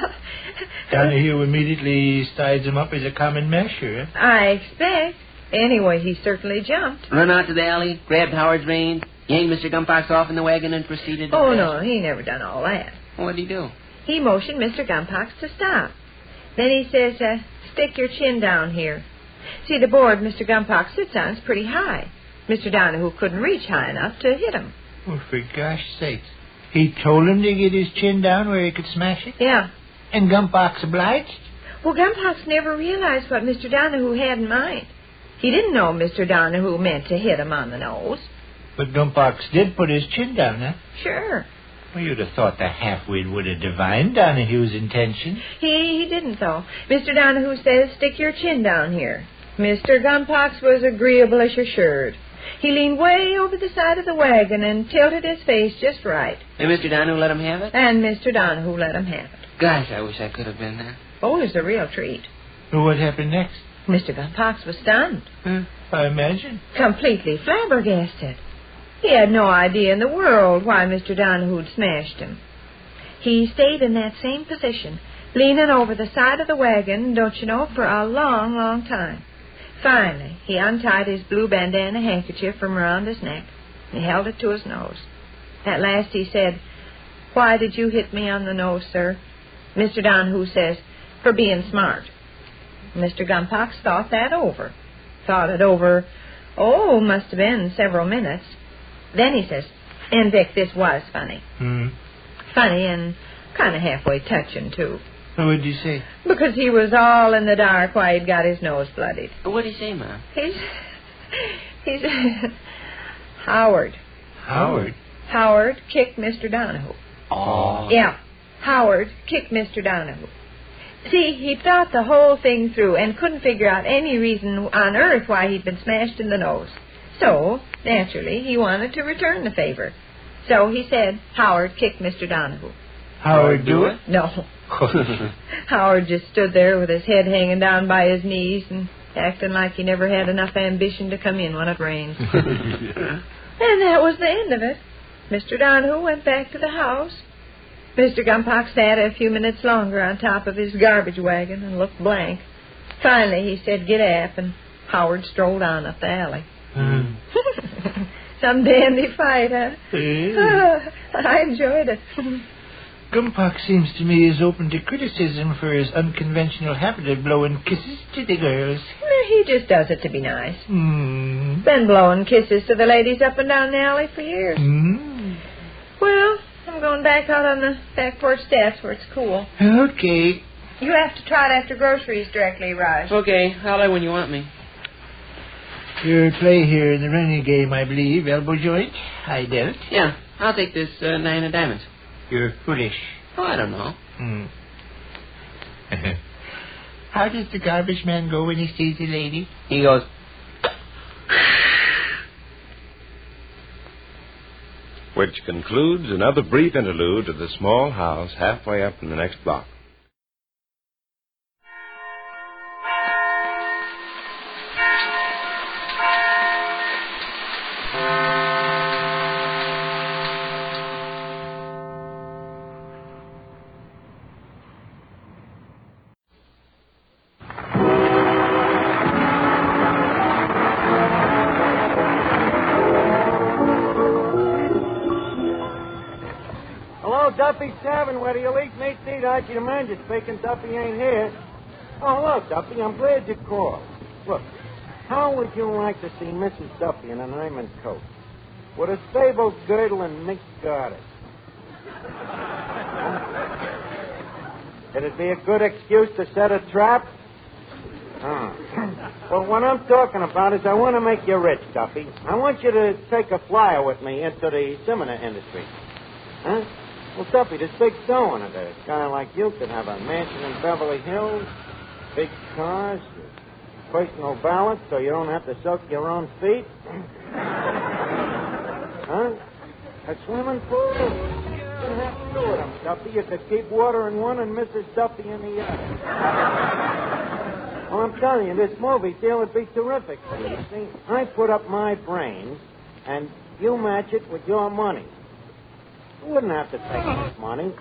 Donahue immediately sized him up as a common masher, eh? I expect. Anyway, he certainly jumped. Run out to the alley, grabbed Howard's reins, yanked Mr. Gumpox off in the wagon, and proceeded to... Oh, no, he never done all that. What'd he do? He motioned Mr. Gumpox to stop. Then he says, stick your chin down here. See, the board Mr. Gumpox sits on is pretty high. Mr. Donahue couldn't reach high enough to hit him. Oh, for gosh sakes. He told him to get his chin down where he could smash it? Yeah. And Gumpox obliged? Well, Gumpox never realized what Mr. Donahue had in mind. He didn't know Mr. Donahue meant to hit him on the nose. But Gumpox did put his chin down, huh? Sure. Well, you'd have thought the half-wit would have divined Donahue's intention. He didn't, though. Mr. Donahue says, stick your chin down here. Mr. Gumpox was agreeably assured. He leaned way over the side of the wagon and tilted his face just right. And Mr. Donahue let him have it? And Mr. Donahue let him have it. Gosh, I wish I could have been there. Oh, it was a real treat. Well, what happened next? Mr. Gumpox was stunned. I imagine. Completely flabbergasted. He had no idea in the world why Mr. Donahue had smashed him. He stayed in that same position, leaning over the side of the wagon, don't you know, for a long, long time. Finally, he untied his blue bandana handkerchief from around his neck and held it to his nose. At last he said, "Why did you hit me on the nose, sir?" Mr. Donahue says, "For being smart." Mr. Gumpox thought that over. Thought it over, must have been several minutes. Then he says, "And Vic, this was funny." Funny and kind of halfway touching, too. What did you say? Because he was all in the dark why he'd got his nose bloodied. What did he say, Ma? He's Howard. Howard? Howard kicked Mr. Donahue. Oh. Yeah, Howard kicked Mr. Donahue. See, he thought the whole thing through and couldn't figure out any reason on earth why he'd been smashed in the nose. So, naturally, he wanted to return the favor. So he said, Howard kicked Mr. Donahue. Howard do it? No. Howard just stood there with his head hanging down by his knees and acting like he never had enough ambition to come in when it rained. And that was the end of it. Mr. Donahue went back to the house, Mr. Gumpox sat a few minutes longer on top of his garbage wagon and looked blank. Finally, he said, "Get aff," and Howard strolled on up the alley. Some dandy fight, huh? I enjoyed it. Gumpox seems to me as open to criticism for his unconventional habit of blowing kisses to the girls. He just does it to be nice. Been blowing kisses to the ladies up and down the alley for years. Well, I'm going back out on the back porch steps where it's cool. Okay. You have to trot after groceries directly, Raj. Okay, holler when you want me. Your play here in the running game, I believe, elbow joint. I dealt. Yeah, I'll take this 9 of diamonds. You're foolish. Oh, I don't know. How does the garbage man go when he sees a lady? He goes... Which concludes another brief interlude of the small house halfway up in the next block. Duffy's Tavern, where the elite meat eat Archie the Manager speaking. Duffy ain't here. Oh, hello, Duffy. I'm glad you called. Look, how would you like to see Mrs. Duffy in an ermine coat with a sable girdle and mink garters? It'd be a good excuse to set a trap. Well, what I'm talking about is I want to make you rich, Duffy. I want you to take a flyer with me into the seminar industry. Huh? Well, Duffy, there's big dough in it. A guy like you could have a mansion in Beverly Hills, big cars, personal valet so you don't have to soak your own feet. Huh? A swimming pool. You don't have to do with them, Duffy. You could keep water in one and Mrs. Duffy in the other. Well, I'm telling you, this movie deal would be terrific for you. See, I put up my brains, and you match it with your money. You wouldn't have to take this money.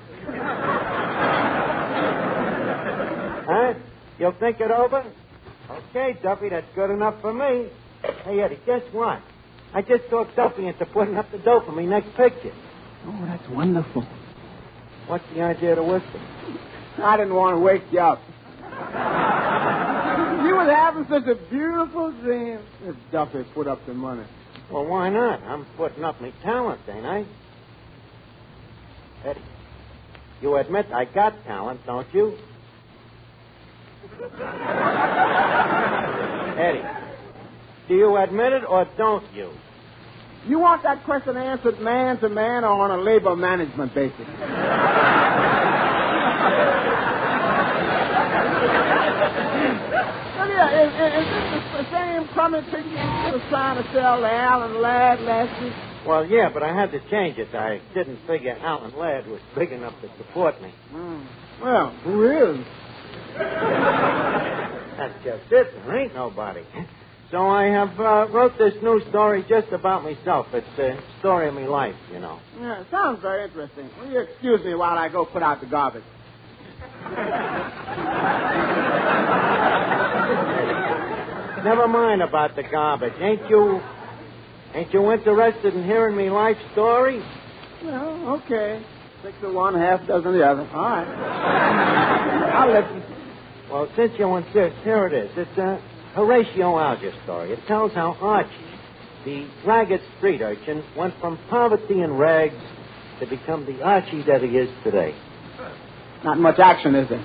Huh? You'll think it over? Okay, Duffy, that's good enough for me. Hey, Eddie, guess what? I just talked Duffy into putting up the dough for me next picture. Oh, that's wonderful. What's the idea to whisper? I didn't want to wake you up. You was having such a beautiful dream if Duffy put up the money. Well, why not? I'm putting up my talent, ain't I? Eddie, you admit I got talent, don't you? Eddie, do you admit it or don't you? You want that question answered man to man or on a labor management basis? Is this the same crummy picture you was trying to sell to Alan Ladd last week? Well, yeah, but I had to change it. I didn't figure Alan Ladd was big enough to support me. Well, who is? That's just it. There ain't nobody. So I have wrote this new story just about myself. It's the story of my life, you know. Yeah, it sounds very interesting. Will you excuse me while I go put out the garbage? Never mind about the garbage. Ain't you interested in hearing me life story? Well, okay. 6 of one, half dozen of the other. All right. I'll listen. Well, since you insist, here it is. It's a Horatio Alger story. It tells how Archie, the ragged street urchin, went from poverty and rags to become the Archie that he is today. Not much action, is there?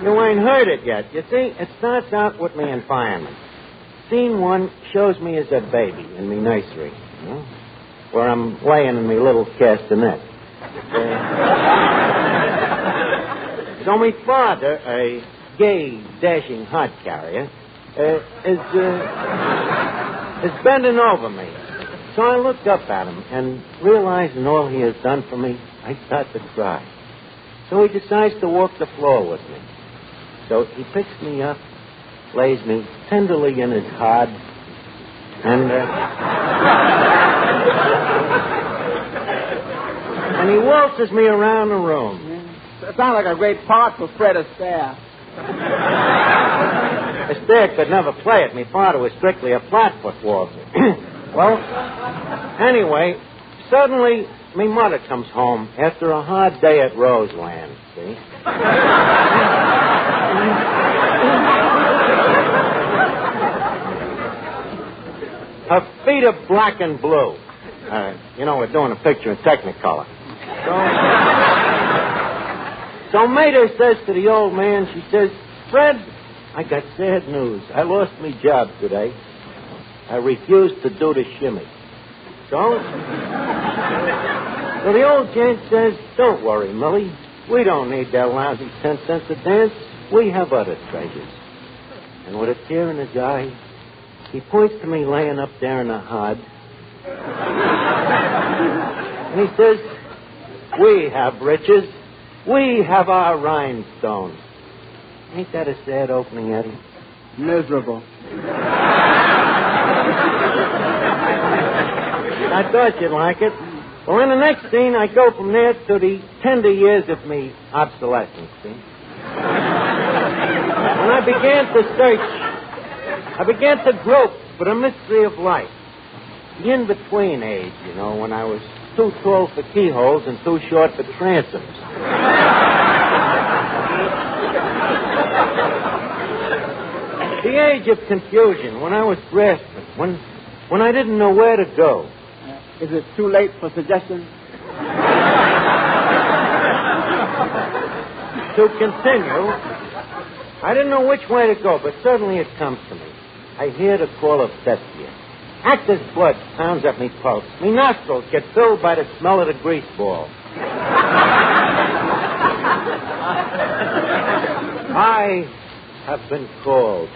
You ain't heard it yet. You see, it starts out with me environment. Scene 1 shows me as a baby in me nursery, you know, where I'm laying in me little castanet. So my father, a gay, dashing hod carrier, is bending over me. So I looked up at him, and realizing all he has done for me, I start to cry. So he decides to walk the floor with me. So he picks me up, lays me tenderly in his hod, and And he waltzes me around the room. It sounds like a great part for Fred Astaire. Astaire could never play it. My father was strictly a flatfoot waltzer. Well, anyway, suddenly my mother comes home after a hard day at Roseland, see? Her feet are black and blue. We're doing a picture in Technicolor. So Mater says to the old man, she says, Fred, I got sad news. I lost my job today. I refused to do the shimmy. So the old gent says, don't worry, Millie. We don't need that lousy 10 cents a dance. We have other treasures. And with a tear in his eye, he points to me laying up there in the hod. And he says, we have riches. We have our rhinestones. Ain't that a sad opening, Eddie? Miserable. I thought you'd like it. Well, in the next scene, I go from there to the tender years of me obsolescence, see? And I began to search. I began to grope for the mystery of life. The in-between age, when I was too tall for keyholes and too short for transoms. The age of confusion, when I was grasping, when I didn't know where to go. Is it too late for suggestions? To continue, I didn't know which way to go, but suddenly it comes to me. I hear the call of Thestia. Actor's blood pounds at me pulse. Me nostrils get filled by the smell of the grease ball. I have been called.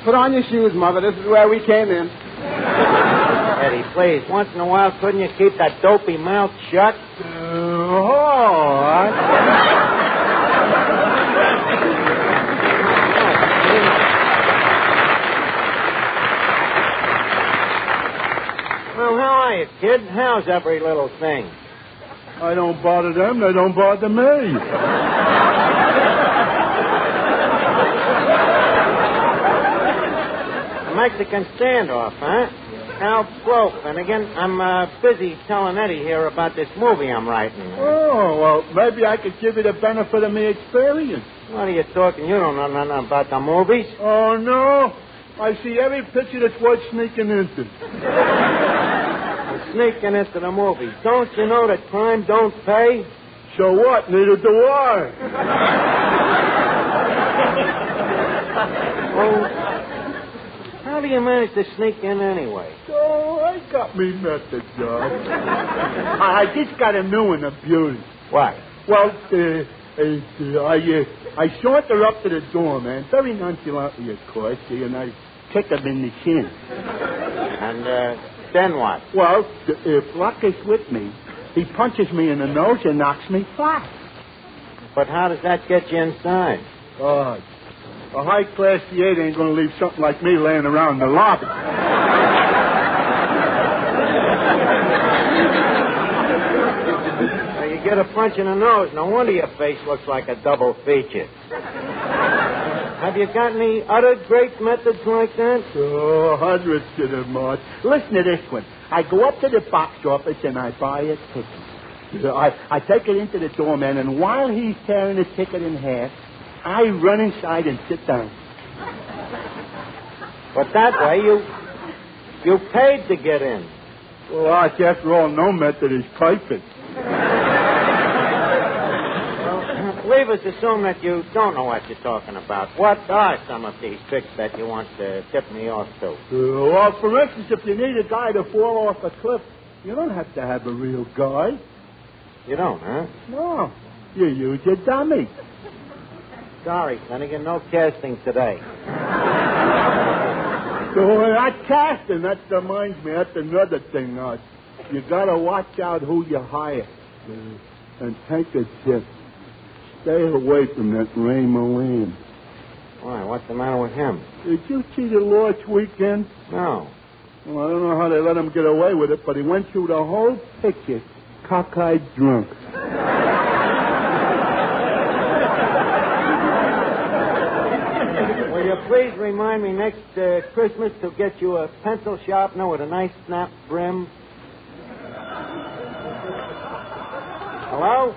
Put on your shoes, Mother. This is where we came in. Eddie, please, once in a while, couldn't you keep that dopey mouth shut? Well, how are you, kid? How's every little thing? I don't bother them. They don't bother me. A Mexican standoff, huh? Now, slow, Finnegan. I'm busy telling Eddie here about this movie I'm writing. Oh, well, maybe I could give you the benefit of me experience. What are you talking? You don't know nothing about the movies. Oh, no? I see every picture that's worth sneaking into. Sneaking into the movies. Don't you know that crime don't pay? So what? Neither do I. Well, how do you manage to sneak in anyway? Oh, I got me method, John. I just got a new one of beauty. What? Well, I saunter up to the door, man, very nonchalantly, of course, and I kick him in the chin. And then what? Well, if luck is with me, he punches me in the nose and knocks me flat. But how does that get you inside? Oh, a high-class C8 ain't going to leave something like me laying around in the lobby. Now, you get a punch in the nose. No wonder your face looks like a double feature. Have you got any other great methods like that? Oh, hundreds to them, Marge. Listen to this one. I go up to the box office and I buy a ticket. I take it into the doorman, and while he's tearing the ticket in half, I run inside and sit down. But that way you paid to get in. Well, after all, no method is perfect. Leave us assume that you don't know what you're talking about. What are some of these tricks that you want to tip me off to? Well, for instance, if you need a guy to fall off a cliff, you don't have to have a real guy. You don't, huh? No. You use a dummy. Sorry, Finnegan, no casting today. So that casting, that reminds me, that's another thing. You gotta watch out who you hire. And take a tip. Stay away from that Ray Moran. Why, what's the matter with him? Did you see the Lord's Weekend? No. Well, I don't know how they let him get away with it, but he went through the whole picture cockeyed drunk. Will you please remind me next Christmas to get you a pencil sharpener with a nice snap brim? Hello?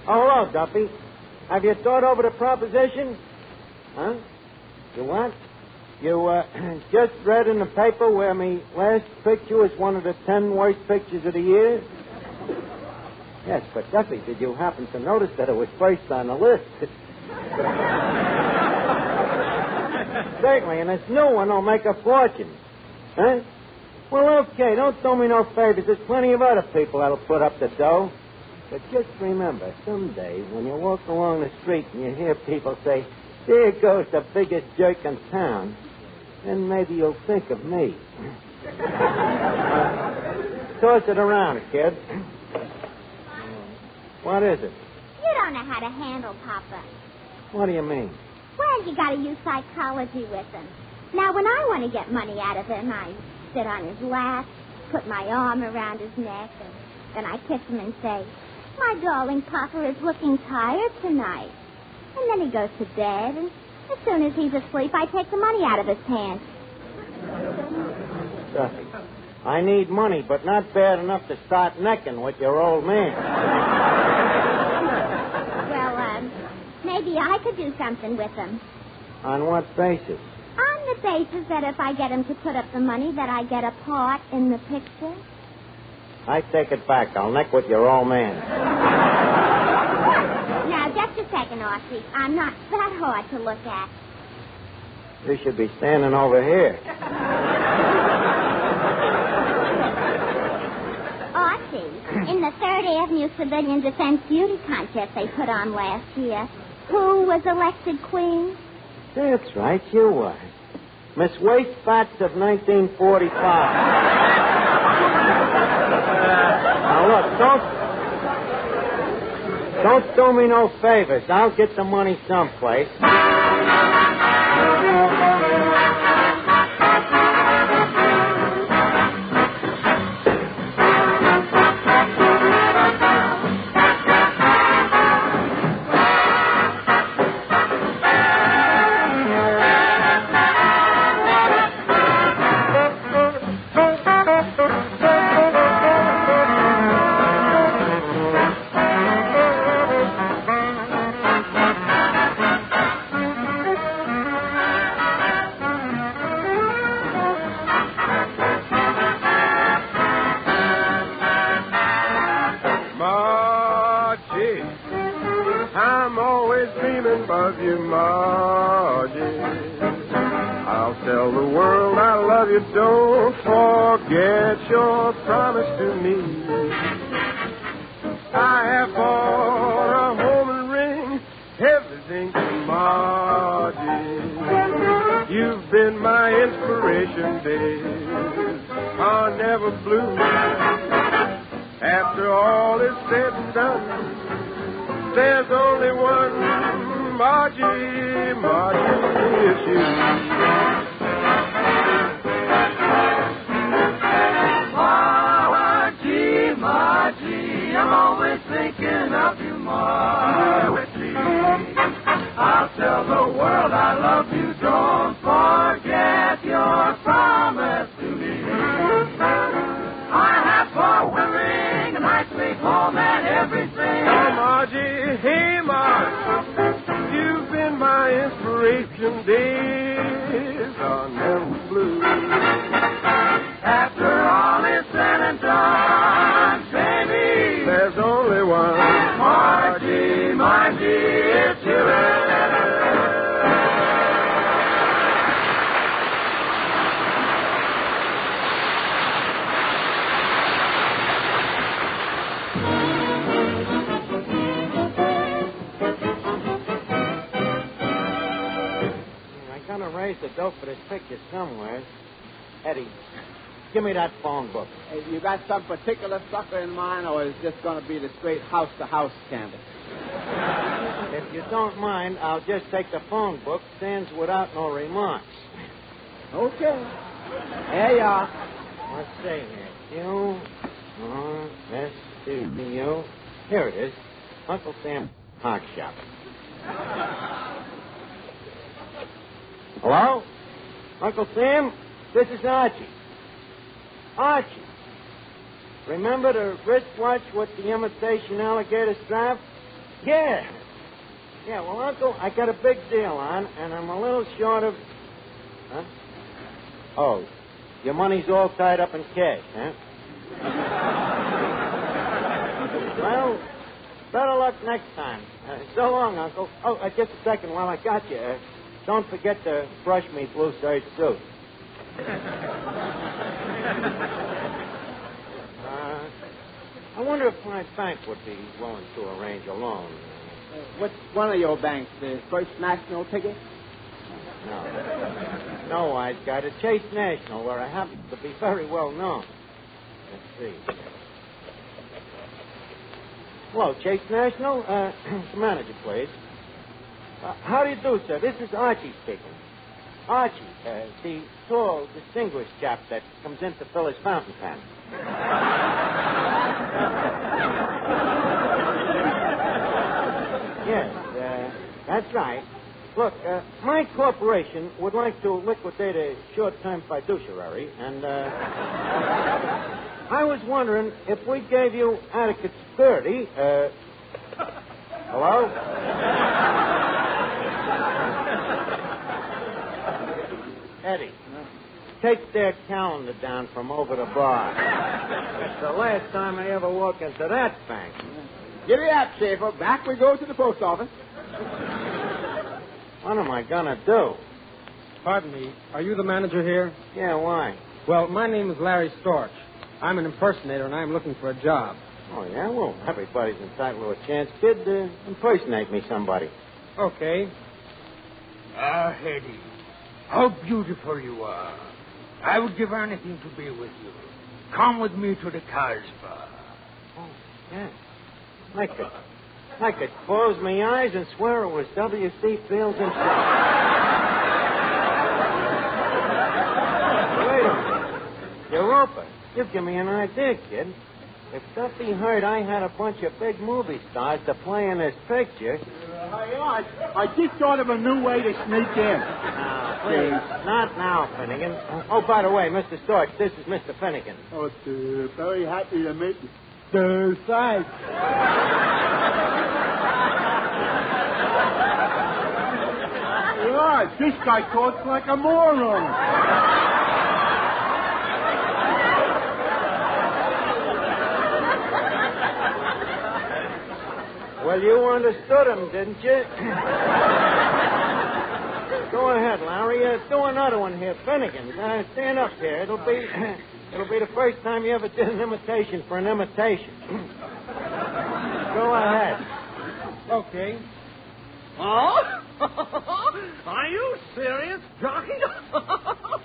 Oh, hello, Duffy. Have you thought over the proposition? Huh? You what? You just read in the paper where me last picture was one of the 10 worst pictures of the year? Yes, but Duffy, did you happen to notice that it was first on the list? Certainly, and this new one will make a fortune. Huh? Well, okay, don't do me no favors. There's plenty of other people that'll put up the dough. But just remember, someday when you walk along the street and you hear people say, there goes the biggest jerk in town, then maybe you'll think of me. Toss it around, kid. What is it? You don't know how to handle Papa. What do you mean? Well, you gotta use psychology with him. Now, when I want to get money out of him, I sit on his lap, put my arm around his neck, and then I kiss him and say, my darling Papa is looking tired tonight. And then he goes to bed, and as soon as he's asleep, I take the money out of his hand. Duffy, I need money, but not bad enough to start necking with your old man. Well, maybe I could do something with him. On what basis? On the basis that if I get him to put up the money, that I get a part in the picture. I take it back. I'll neck with your old man. Now, just a second, Archie. I'm not that hard to look at. You should be standing over here. Archie, in the 3rd Avenue Civilian Defense Beauty Contest they put on last year, who was elected queen? That's right, you was. Miss Wastefats of 1945. Now, look, don't do me no favors. I'll get the money someplace. Don't forget your promise to me. I have bought a home and ring, everything to Margie. You've been my inspiration, days are never blue. After all is said and done, there's only one Margie, Margie, it's you. Margie, I'm always thinking of you, Margie. I'll tell the world I love you. Don't forget your promise to me. I have for wearing a nice big home and everything. Oh, Margie, hey, Margie, you've been my inspiration. Days are never blue. After all is said and done, baby, there's only one Margie, Margie, it's you. I gotta raise the dough for this picture somewhere. Eddie, give me that phone book. Hey, you got some particular sucker in mind, or is this going to be the straight house-to-house canvas? If you don't mind, I'll just take the phone book. Stands without no remarks. Okay. Here you are. Let's see here. Q, S, you. Here it is. Uncle Sam's Park Shop. Hello? Uncle Sam? This is Archie. Archie. Remember the wristwatch with the imitation alligator strap? Yeah. Yeah, well, Uncle, I got a big deal on, and I'm a little short of... Huh? Oh, your money's all tied up in cash, huh? Well, better luck next time. So long, Uncle. Oh, just a second while I got you. Don't forget to brush me blue serge suit. I wonder if my bank would be willing to arrange a loan. What's one of your banks? The First National ticket? No, I got a Chase National where I happen to be very well known. Let's see. Hello, Chase National. The manager, please. How do you do, sir? This is Archie speaking. Archie, the tall, distinguished chap that comes in to fill his fountain pen. Yes, that's right. Look, my corporation would like to liquidate a short-term fiduciary, and I was wondering if we gave you adequate security. Hello? Eddie, take their calendar down from over the bar. It's the last time I ever walk into that bank. Give it up, Schaefer. Back we go to the post office. What am I going to do? Pardon me. Are you the manager here? Yeah, why? Well, my name is Larry Storch. I'm an impersonator, and I'm looking for a job. Oh, yeah? Well, everybody's entitled to a chance. Kid, impersonate me somebody. Okay. Ah, Hetty, how beautiful you are. I would give anything to be with you. Come with me to the Cars Bar. Oh, yeah. I could close my eyes and swear it was W.C. Fields himself. Wait a minute. Europa, you give me an idea, kid. If Duffy heard I had a bunch of big movie stars to play in this picture... I just thought of a new way to sneak in. Please, not now, Finnegan. Oh, by the way, Mr. Storch, this is Mr. Finnegan. Oh, very happy to meet you. Thanks. God, this guy talks like a moron. Well, you understood him, didn't you? Go ahead, Larry. Do another one here. Finnegan, stand up here. It'll be the first time you ever did an imitation for an imitation. Go ahead. Okay. Oh? Are you serious, Jockey?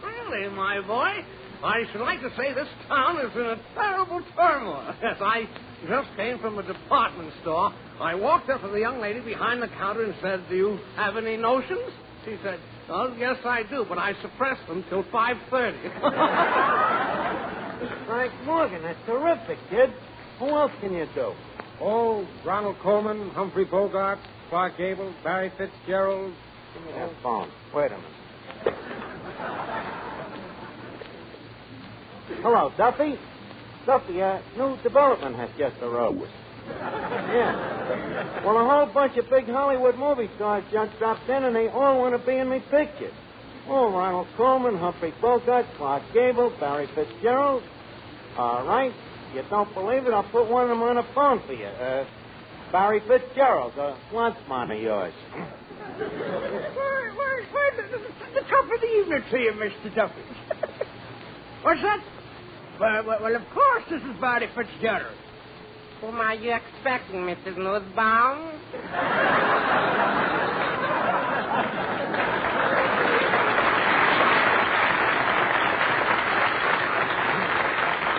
Really, my boy? I should like to say this town is in a terrible turmoil. Yes, I just came from a department store. I walked up to the young lady behind the counter and said, "Do you have any notions?" She said, "Oh, yes, I do, but I suppressed them till 5:30. Frank Morgan, that's terrific, kid. Who else can you do? Oh, Ronald Coleman, Humphrey Bogart, Clark Gable, Barry Fitzgerald. Give me that phone. Wait a minute. Hello, Duffy. Duffy, new development has just arrived. Yeah. Well, a whole bunch of big Hollywood movie stars just dropped in, and they all want to be in me picture. Oh, Ronald Coleman, Humphrey Bogart, Clark Gable, Barry Fitzgerald. All right. You don't believe it? I'll put one of them on the phone for you. Barry Fitzgerald, a lunch man of yours. The top of the evening to you, Mr. Duffy. What's that? Well, of course this is Barry Fitzgerald. Whom are you expecting, Mrs. Nussbaum?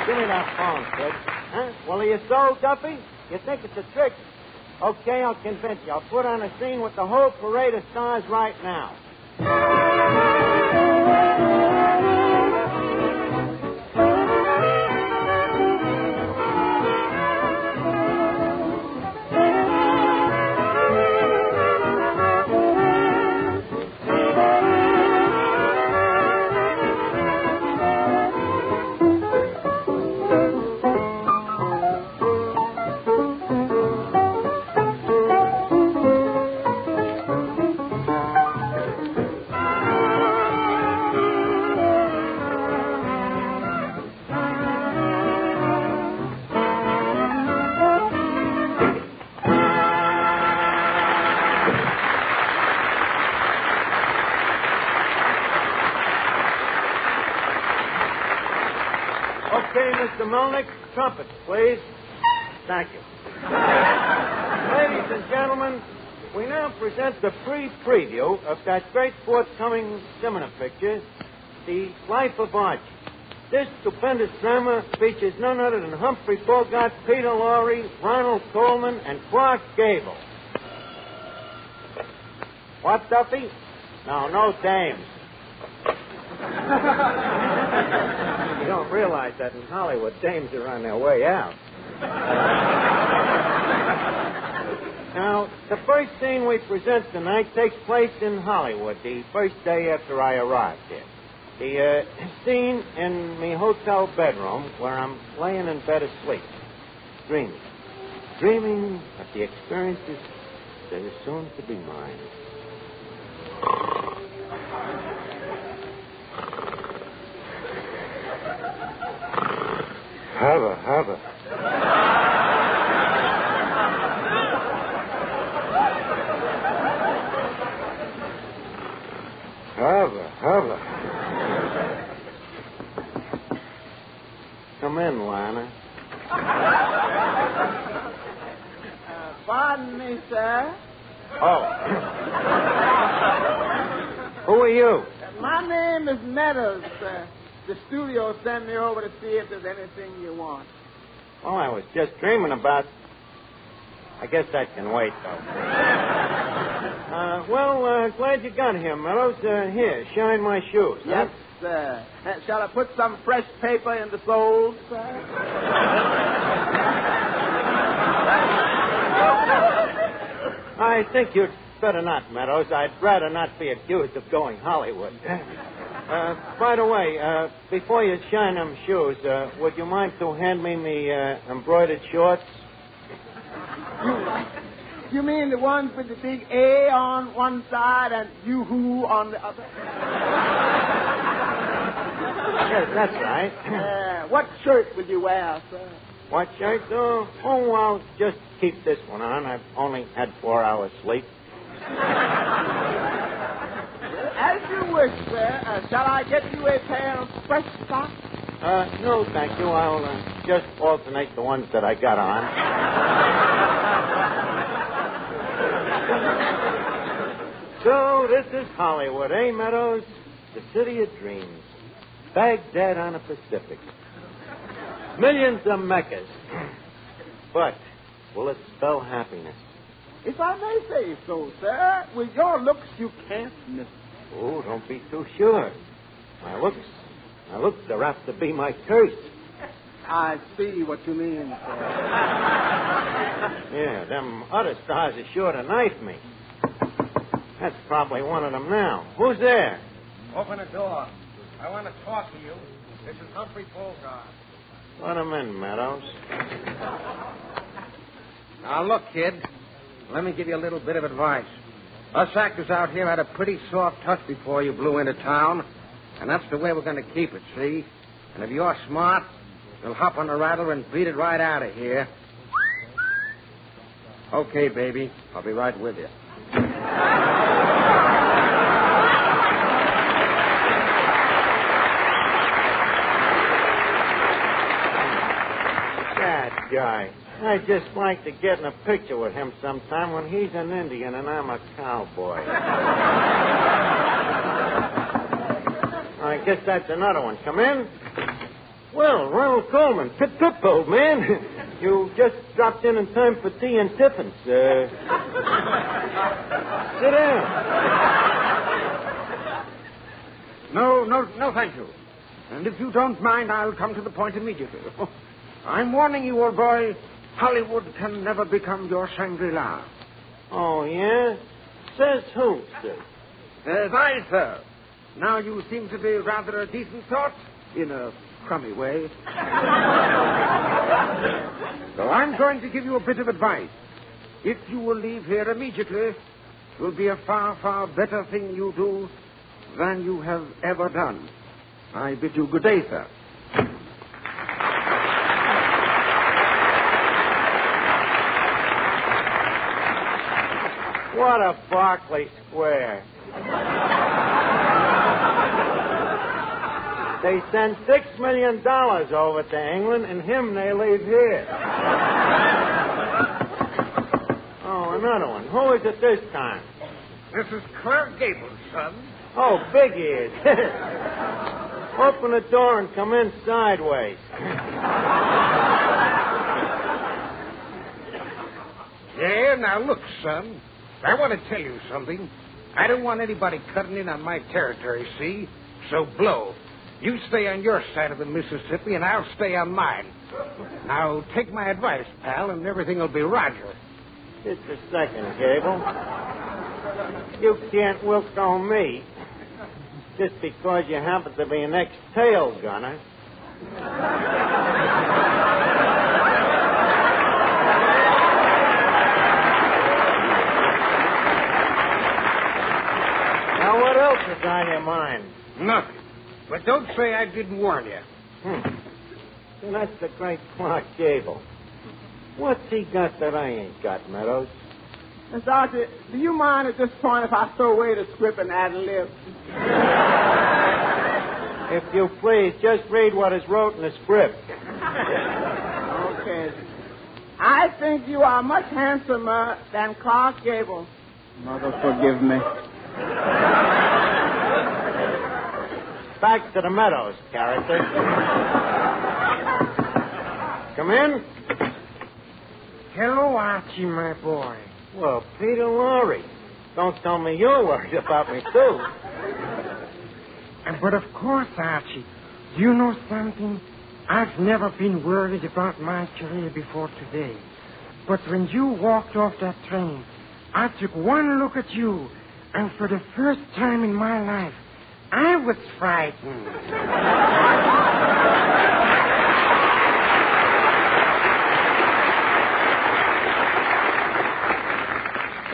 Give me that phone, kid. Huh? Well, are you sold, Duffy? You think it's a trick? Okay, I'll convince you. I'll put on a scene with the whole parade of stars right now. Okay, Mr. Melnick, trumpets, please. Thank you. Ladies and gentlemen, we now present the preview of that great forthcoming cinema picture, The Life of Archie. This stupendous drama features none other than Humphrey Bogart, Peter Lorre, Ronald Colman, and Clark Gable. What, Duffy? No dames. You don't realize that in Hollywood, dames are on their way out. Now, the first scene we present tonight takes place in Hollywood, the first day after I arrived here. The scene in me hotel bedroom where I'm laying in bed asleep, dreaming of the experiences that are soon to be mine. Hava. Come in, Lana. Pardon me, sir. Oh. Who are you? My name is Meadows, sir. The studio sent me over to see if there's anything you want. Oh, I was just dreaming about... I guess that can wait, though. Glad you got here, Meadows. Here, shine my shoes. Yes, sir. Shall I put some fresh paper in the soles, sir? I think you'd better not, Meadows. I'd rather not be accused of going Hollywood. By the way, before you shine them shoes, would you mind to hand me embroidered shorts? You mean the ones with the big A on one side and yoo-hoo on the other? Yes, that's right. What shirt would you wear, sir? What shirt? I'll just keep this one on. I've only had 4 hours sleep. As you wish, sir. Shall I get you a pair of fresh socks? No, thank you. I'll just alternate the ones that I got on. So, this is Hollywood, eh, Meadows? The city of dreams. Baghdad on the Pacific. Millions of Meccas. But will it spell happiness? If I may say so, sir, with your looks, you can't miss it. Oh, don't be too sure. My looks are apt to be my curse. I see what you mean, sir. Yeah, them other stars are sure to knife me. That's probably one of them now. Who's there? Open the door. I want to talk to you. This is Humphrey Bogart. Let him in, Meadows. Now, look, kid. Let me give you a little bit of advice. Us actors out here had a pretty soft touch before you blew into town, and that's the way we're going to keep it, see? And if you're smart, you'll hop on the rattler and beat it right out of here. Okay, baby. I'll be right with you. That guy. I'd just like to get in a picture with him sometime when he's an Indian and I'm a cowboy. I guess that's another one. Come in. Well, Ronald Coleman. Pip, old man. You just dropped in time for tea and tiffins. Sit down. No, thank you. And if you don't mind, I'll come to the point immediately. I'm warning you, old boy, Hollywood can never become your Shangri-La. Oh, yeah? Says who, sir? Says I, sir. Now you seem to be rather a decent sort, in a crummy way. So I'm going to give you a bit of advice. If you will leave here immediately, it will be a far, far better thing you do than you have ever done. I bid you good day, sir. What a Berkeley Square. They send $6 million over to England, and him they leave here. Oh, another one. Who is it this time? This is Clark Gable, son. Oh, Big Ears. Open the door and come in sideways. Yeah, now look, son. I want to tell you something. I don't want anybody cutting in on my territory, see? So blow. You stay on your side of the Mississippi, and I'll stay on mine. Now, take my advice, pal, and everything will be Roger. Just a second, Gable. You can't wilk on me just because you happen to be an ex-tail gunner. Now, what else is on your mind? Nothing. But don't say I didn't warn you. So that's the great Clark Gable. What's he got that I ain't got, Meadows? Sergeant, do you mind at this point if I throw away the script and add a lib? If you please, just read what is wrote in the script. Okay. I think you are much handsomer than Clark Gable. Mother, forgive me. Back to the Meadows character. Come in. Hello, Archie, my boy. Well, Peter Lorre. Don't tell me you're worried about me, too. But of course, Archie, do you know something? I've never been worried about my career before today. But when you walked off that train, I took one look at you, and for the first time in my life, I was frightened.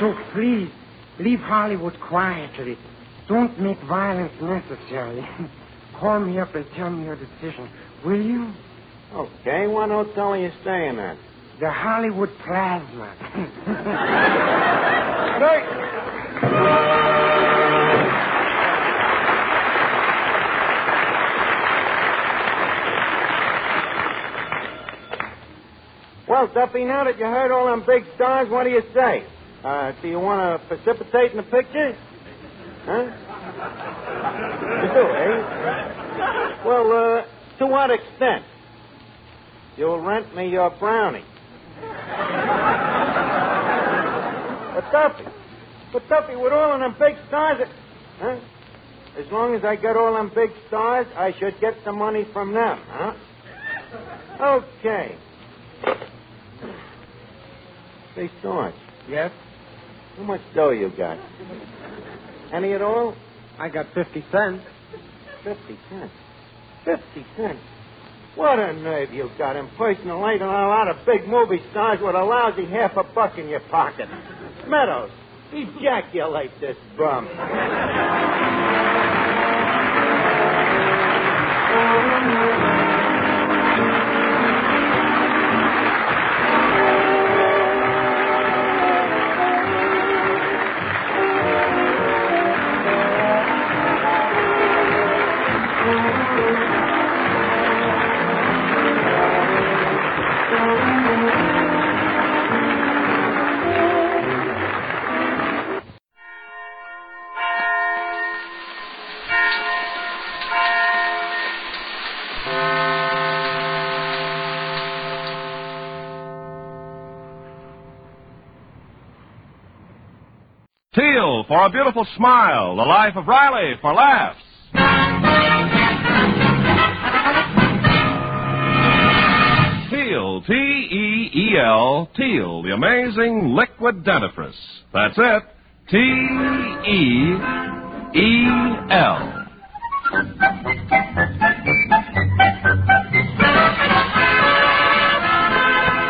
So please, leave Hollywood quietly. Don't make violence necessary. Call me up and tell me your decision, will you? Okay, what hotel are you staying at? The Hollywood Plasma. Well, Duffy, now that you heard all them big stars, what do you say? Do you want to participate in the picture? Huh? You do, eh? Well, to what extent? You'll rent me your brownie. But Duffy, with all of them big stars, huh? As long as I get all them big stars, I should get some money from them, huh? Okay. Say, Sarge. Yes? How much dough you got? Any at all? I got 50 cents. 50 cents? 50 cents? What a nerve you've got, impersonating a lot of big movie stars with a lousy $50 in your pocket. Meadows, ejaculate this bum. Teal for a beautiful smile, the life of Riley for laughs. Teal, T-E-E-L, Teal, the amazing liquid dentifrice. That's it, T-E-E-L.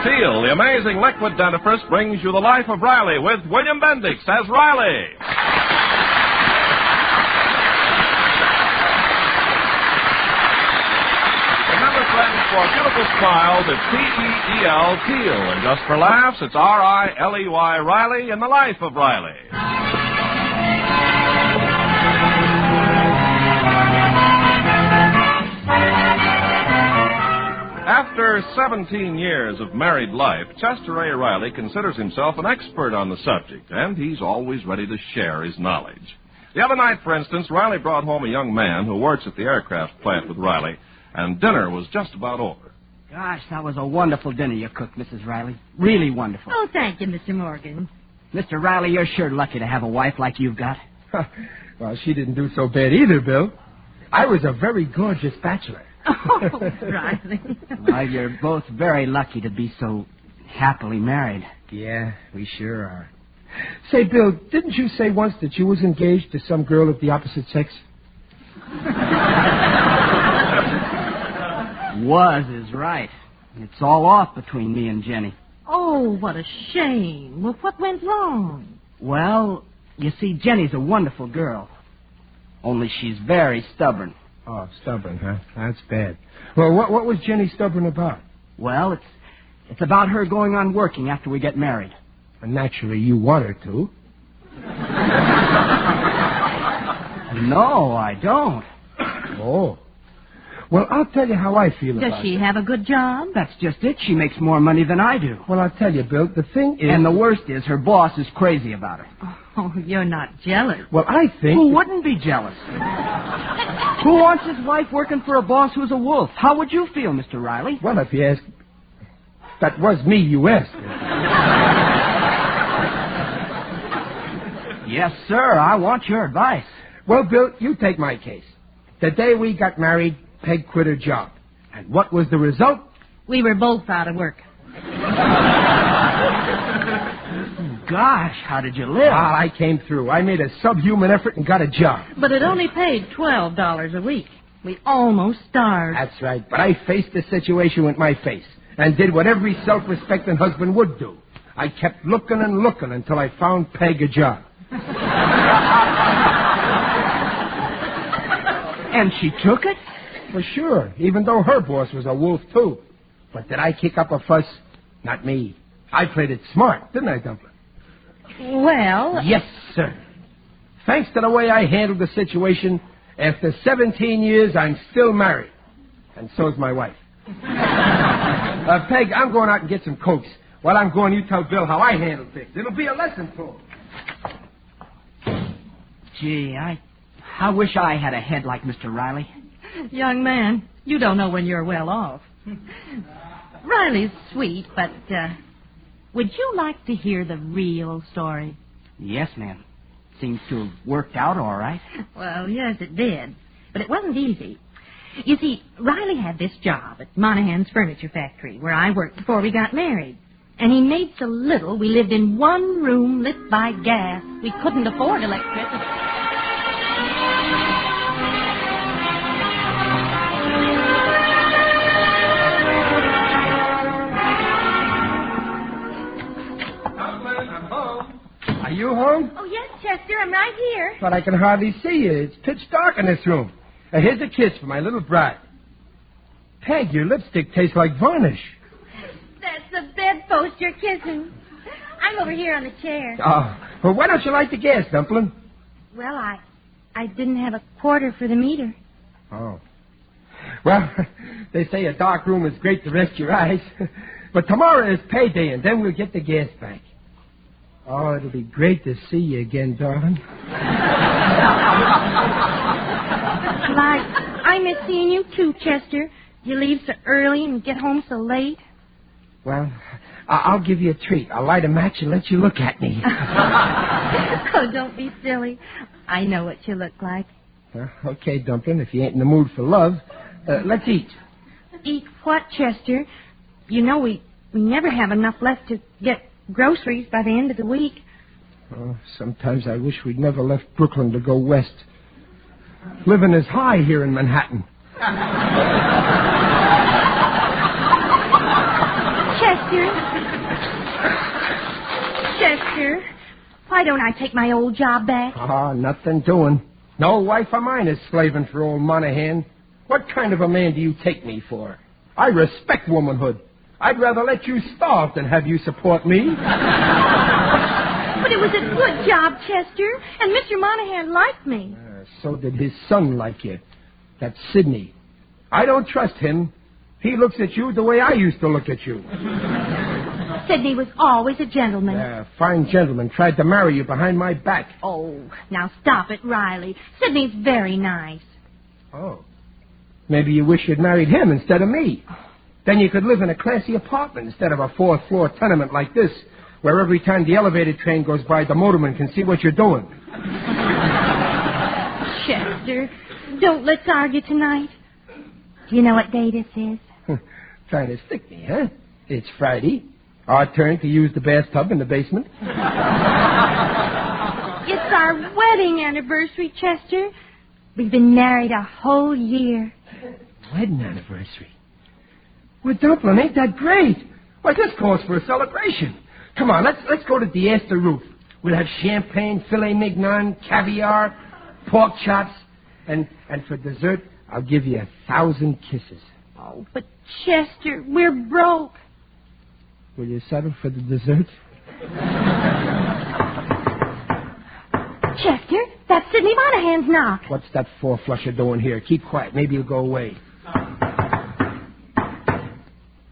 Teal, the amazing liquid dentifrice, brings you the life of Riley with William Bendix as Riley. Remember, friends, for beautiful smiles, it's T-E-E-L, Teal. And just for laughs, it's R-I-L-E-Y, Riley, in the life of Riley. After 17 years of married life, Chester A. Riley considers himself an expert on the subject, and he's always ready to share his knowledge. The other night, for instance, Riley brought home a young man who works at the aircraft plant with Riley, and dinner was just about over. Gosh, that was a wonderful dinner you cooked, Mrs. Riley. Really wonderful. Oh, thank you, Mr. Morgan. Mr. Riley, you're sure lucky to have a wife like you've got. Well, she didn't do so bad either, Bill. I was a very gorgeous bachelor. Oh, Riley. Well, you're both very lucky to be so happily married. Yeah, we sure are. Say, Bill, didn't you say once that you was engaged to some girl of the opposite sex? Was is right. It's all off between me and Jenny. Oh, what a shame. Well, what went wrong? Well, you see, Jenny's a wonderful girl. Only she's very stubborn. Oh, stubborn, huh? That's bad. Well, what was Jenny stubborn about? Well, it's about her going on working after we get married. And naturally, you want her to. No, I don't. Oh. Well, I'll tell you how I feel about it. Does she have a good job? That's just it. She makes more money than I do. Well, I'll tell you, Bill, the thing is... And the worst is her boss is crazy about her. Oh, you're not jealous. Well, I think... Who wouldn't be jealous? Who wants his wife working for a boss who's a wolf? How would you feel, Mr. Riley? Well, if you ask... That was me you asked. Yes, sir. I want your advice. Well, Bill, you take my case. The day we got married, Peg quit her job. And what was the result? We were both out of work. Gosh, how did you live? Well, I came through. I made a subhuman effort and got a job. But it only paid $12 a week. We almost starved. That's right. But I faced the situation with my face and did what every self-respecting husband would do. I kept looking and looking until I found Peg a job. And she took it? For sure, even though her boss was a wolf, too. But did I kick up a fuss? Not me. I played it smart, didn't I, Dumpling? Well... Yes, sir. Thanks to the way I handled the situation, after 17 years, I'm still married. And so's my wife. Peg, I'm going out and get some Cokes. While I'm going, you tell Bill how I handle things. It'll be a lesson to him. Gee, I wish I had a head like Mr. Riley. Young man, you don't know when you're well off. Riley's sweet, but would you like to hear the real story? Yes, ma'am. Seems to have worked out all right. Well, yes, it did. But it wasn't easy. You see, Riley had this job at Monahan's furniture factory, where I worked before we got married. And he made so little, we lived in one room lit by gas. We couldn't afford electricity. Are you home? Oh, yes, Chester, I'm right here. But I can hardly see you. It's pitch dark in this room. Here's a kiss for my little bride. Peg, your lipstick tastes like varnish. That's the bedpost you're kissing. I'm over here on the chair. Oh, well, why don't you light the gas, Dumpling? Well, I didn't have a quarter for the meter. Oh. Well, they say a dark room is great to rest your eyes. But tomorrow is payday, and then we'll get the gas back. Oh, it'll be great to see you again, darling. I miss seeing you too, Chester. You leave so early and get home so late. Well, I'll give you a treat. I'll light a match and let you look at me. Oh, don't be silly. I know what you look like. Okay, Dumpling, if you ain't in the mood for love, let's eat. Eat what, Chester? You know we never have enough left to get groceries by the end of the week. Oh, sometimes I wish we'd never left Brooklyn to go west. Living is high here in Manhattan. Chester, why don't I take my old job back? Nothing doing. No wife of mine is slaving for old Monahan. What kind of a man do you take me for? I respect womanhood. I'd rather let you starve than have you support me. But it was a good job, Chester, and Mr. Monahan liked me. So did his son like you. That's Sidney. I don't trust him. He looks at you the way I used to look at you. Sidney was always a gentleman. A fine gentleman tried to marry you behind my back. Oh, now stop it, Riley. Sidney's very nice. Oh. Maybe you wish you'd married him instead of me. Then you could live in a classy apartment instead of a fourth-floor tenement like this, where every time the elevator train goes by, the motorman can see what you're doing. Chester, don't let's argue tonight. Do you know what day this is? Trying to stick me, huh? It's Friday. Our turn to use the bathtub in the basement. It's our wedding anniversary, Chester. We've been married a whole year. Wedding anniversary? Well, Dumpling, ain't that great? Why, this calls for a celebration. Come on, let's go to the Astor roof. We'll have champagne, filet mignon, caviar, pork chops, and for dessert, I'll give you 1,000 kisses. Oh, but Chester, we're broke. Will you settle for the dessert? Chester, that's Sidney Monahan's knock. What's that four-flusher doing here? Keep quiet. Maybe he'll go away.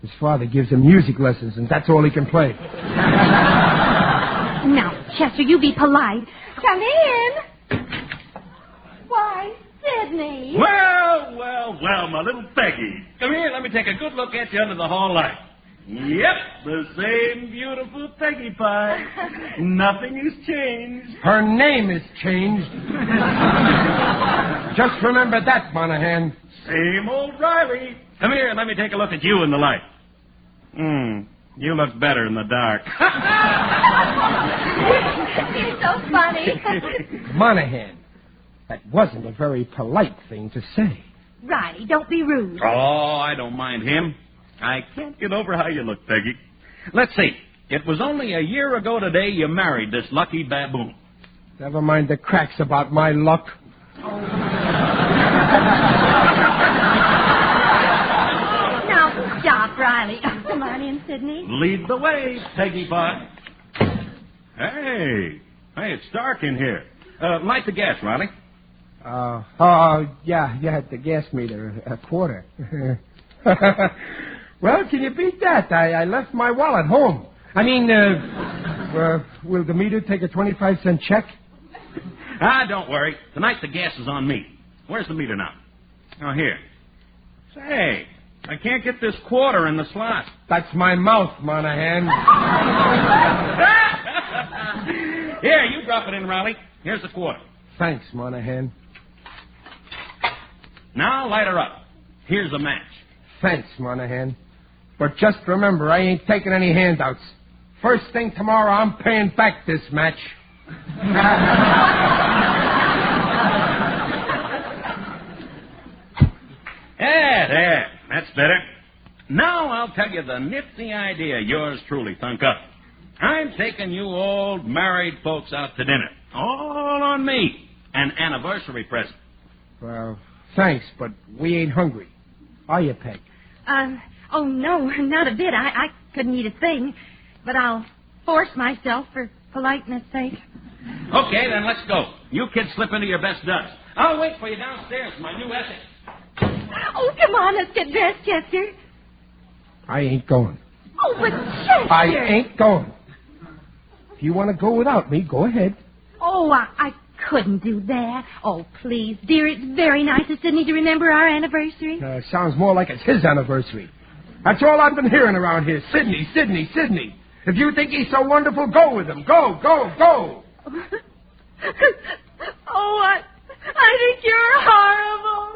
His father gives him music lessons, and that's all he can play. Now, Chester, you be polite. Come in. Why, Sidney. Well, my little Peggy. Come here, let me take a good look at you under the hall light. Yep, the same beautiful Peggy Pie. Nothing has changed. Her name is changed. Just remember that, Monahan. Same old Riley. Come here and let me take a look at you in the light. You look better in the dark. You're so funny. Monahan, that wasn't a very polite thing to say. Riley, don't be rude. Oh, I don't mind him. I can't get over how you look, Peggy. Let's see. It was only a year ago today you married this lucky baboon. Never mind the cracks about my luck. Now, stop, Riley. Come on in, Sidney. Lead the way, Peggy Pie. Hey, it's dark in here. Light the gas, Riley. Yeah, the gas meter, a quarter. Well, can you beat that? I left my wallet home. I mean, will the meter take a 25-cent check? Don't worry. Tonight the gas is on me. Where's the meter now? Oh, here. Say, I can't get this quarter in the slot. That's my mouth, Monahan. Here, you drop it in, Riley. Here's the quarter. Thanks, Monahan. Now light her up. Here's a match. Thanks, Monahan. But just remember, I ain't taking any handouts. First thing tomorrow, I'm paying back this match. There. That's better. Now I'll tell you the nifty idea yours truly thunk up. I'm taking you old married folks out to dinner. All on me. An anniversary present. Well, thanks, but we ain't hungry. Are you, Peg? Oh, no, not a bit. I couldn't eat a thing. But I'll force myself for politeness' sake. Okay, then let's go. You kids slip into your best duds. I'll wait for you downstairs for my new essay. Oh, come on, let's get dressed, Chester. I ain't going. Oh, but Chester! I ain't going. If you want to go without me, go ahead. Oh, I couldn't do that. Oh, please, dear, it's very nice of Sidney to remember our anniversary. Sounds more like it's his anniversary. That's all I've been hearing around here. Sidney. If you think he's so wonderful, go with him. Go. Oh, I think you're horrible.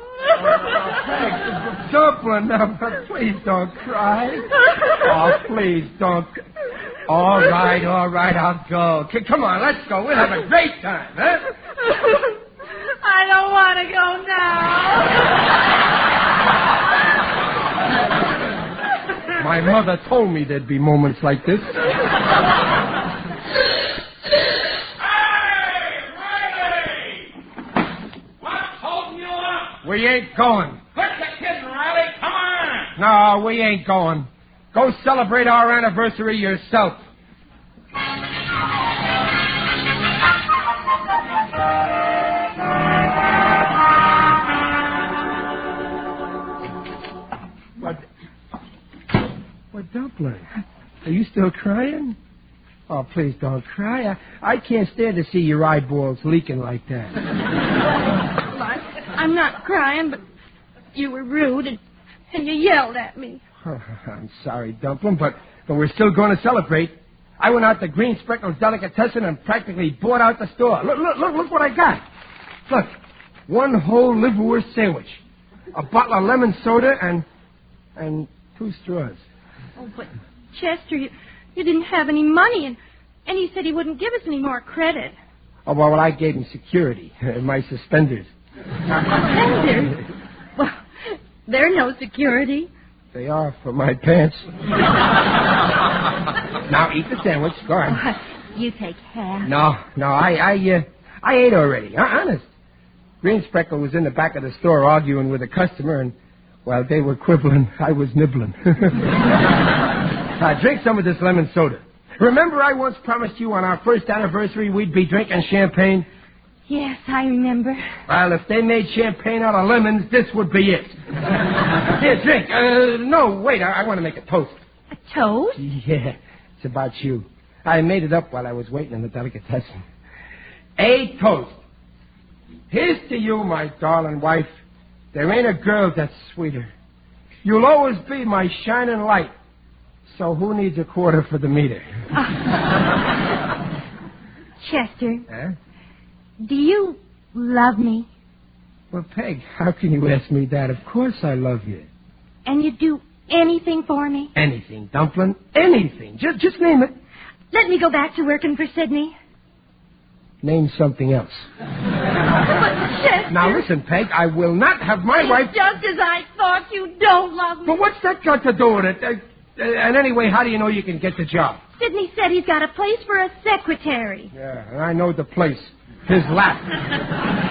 Dumpling, now, please don't cry. Oh, please don't. All right, I'll go. Come on, let's go. We'll have a great time, huh? I don't want to go now. My mother told me there'd be moments like this. We ain't going. Quit the kidding, Riley. Come on. No, we ain't going. Go celebrate our anniversary yourself. What, Dumpling? Are you still crying? Oh, please don't cry. I can't stand to see your eyeballs leaking like that. Well, I'm not crying, but you were rude and you yelled at me. Oh, I'm sorry, Dumpling, but we're still going to celebrate. I went out to Green Speckle's Delicatessen and practically bought out the store. Look what I got. Look, one whole liverwurst sandwich, a bottle of lemon soda, and 2 straws. Oh, but Chester, you didn't have any money, and he said he wouldn't give us any more credit. Oh, well, I gave him security, my suspenders. Suspenders? Well, they're no security. They are for my pants. Now, eat the sandwich. Go on. You take half. No, I ate already. Honest. Green Speckle was in the back of the store arguing with a customer, and while they were quibbling, I was nibbling. Drink some of this lemon soda. Remember I once promised you on our first anniversary we'd be drinking champagne? Yes, I remember. Well, if they made champagne out of lemons, this would be it. Here, drink. No, wait, I want to make a toast. A toast? Yeah, it's about you. I made it up while I was waiting in the delicatessen. A toast. Here's to you, my darling wife. There ain't a girl that's sweeter. You'll always be my shining light. So who needs a quarter for the meter? Chester. Huh? Do you love me? Well, Peg, how can you ask me that? Of course I love you. And you'd do anything for me? Anything, Dumpling. Anything. Just name it. Let me go back to working for Sidney. Name something else. But Chester... Now listen, Peg, I will not have my wife... Just as I thought, you don't love me. But what's that got to do with it? And anyway, how do you know you can get the job? Sidney said he's got a place for a secretary. Yeah, and I know the place. His lap.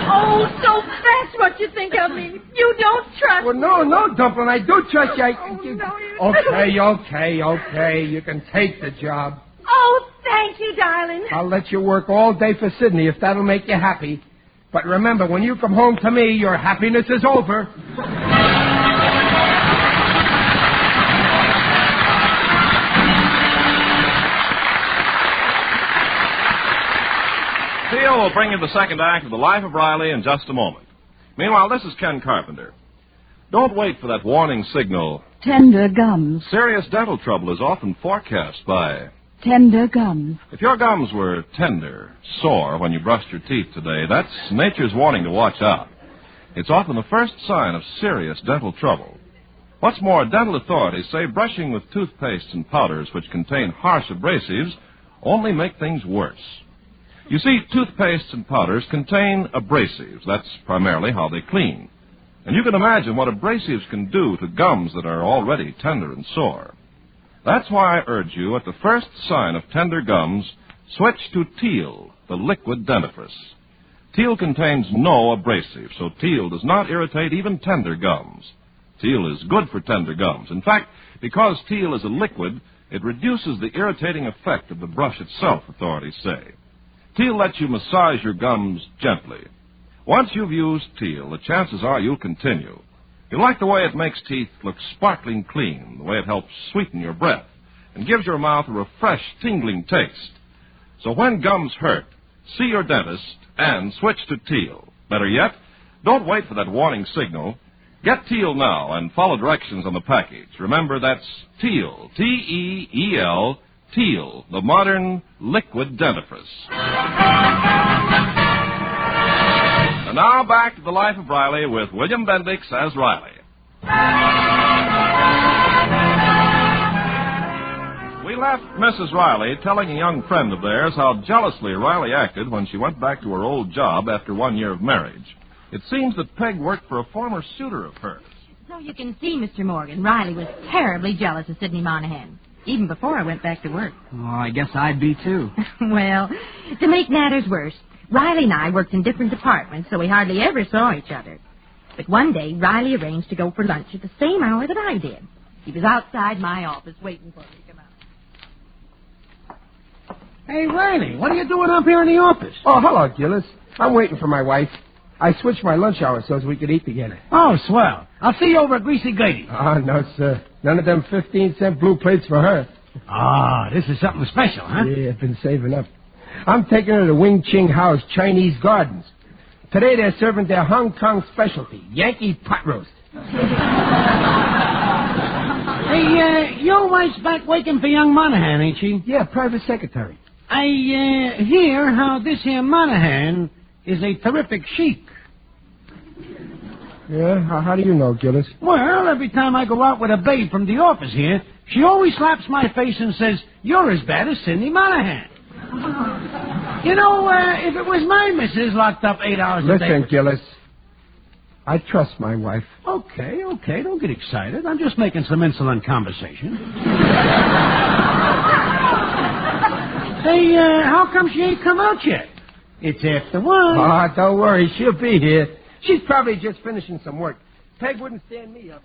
Oh, so that's what you think of me. You don't trust me. Well, no, Dumpling, I do trust you. No, Okay, you can take the job. Oh, thank you, darling. I'll let you work all day for Sidney if that'll make you happy. But remember, when you come home to me, your happiness is over. Theo will bring you the second act of The Life of Riley in just a moment. Meanwhile, this is Ken Carpenter. Don't wait for that warning signal. Tender gums. Serious dental trouble is often forecast by... Tender gums. If your gums were tender, sore when you brushed your teeth today, that's nature's warning to watch out. It's often the first sign of serious dental trouble. What's more, dental authorities say brushing with toothpastes and powders which contain harsh abrasives only make things worse. You see, toothpastes and powders contain abrasives. That's primarily how they clean. And you can imagine what abrasives can do to gums that are already tender and sore. That's why I urge you, at the first sign of tender gums, switch to Teal, the liquid dentifrice. Teal contains no abrasive, so Teal does not irritate even tender gums. Teal is good for tender gums. In fact, because Teal is a liquid, it reduces the irritating effect of the brush itself, authorities say. Teal lets you massage your gums gently. Once you've used Teal, the chances are you'll continue. You like the way it makes teeth look sparkling clean, the way it helps sweeten your breath, and gives your mouth a refreshed, tingling taste. So when gums hurt, see your dentist and switch to Teal. Better yet, don't wait for that warning signal. Get Teal now and follow directions on the package. Remember, that's Teal, T-E-E-L, Teal, the modern liquid dentifrice. And now back to The Life of Riley with William Bendix as Riley. We left Mrs. Riley telling a young friend of theirs how jealously Riley acted when she went back to her old job after 1 year of marriage. It seems that Peg worked for a former suitor of hers. So you can see, Mr. Morgan, Riley was terribly jealous of Sidney Monahan, even before I went back to work. Oh, I guess I'd be, too. Well, to make matters worse, Riley and I worked in different departments, so we hardly ever saw each other. But one day, Riley arranged to go for lunch at the same hour that I did. He was outside my office waiting for me to come out. Hey, Riley, what are you doing up here in the office? Oh, hello, Gillis. I'm waiting for my wife. I switched my lunch hour so as we could eat together. Oh, swell. I'll see you over at Greasy Gady's. Oh, no, sir. None of them 15-cent blue plates for her. Ah, this is something special, huh? Yeah, I've been saving up. I'm taking her to Wing Ching House Chinese Gardens. Today they're serving their Hong Kong specialty, Yankee pot roast. Hey, your wife's back working for young Monahan, ain't she? Yeah, private secretary. I hear how this here Monahan is a terrific sheik. Yeah? How do you know, Gillis? Well, every time I go out with a babe from the office here, she always slaps my face and says, "You're as bad as Cindy Monahan." You know, if it was my missus locked up 8 hours a day... Listen, Gillis, I trust my wife. Okay, don't get excited. I'm just making some insolent conversation. Hey, how come she ain't come out yet? It's after 1. Oh, don't worry, she'll be here. She's probably just finishing some work. Peg wouldn't stand me up.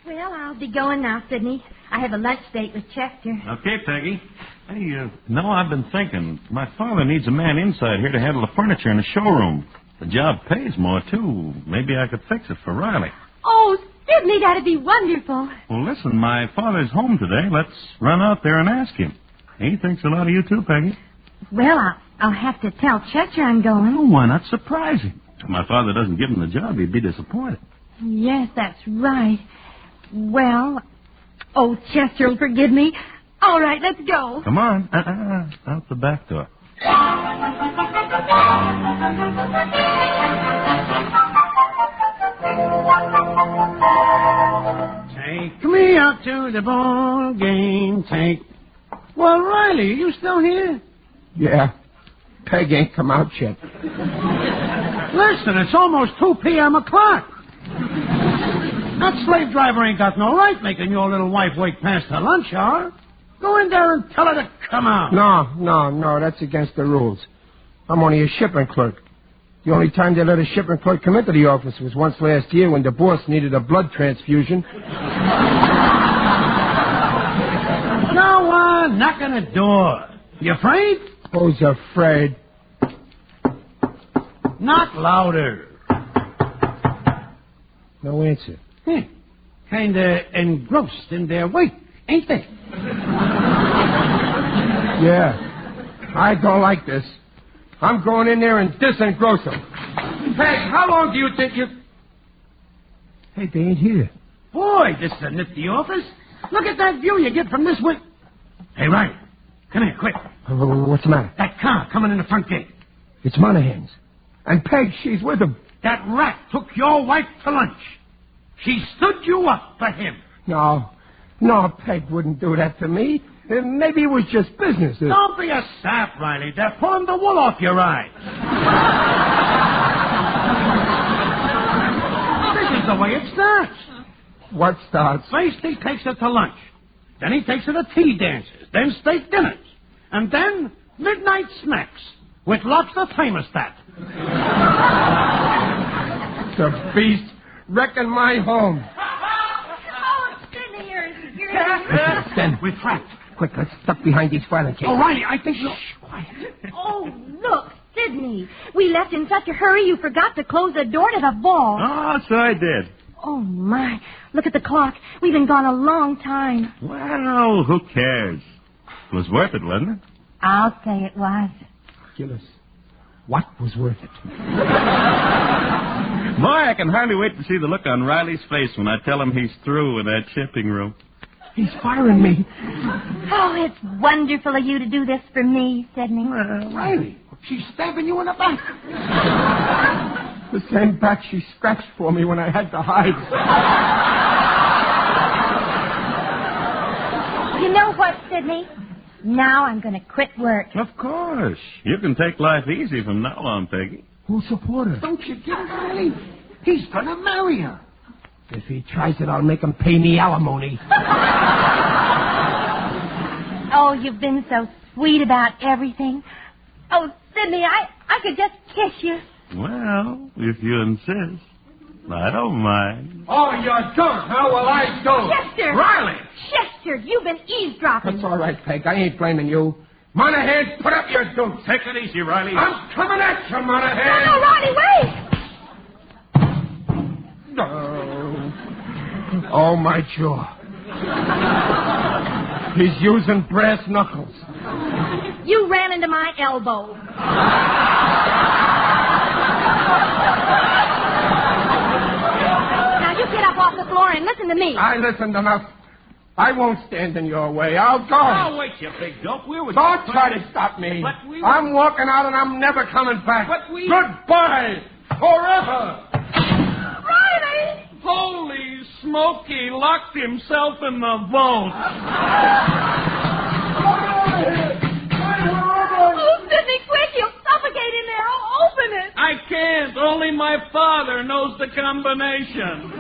Well, I'll be going now, Sidney. I have a lunch date with Chester. Okay, Peggy. Hey, no, I've been thinking. My father needs a man inside here to handle the furniture in the showroom. The job pays more, too. Maybe I could fix it for Riley. Oh, Sidney, that'd be wonderful. Well, listen, my father's home today. Let's run out there and ask him. He thinks a lot of you, too, Peggy. Well, I'll have to tell Chester I'm going. Oh, why not surprise him? If my father doesn't give him the job, he'd be disappointed. Yes, that's right. Well, oh, Chester will forgive me. All right, let's go. Come on. Out the back door. Take me out to the ball game. Well, Riley, are you still here? Yeah. Peg ain't come out yet. Listen, it's almost 2 p.m. o'clock. That slave driver ain't got no right making your little wife wait past her lunch hour. Go in there and tell her to come out. No, that's against the rules. I'm only a shipping clerk. The only time they let a shipping clerk come into the office was once last year when the boss needed a blood transfusion. Now, knock on the door. You afraid? Who's afraid? Knock louder. No answer. Kinda engrossed in their wait, ain't they? Yeah. I don't like this. I'm going in there and disengross them. Peg, how long do you think you... Hey, they ain't here. Boy, this is a nifty office. Look at that view you get from this window. Hey, Riley, come here, quick. What's the matter? That car coming in the front gate. It's Monahan's. And Peg, she's with him. That rat took your wife to lunch. She stood you up for him. No, Peg wouldn't do that to me. Maybe it was just business. Don't be a sap, Riley. They're pulling the wool off your eyes. This is the way it starts. What starts? First he takes her to lunch. Then he takes her to tea dances. Then steak dinners. And then midnight smacks with lobster thermostat. The beast wrecking my home. Oh, Sidney, you're... Then we're trapped. Quick, let's duck behind these filing cabinets. Oh, Riley, I think... Shh, quiet. Oh, look, Sidney. We left in such a hurry you forgot to close the door to the vault. Oh, so I did. Oh, my. Look at the clock. We've been gone a long time. Well, who cares? It was worth it, wasn't it? I'll say it was. Gillis, what was worth it? Boy, I can hardly wait to see the look on Riley's face when I tell him he's through in that shipping room. He's firing me. Oh, it's wonderful of you to do this for me, Sidney. Riley, she's stabbing you in the back. The same back she scratched for me when I had to hide. You know what, Sidney? Now I'm going to quit work. Of course. You can take life easy from now on, Peggy. Who'll support her? Don't you get it, Riley? He's going to marry her. If he tries it, I'll make him pay me alimony. Oh, you've been so sweet about everything. Oh, Sidney, I could just kiss you. Well, if you insist, I don't mind. Oh, you don't? How will I do? Chester! Riley! Chester, you've been eavesdropping. That's all right, Peg. I ain't blaming you. Monahan, put up your dukes. Take it easy, Riley. I'm coming at you, Monahan. No, Riley, wait! Oh, my jaw. He's using brass knuckles. You ran into my elbow. Now, you get up off the floor and listen to me. I listened enough. I won't stand in your way. I'll go. Oh, wait, you big dope. We were Don't try to stop me. But we were... I'm walking out and I'm never coming back. But we... Goodbye. Forever. Riley! Holy smoke, he locked himself in the vault. Oh, Sidney, quick! You'll suffocate in there. I'll open it. I can't. Only my father knows the combination.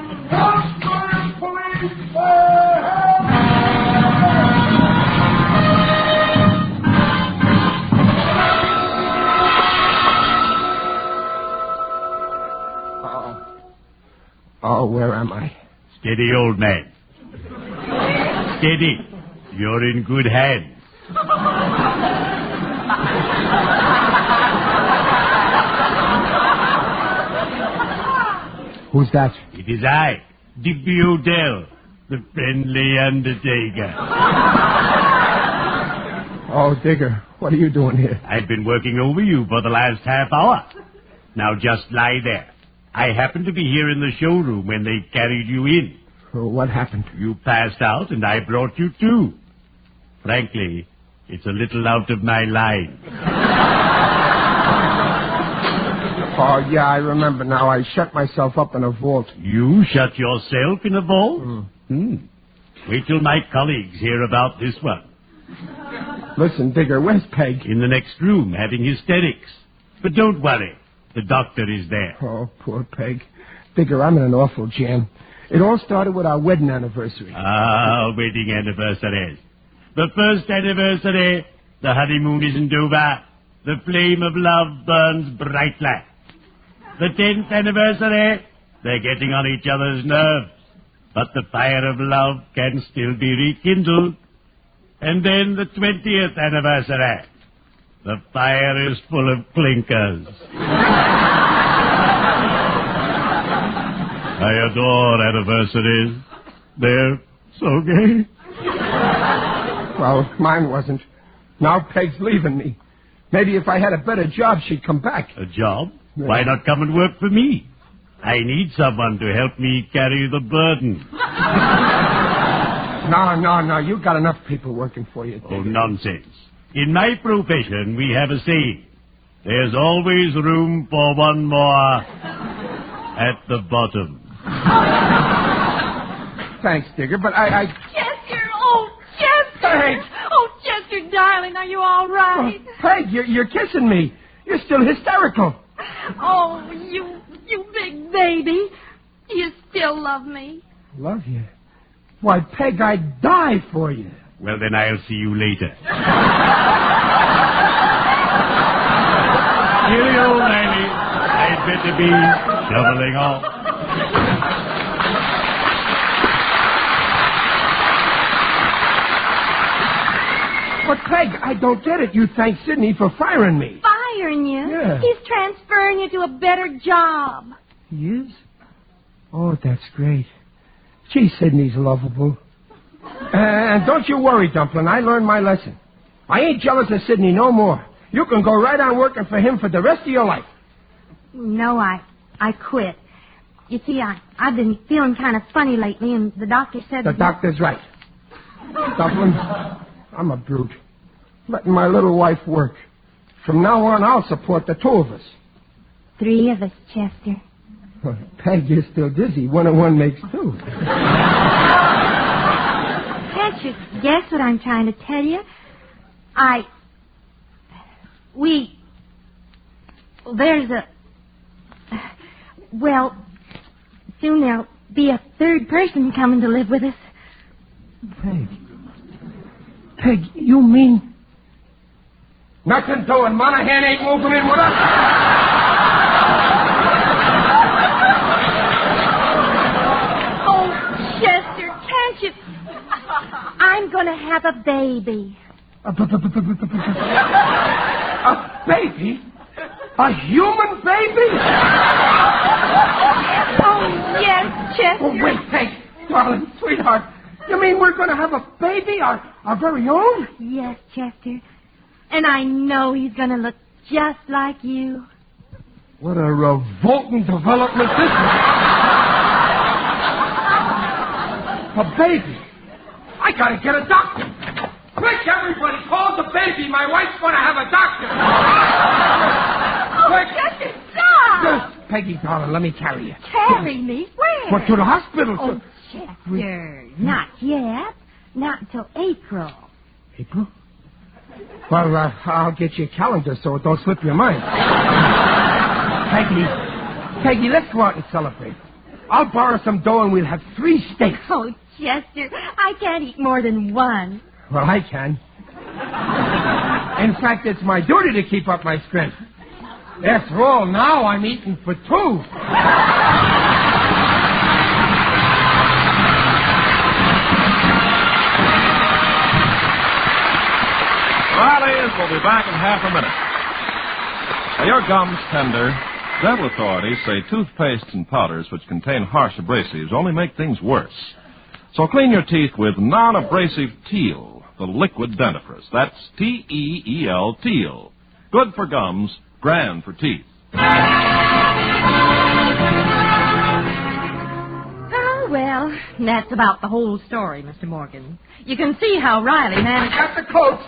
Oh, where am I? Steady, old man. Steady. You're in good hands. Who's that? It is I, Digby Odell, the friendly undertaker. Oh, Digger, what are you doing here? I've been working over you for the last half hour. Now just lie there. I happened to be here in the showroom when they carried you in. Oh, what happened? You passed out, and I brought you to. Frankly, it's a little out of my line. Oh, yeah, I remember now. I shut myself up in a vault. You shut yourself in a vault? Wait till my colleagues hear about this one. Listen, Digger, where's Peg? In the next room, having hysterics. But don't worry. The doctor is there. Oh, poor Peg. Digger, I'm in an awful jam. It all started with our wedding anniversary. Ah, wedding anniversaries. The first anniversary, the honeymoon isn't over. The flame of love burns brightly. The 10th anniversary, they're getting on each other's nerves. But the fire of love can still be rekindled. And then the 20th anniversary. The fire is full of clinkers. I adore anniversaries. They're so gay. Well, mine wasn't. Now Peg's leaving me. Maybe if I had a better job, she'd come back. A job? Why not come and work for me? I need someone to help me carry the burden. No. You got enough people working for you. Oh, nonsense. In my profession, we have a saying. There's always room for one more at the bottom. Thanks, Digger, but I... Chester! Oh, Chester! Thanks. Oh, Chester, darling, are you all right? Oh, Peg, you're kissing me. You're still hysterical. Oh, you big baby. You still love me? Love you? Why, Peg, I'd die for you. Well, then I'll see you later. Here, old lady. I'd better be shoveling off. But, Peg, I don't get it. You thank Sidney for firing me. Firing you? Yeah. He's transferring you to a better job. He is? Oh, that's great. Gee, Sidney's lovable. And don't you worry, Dumpling. I learned my lesson. I ain't jealous of Sidney no more. You can go right on working for him for the rest of your life. No, I quit. You see, I've been feeling kind of funny lately, and the doctor said... The doctor's right. Dumpling, I'm a brute. Letting my little wife work. From now on, I'll support the two of us. 3 of us, Chester. Peg, you're still dizzy. 1 and 1 makes 2. Can't you guess what I'm trying to tell you? There's a... Well, soon there'll be a 3rd person coming to live with us. Peg, you mean... Nothing doing. Monahan ain't moving in with us. Oh, Chester, can't you... I'm going to have a baby. A baby? A human baby? Oh, yes, Chester. Oh, wait, Peg. Darling, sweetheart. You mean we're going to have a baby, our very own? Yes, Chester. And I know he's going to look just like you. What a revolting development this is. A baby. I got to get a doctor. Quick, everybody, call the baby. My wife's going to have a doctor. Quick. Chester, stop! Peggy, darling, let me carry you. Carry me? Where? What, to the hospital? Oh, Chester, not yet. Not until April. April? Well, I'll get you a calendar so it don't slip your mind. Peggy, let's go out and celebrate. I'll borrow some dough and we'll have 3 steaks. Oh, Chester, I can't eat more than one. Well, I can. In fact, it's my duty to keep up my strength. After all, now I'm eating for 2. Riley's will be back in half a minute. Are your gums tender? Dental authorities say toothpastes and powders which contain harsh abrasives only make things worse. So clean your teeth with non-abrasive Teal, the liquid dentifrice. That's T-E-E-L, Teal. Good for gums, grand for teeth. Oh, well, that's about the whole story, Mr. Morgan. You can see how Riley managed... Got the coats!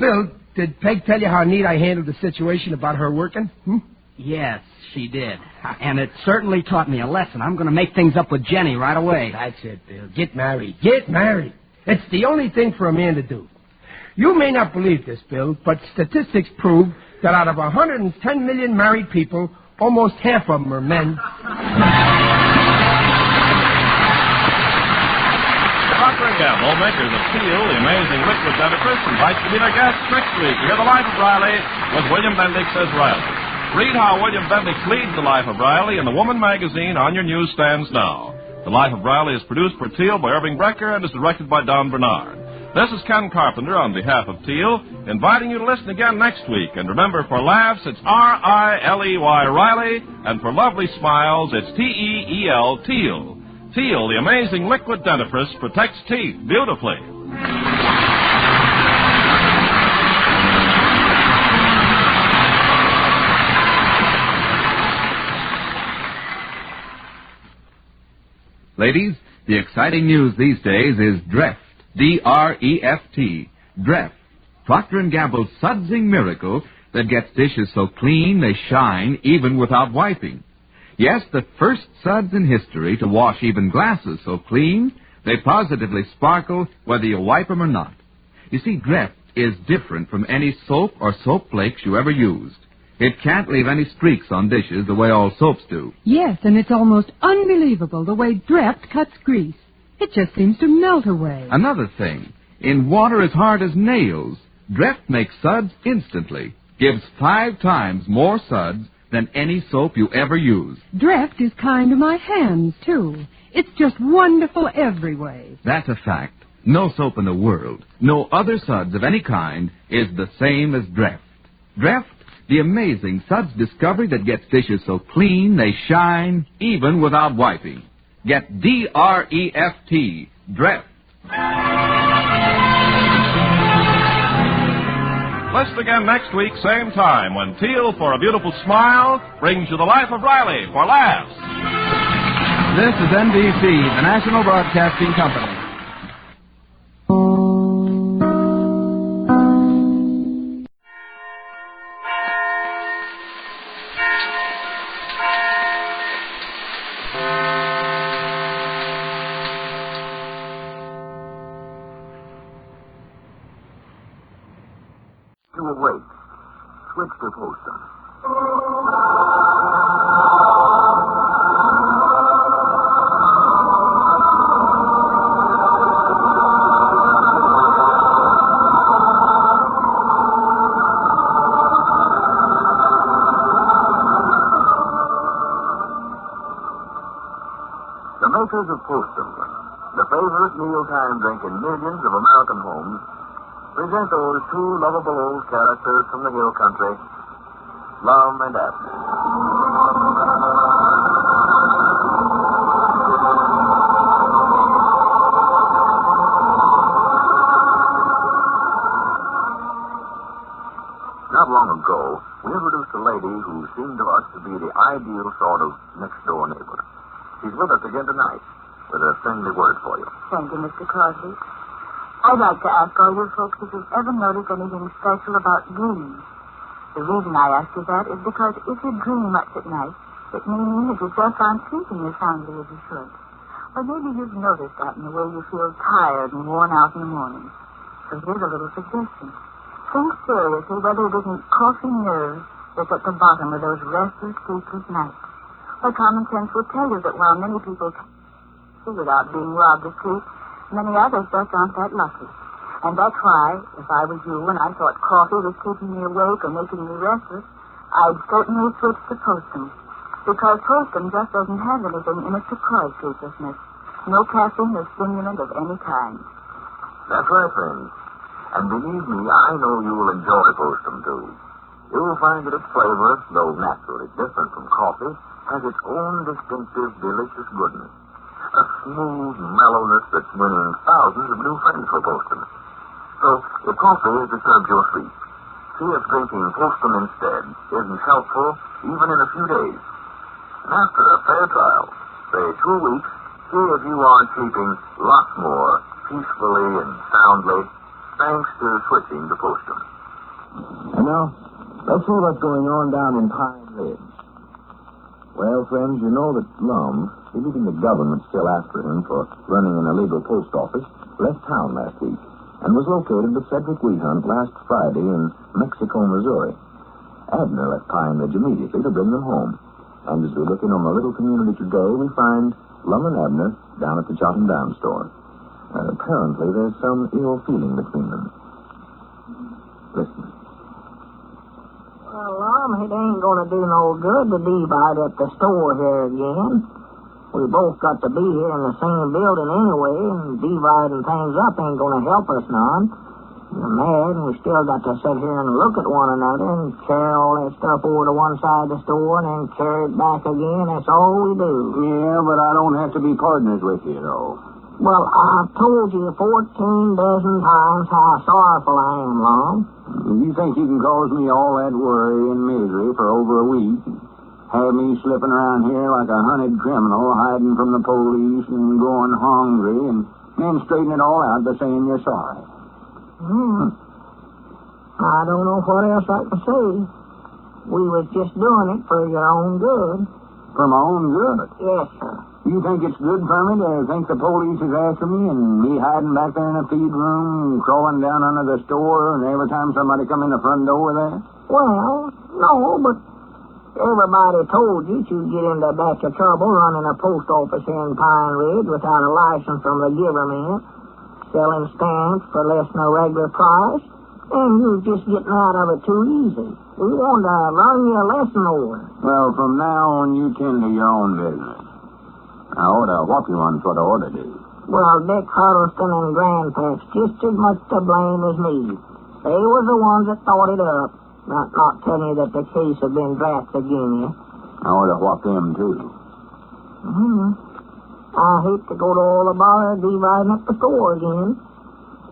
Bill, did Peg tell you how neat I handled the situation about her working? Yes, she did. And it certainly taught me a lesson. I'm going to make things up with Jenny right away. That's it, Bill. Get married. Get married. It's the only thing for a man to do. You may not believe this, Bill, but statistics prove that out of 110 million married people, almost half of them are men. Procter & Gamble, makers of Teal, the amazing liquid dentifrice, invites you to be their guest next week to hear the life of Riley with William Bendix as Riley. Read how William Bendix leads the life of Riley in the Woman magazine on your newsstands now. The Life of Riley is produced for Teal by Irving Brecker and is directed by Don Bernard. This is Ken Carpenter on behalf of Teal, inviting you to listen again next week. And remember, for laughs, it's R-I-L-E-Y, Riley, and for lovely smiles, it's T-E-E-L, Teal. Teal, the amazing liquid dentifrice, protects teeth beautifully. Ladies, the exciting news these days is Dreft, D-R-E-F-T, Dreft, Procter & Gamble's sudsing miracle that gets dishes so clean they shine even without wiping. Yes, the first suds in history to wash even glasses so clean they positively sparkle whether you wipe them or not. You see, Dreft is different from any soap or soap flakes you ever used. It can't leave any streaks on dishes the way all soaps do. Yes, and it's almost unbelievable the way Dreft cuts grease. It just seems to melt away. Another thing, in water as hard as nails, Dreft makes suds instantly. Gives 5 times more suds than any soap you ever use. Dreft is kind to my hands, too. It's just wonderful every way. That's a fact. No soap in the world, no other suds of any kind is the same as Dreft. Dreft, the amazing suds discovery that gets dishes so clean they shine even without wiping. Get D-R-E-F-T, Dreft. Listen again next week, same time, when Teal for a Beautiful Smile brings you the Life of Riley for laughs. This is NBC, the National Broadcasting Company. To awake, switch to Postum. The makers of Postum, the favorite mealtime drink in millions of American homes, present those two lovable old characters from the hill country, Lum and Abner. Not long ago, we introduced a lady who seemed to us to be the ideal sort of next-door neighbor. She's with us again tonight with a friendly word for you. Thank you, Mr. Crosby. I'd like to ask all you folks if you've ever noticed anything special about dreams. The reason I ask you that is because if you dream much at night, it may mean that you just aren't sleeping as soundly as you should. Or maybe you've noticed that in the way you feel tired and worn out in the morning. So here's a little suggestion. Think seriously whether it isn't coffee nerves that's at the bottom of those restless, sleepless nights. Well, common sense will tell you that while many people see without being robbed of sleep, many others just aren't that lucky. And that's why, if I was you and I thought coffee was keeping me awake or making me restless, I'd certainly switch to Postum. Because Postum just doesn't have anything in it to cause sleeplessness. No caffeine or stimulant of any kind. That's right, friends. And believe me, I know you will enjoy Postum, too. You'll find that its flavor, though naturally different from coffee, has its own distinctive, delicious goodness. A smooth mellowness that's winning thousands of new friends for Postum. So, if coffee has disturbed your sleep, see if drinking Postum instead isn't helpful even in a few days. And after a fair trial, say 2 weeks, see if you are sleeping lots more peacefully and soundly thanks to switching to Postum. And now, let's see what's going on down in Pine Ridge. Well, friends, you know that Lum, believing the government still after him for running an illegal post office, left town last week and was located with Cedric Wehunt last Friday in Mexico, Missouri. Abner left Pine Ridge immediately to bring them home. And as we look in on the little community today, we find Lum and Abner down at the Jot 'em Down store. Apparently, there's some ill feeling between them. Listen. Well, Lum, it ain't going to do no good to divide at the store here again. We both got to be here in the same building anyway, and dividing things up ain't going to help us none. You're mad, and we still got to sit here and look at one another and carry all that stuff over to one side of the store and then carry it back again. That's all we do. Yeah, but I don't have to be partners with you, though. Well, I've told you 14 dozen times how sorrowful I am, Lum. You think you can cause me all that worry and misery for over a week? Have me slipping around here like a hunted criminal, hiding from the police and going hungry, and then straighten it all out by saying you're sorry. I don't know what else I can say. We was just doing it for your own good. For my own good? Yes, sir. You think it's good for me to think the police is after me and me hiding back there in the feed room, crawling down under the store, and every time somebody come in the front door there? Well, no, but everybody told you you'd get into a batch of trouble running a post office here in Pine Ridge without a license from the government, selling stamps for less than a regular price, and you're just getting out of it too easy. We want to learn you a lesson over. Well, from now on, you tend to your own business. I ought to whop you on what I ought to do. Well, Dick Huddleston and Grandpa's just as much to blame as me. They was the ones that thought it up. Not telling you that the case had been drafted again you. I ought to whop them, too. I hate to go to all the bother of dividing up the store again.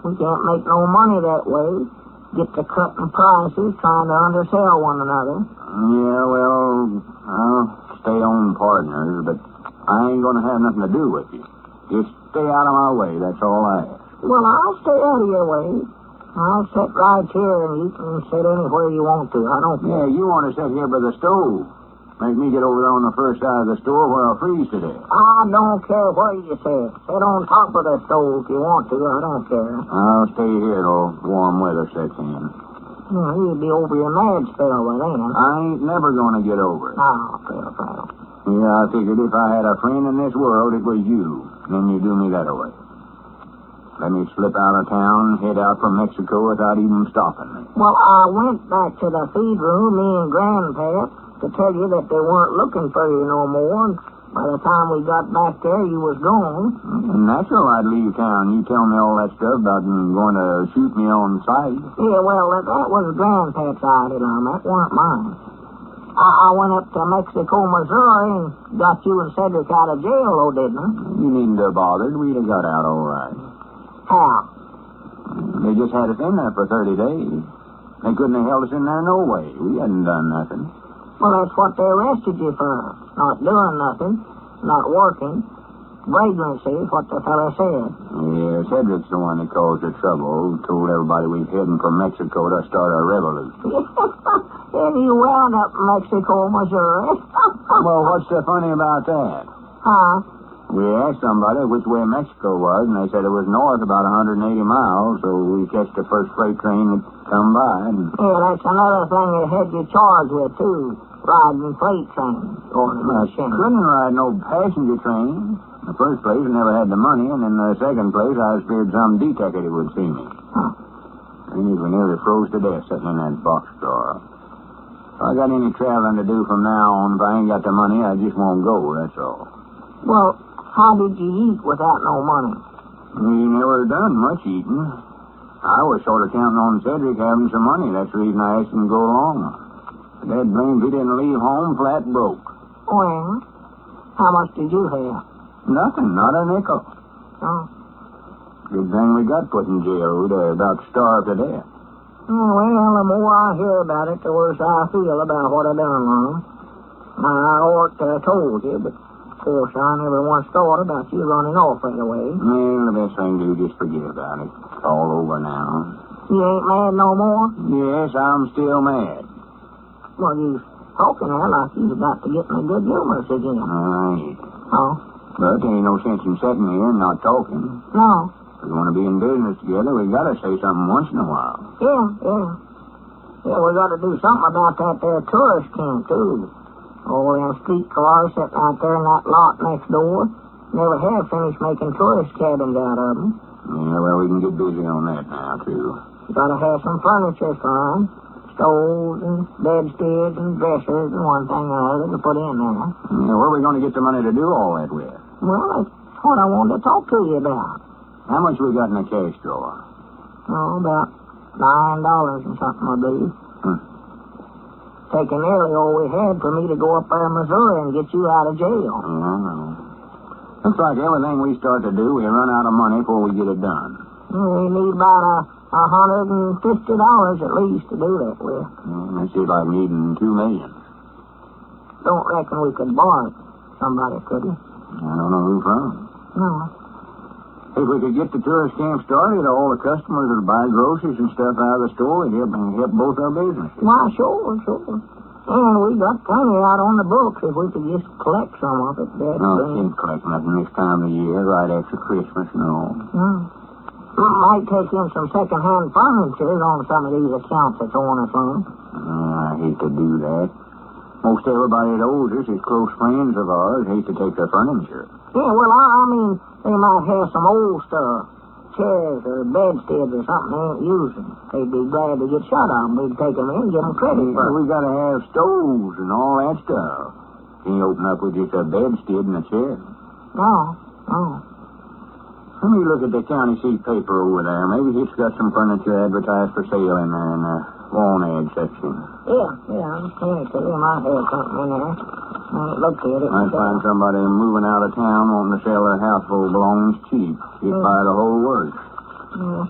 We can't make no money that way. Get to cutting prices, trying to undersell one another. Yeah, well, I'll stay on partners, but I ain't going to have nothing to do with you. Just stay out of my way, that's all I ask. Well, I'll stay out of your way. I'll sit right here, and you can sit anywhere you want to. I don't care. Yeah, you want to sit here by the stove. Make me get over there on the first side of the store where I'll freeze to death. I don't care where you sit. Sit on top of the stove if you want to. I don't care. I'll stay here till warm weather sets in. Well, you'll be over your mad spell by then. I ain't never going to get over it. Oh, Phil. Yeah, I figured if I had a friend in this world, it was you. Then you do me that way. Let me slip out of town, head out from Mexico without even stopping me. Well, I went back to the feed room, me and Grandpa, to tell you that they weren't looking for you no more. And By the time we got back there, you was gone. Natural I'd leave town. You tell me all that stuff about going to shoot me on sight. Yeah, well, that was Grandpap's idea, Lum. That weren't mine. I went up to Mexico, Missouri, and got you and Cedric out of jail, though, didn't I? You needn't have bothered. We'd have got out all right. How? They just had us in there for 30 days. They couldn't have held us in there no way. We hadn't done nothing. Well, that's what they arrested you for. Not doing nothing, not working. Vagrancy is what the fellow said. Yeah, Cedric's the one that caused the trouble. Told everybody we was heading for Mexico to start a revolution. Then you wound up in Mexico, Missouri. Well, what's so funny about that? Huh? We asked somebody which way Mexico was, and they said it was north about 180 miles, so we catched the first freight train that come by. And... Yeah, that's another thing they had you charged with, too. Riding freight trains. I couldn't ride no passenger train. In the first place, I never had the money, and in the second place, I feared some detective would see me. Huh. And we nearly froze to death sitting in that boxcar. If I got any traveling to do from now on, if I ain't got the money, I just won't go, that's all. Well, how did you eat without no money? We never done much eating. I was sort of counting on Cedric having some money. That's the reason I asked him to go along. That blamed he didn't leave home flat broke. Well, how much did you have? Nothing, not a nickel. Oh. Good thing we got put in jail. We'd about starved to death. Well, the more I hear about it, the worse I feel about what I done, Lum. I ought to have told you, but of course I never once thought about you running off right away. Well, the best thing to do is just forget about it. It's all over now. You ain't mad no more? Yes, I'm still mad. Well, you talking there like you about to get in a good humor again. I ain't. Oh? But there ain't no sense in sitting here and not talking. No. If we want to be in business together, we got to say something once in a while. Yeah. Yeah, we got to do something about that there tourist camp, too. All them streetcars sitting out there in that lot next door. Never have finished making tourist cabins out of them. Yeah, well, we can get busy on that now, too. Got to have some furniture for them. Stoves and bedsteads and dressers and one thing or other to put in there. Yeah, where are we going to get the money to do all that with? Well, that's what I wanted to talk to you about. How much we got in the cash drawer? Oh, about $9 and something, I believe. Taking nearly all we had for me to go up there in Missouri and get you out of jail. Yeah, I know. Looks like everything we start to do, we run out of money before we get it done. We need about $150 at least to do that with. That's just like needing $2 million. Don't reckon we could borrow it. Somebody couldn't. I don't know who from. No. If we could get the tourist camp started, all the customers would buy groceries and stuff out of the store and help both our businesses. Why, sure. And we got plenty out on the books if we could just collect some of it. Can't collect nothing this time of the year, right after Christmas and all. Might take in some second-hand furniture on some of these accounts that's on us on. I hate to do that. Most everybody that owes us is close friends of ours. Hate to take their furniture. Yeah, well, I mean, they might have some old stuff. Chairs or bedsteads or something they ain't using. They'd be glad to get shut of them. We'd take them in and get them credit for it. We got to have stoves and all that stuff. Can't open up with just a bedstead and a chair. No. Let me look at the county seat paper over there. Maybe it's got some furniture advertised for sale in there in the lawn ad section. Yeah, I'm saying to you, might have something in there. Look at it. Might find somebody moving out of town wanting to sell their household belongings cheap. Just buy the whole works.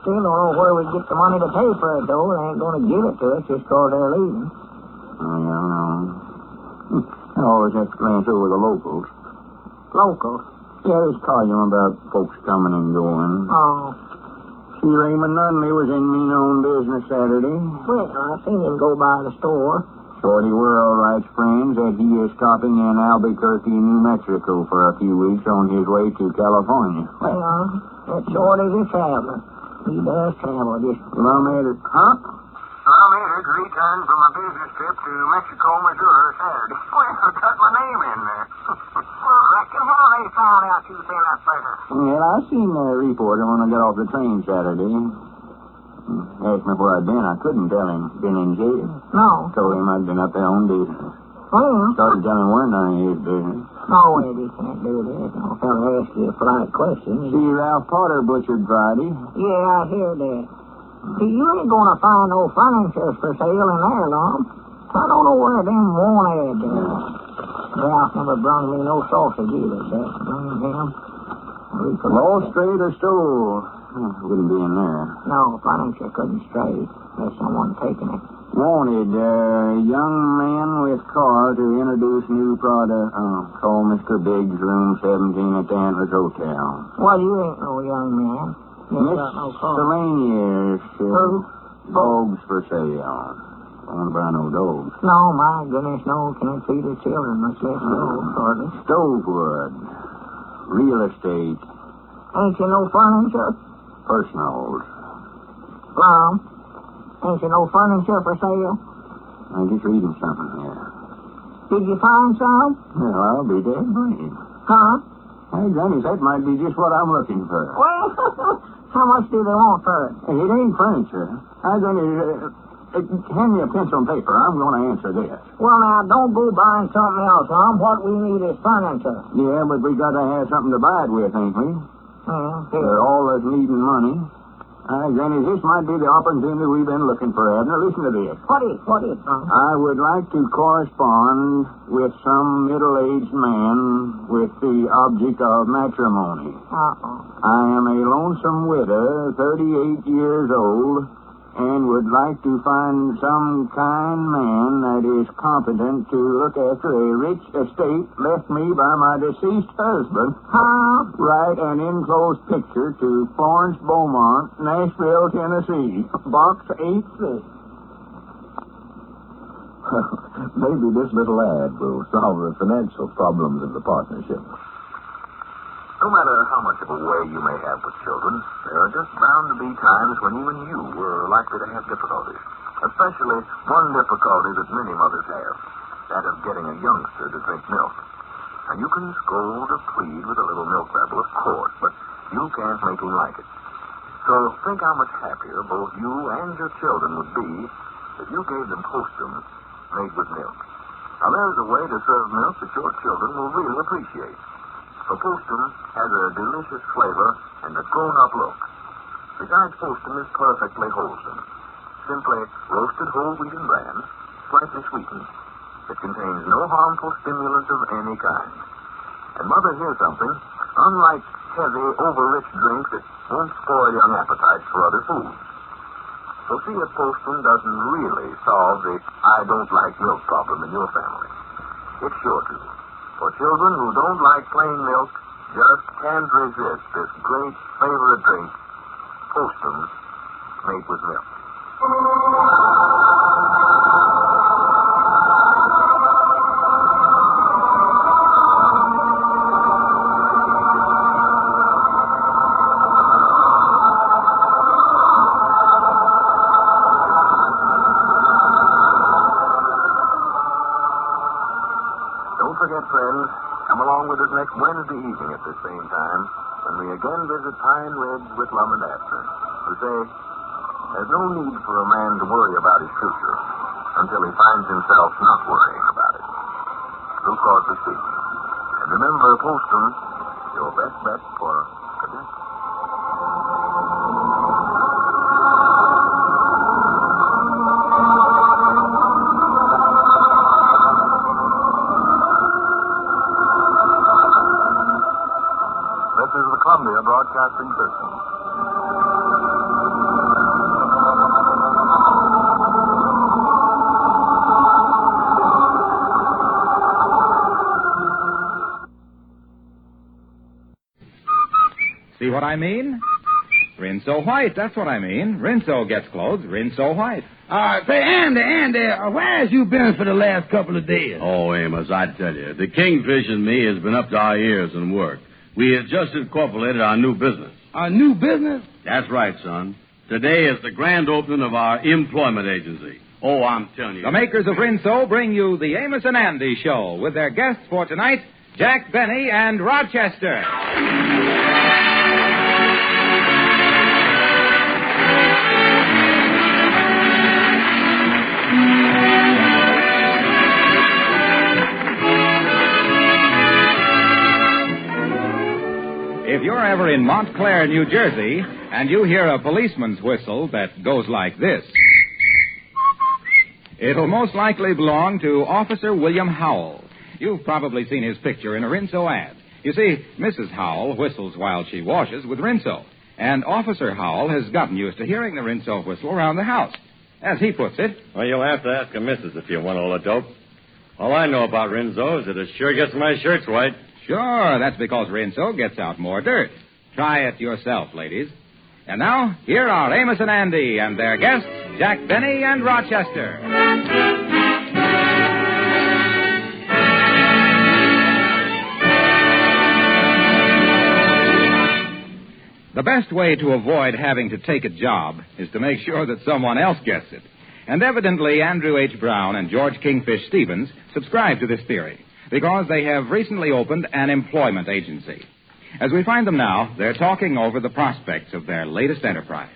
Still don't know where we get the money to pay for it, though. They ain't going to give it to us just because they're leaving. I don't know. I always have to glance over the locals. Locals? Yeah, I was calling about folks coming and going. Oh. See, Raymond Nunley was in me on business Saturday. Well, I seen him go by the store. Shorty World writes friends that he is stopping in Albuquerque, New Mexico for a few weeks on his way to California. Well, that Shorty's a traveler. He does travel, just... Lum Answers... Huh? Lum Answers returned from a business trip to Mexico, Missouri Saturday. Well, I got my name in there. Reckon how they found out you was in that letter? Well, I seen the reporter when I got off the train Saturday. Asked me where I'd been. I couldn't tell him. Been in jail. No. Told him I'd been up there on business. Well? Started telling him we're none of his business. No, Eddie, can't do that. No fella ask you a polite question. See, Ralph Potter butchered Friday. Yeah, I hear that. See, you ain't gonna find no furniture for sale in there, Lum. I don't know where them wanted. Ralph never brung me no sausage either, Jack. Bring him. Low, straight, or stove? Wouldn't be in there. No, furniture couldn't stray. There's someone taking it. Wanted young man with car to introduce new product. Call Mr. Biggs, room 17 at the Antlers Hotel. Well, you ain't no young man. You ain't got no car. Miscellaneous. Who? Dogs for sale. Want to buy no dogs. No, my goodness, no. Can't feed the children, much less dogs, hardly. Stovewood. Real estate. Ain't you no furniture? Personals. Lum, ain't you no furniture for sale? I'm just reading something here. Did you find some? Well, I'll be dead right. Huh? Hey, Granny, that might be just what I'm looking for. Well, how much do they want for it? It ain't furniture. Hey, Granny, hand me a pencil and paper. I'm going to answer this. Well, now, don't go buying something else, Lum. What we need is furniture. Yeah, but we got to have something to buy it with, ain't we? Yeah, We're all that's needing money. Granny, this might be the opportunity we've been looking for, Abner. Listen to this. What is it, Lum? I would like to correspond with some middle-aged man with the object of matrimony. I am a lonesome widow, 38 years old, and would like to find some kind man that is competent to look after a rich estate left me by my deceased husband. Write an enclosed picture to Florence Beaumont, Nashville, Tennessee, Box 86. Maybe this little ad will solve the financial problems of the partnership. No matter how much of a way you may have with children, there are just bound to be times when even you were likely to have difficulties. Especially one difficulty that many mothers have, that of getting a youngster to drink milk. And you can scold or plead with a little milk bottle, of course, but you can't make him like it. So think how much happier both you and your children would be if you gave them postums made with milk. Now, there's a way to serve milk that your children will really appreciate. A postum has a delicious flavor and a grown-up look. Besides, postum is perfectly wholesome. Simply roasted whole wheat and bran, slightly sweetened. It contains no harmful stimulants of any kind. And, Mother, here's something. Unlike heavy, over-rich drinks, it won't spoil young appetites for other foods. So see if postum doesn't really solve the I don't like milk problem in your family. It's sure to. For children who don't like plain milk, just can't resist this great favorite drink, postums made with milk. Don't forget, friends, come along with us next Wednesday evening at the same time when we again visit Pine Ridge with Lum and Abner, who say there's no need for a man to worry about his future until he finds himself not worrying about it. Blue Crosby speaking. And remember, postum, your best bet for cadet. This is the Columbia Broadcasting System. See what I mean? Rinso White, that's what I mean. Rinso gets clothes, Rinso White. Say, Andy, where has you been for the last couple of days? Oh, Amos, I tell you, the Kingfish and me has been up to our ears in work. We have just incorporated our new business. Our new business? That's right, son. Today is the grand opening of our employment agency. Oh, I'm telling you. The makers of Rinso bring you the Amos and Andy Show with their guests for tonight, Jack Benny and Rochester. ever in Montclair, New Jersey, and you hear a policeman's whistle that goes like this, it'll most likely belong to Officer William Howell. You've probably seen his picture in a Rinso ad. You see, Mrs. Howell whistles while she washes with Rinso, and Officer Howell has gotten used to hearing the Rinso whistle around the house. As he puts it... Well, you'll have to ask a missus if you want all the dope. All I know about Rinso is that it sure gets my shirts white. Sure, that's because Rinso gets out more dirt. Try it yourself, ladies. And now, here are Amos and Andy and their guests, Jack Benny and Rochester. The best way to avoid having to take a job is to make sure that someone else gets it. And evidently, Andrew H. Brown and George Kingfish Stevens subscribe to this theory because they have recently opened an employment agency. As we find them now, they're talking over the prospects of their latest enterprise.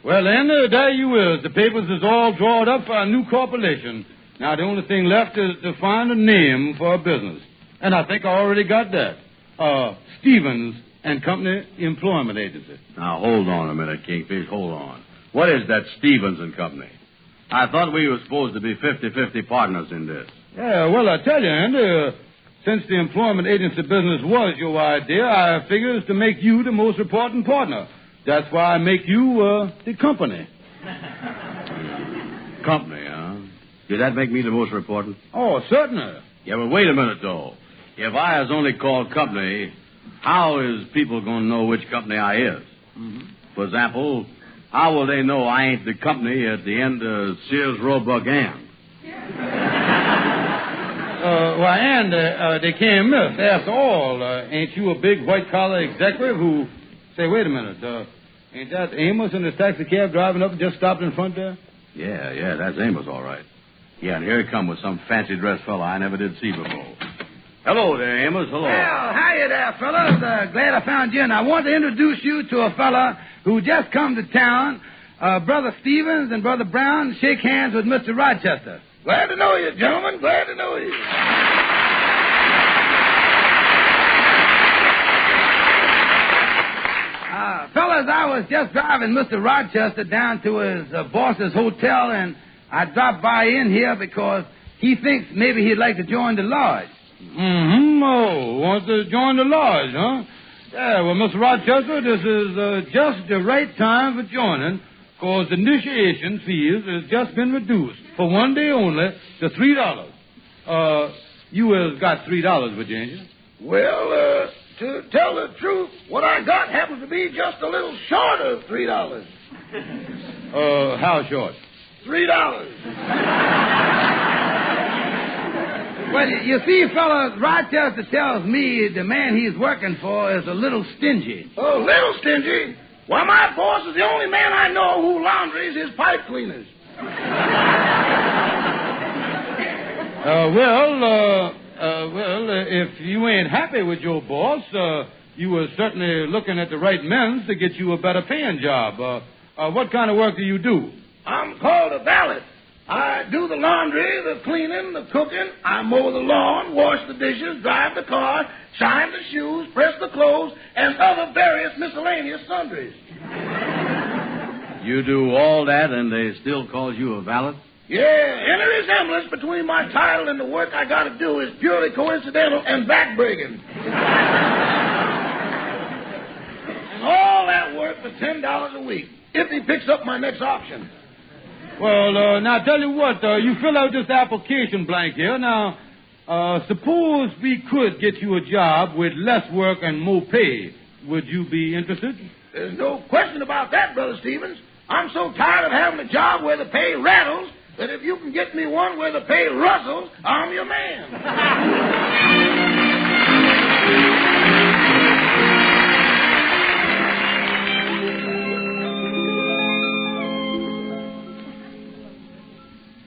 Well, then, there you is. The papers is all drawn up for a new corporation. Now, the only thing left is to find a name for a business. And I think I already got that. Stevens and Company Employment Agency. Now, hold on a minute, Kingfish. Hold on. What is that Stevens and Company? I thought we were supposed to be 50-50 partners in this. Yeah, well, I tell you, Andy, since the employment agency business was your idea, I figure it's to make you the most important partner. That's why I make you the company. Company, huh? Did that make me the most important? Oh, certainly. Yeah, but wait a minute, though. If I is only called company, how is people going to know which company I is? Mm-hmm. For example, how will they know I ain't the company at the end of Sears Roebuck Ann? Well, Andy, they can't miss. After all, ain't you a big white-collar executive who... Say, wait a minute. Ain't that Amos in his taxi cab driving up and just stopped in front there? Yeah, that's Amos, all right. Yeah, and here he come with some fancy-dressed fella I never did see before. Hello there, Amos. Hello. Well, hiya there, fellas. Glad I found you, and I want to introduce you to a fella who just come to town. Brother Stevens and Brother Brown shake hands with Mr. Rochester. Glad to know you, gentlemen. Glad to know you. Fellas, I was just driving Mr. Rochester down to his boss's hotel, and I dropped by in here because he thinks maybe he'd like to join the lodge. Mm-hmm. Oh, wants to join the lodge, huh? Yeah, well, Mr. Rochester, this is just the right time for joining, because the initiation fees has just been reduced for one day only to $3. You has got $3, Virginia. Well, to tell the truth, what I got happens to be just a little short of $3. How short? $3. Well, you see, fellas, Rochester tells me the man he's working for is a little stingy. Oh, little stingy? Why, my boss is the only man I know who laundries his pipe cleaners. If you ain't happy with your boss, you were certainly looking at the right men to get you a better paying job. What kind of work do you do? I'm called a valet. I do the laundry, the cleaning, the cooking. I mow the lawn, wash the dishes, drive the car, shine the shoes, press the clothes, and other various miscellaneous sundries. You do all that and they still call you a valet? Yeah, any resemblance between my title and the work I got to do is purely coincidental and backbreaking. And all that work for $10 a week, if he picks up my next option. Well, now, tell you what, you fill out this application blank here. Now, suppose we could get you a job with less work and more pay. Would you be interested? There's no question about that, Brother Stevens. I'm so tired of having a job where the pay rattles that if you can get me one where the pay rustles, I'm your man.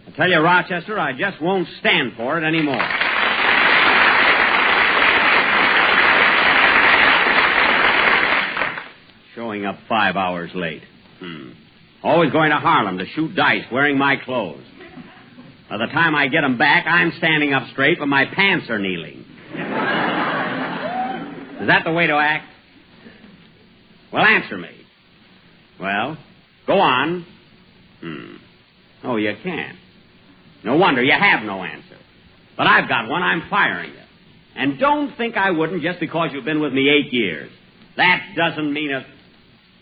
I tell you, Rochester, I just won't stand for it anymore. Showing up 5 hours late. Always going to Harlem to shoot dice wearing my clothes. By the time I get them back, I'm standing up straight, but my pants are kneeling. Is that the way to act? Well, answer me. Well, go on. Oh, you can't. No wonder you have no answer. But I've got one. I'm firing you. And don't think I wouldn't just because you've been with me 8 years. That doesn't mean a...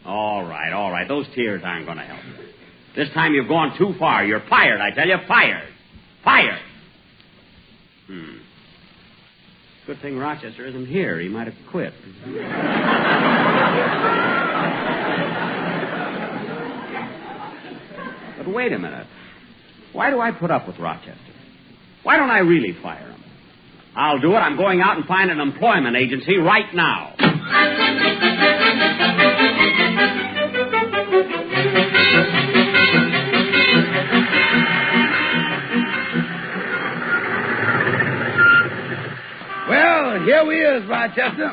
All right. Those tears aren't going to help you. This time you've gone too far. You're fired, I tell you. Fired. Good thing Rochester isn't here. He might have quit. But wait a minute. Why do I put up with Rochester? Why don't I really fire him? I'll do it. I'm going out and find an employment agency right now. Well, here we is, Rochester.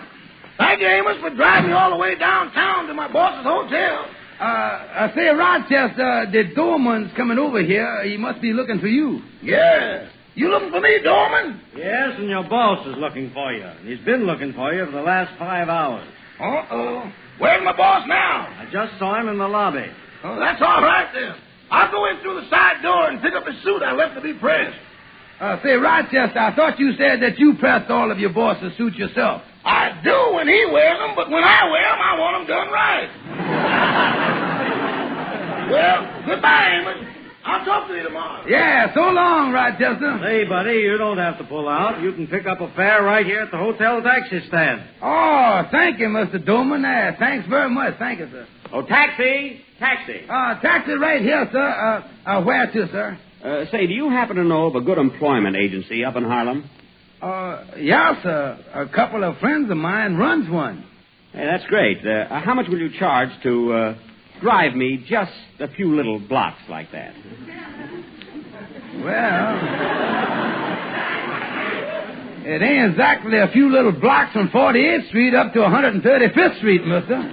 Thank you, Amos, for driving me all the way downtown to my boss's hotel. I say, Rochester, the doorman's coming over here. He must be looking for you. Yeah. You looking for me, doorman? Yes, and your boss is looking for you. He's been looking for you for the last 5 hours. Uh-oh. Where's my boss now? I just saw him in the lobby. Oh, that's all right, then. I'll go in through the side door and pick up his suit I left to be pressed. Say, Rochester, I thought you said that you pressed all of your boss's suits yourself. I do when he wears them, but when I wear them, I want them done right. Well, goodbye, Amos. I'll talk to you tomorrow. Yeah, so long, Rochester. Hey, buddy, you don't have to pull out. You can pick up a fare right here at the hotel taxi stand. Oh, thank you, Mr. Doman. Thanks very much. Thank you, sir. Oh, taxi. Taxi right here, sir. Where to, sir? Say, do you happen to know of a good employment agency up in Harlem? Yeah, sir. A couple of friends of mine runs one. Hey, that's great. How much will you charge to drive me just a few little blocks like that? Well, it ain't exactly a few little blocks from 48th Street up to 135th Street, mister.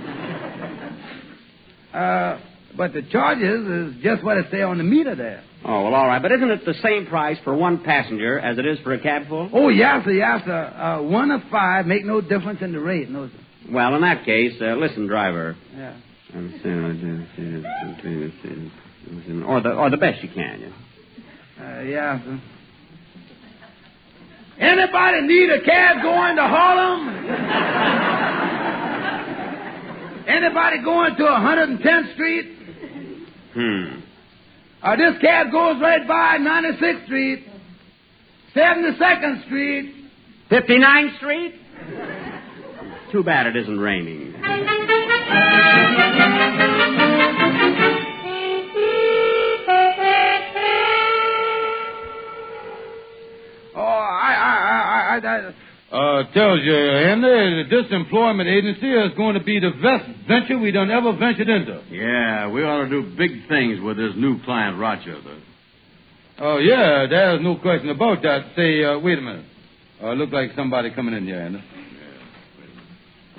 But the charges is just what it say on the meter there. Oh, well, all right. But isn't it the same price for one passenger as it is for a cab full? Oh, yes, sir. 1 of 5 make no difference in the rate, no, sir. Well, in that case, listen, driver. Yeah. Or the best you can, yeah, sir. Anybody need a cab going to Harlem? Anybody going to 110th Street? This cab goes right by 96th Street, 72nd Street. 59th Street? Too bad it isn't raining. Tells you, Henry, that this employment agency is going to be the best venture we done ever ventured into. Yeah, we ought to do big things with this new client, Rochester. Oh, yeah, there's no question about that. Say, wait a minute. Look like somebody coming in here, Henry.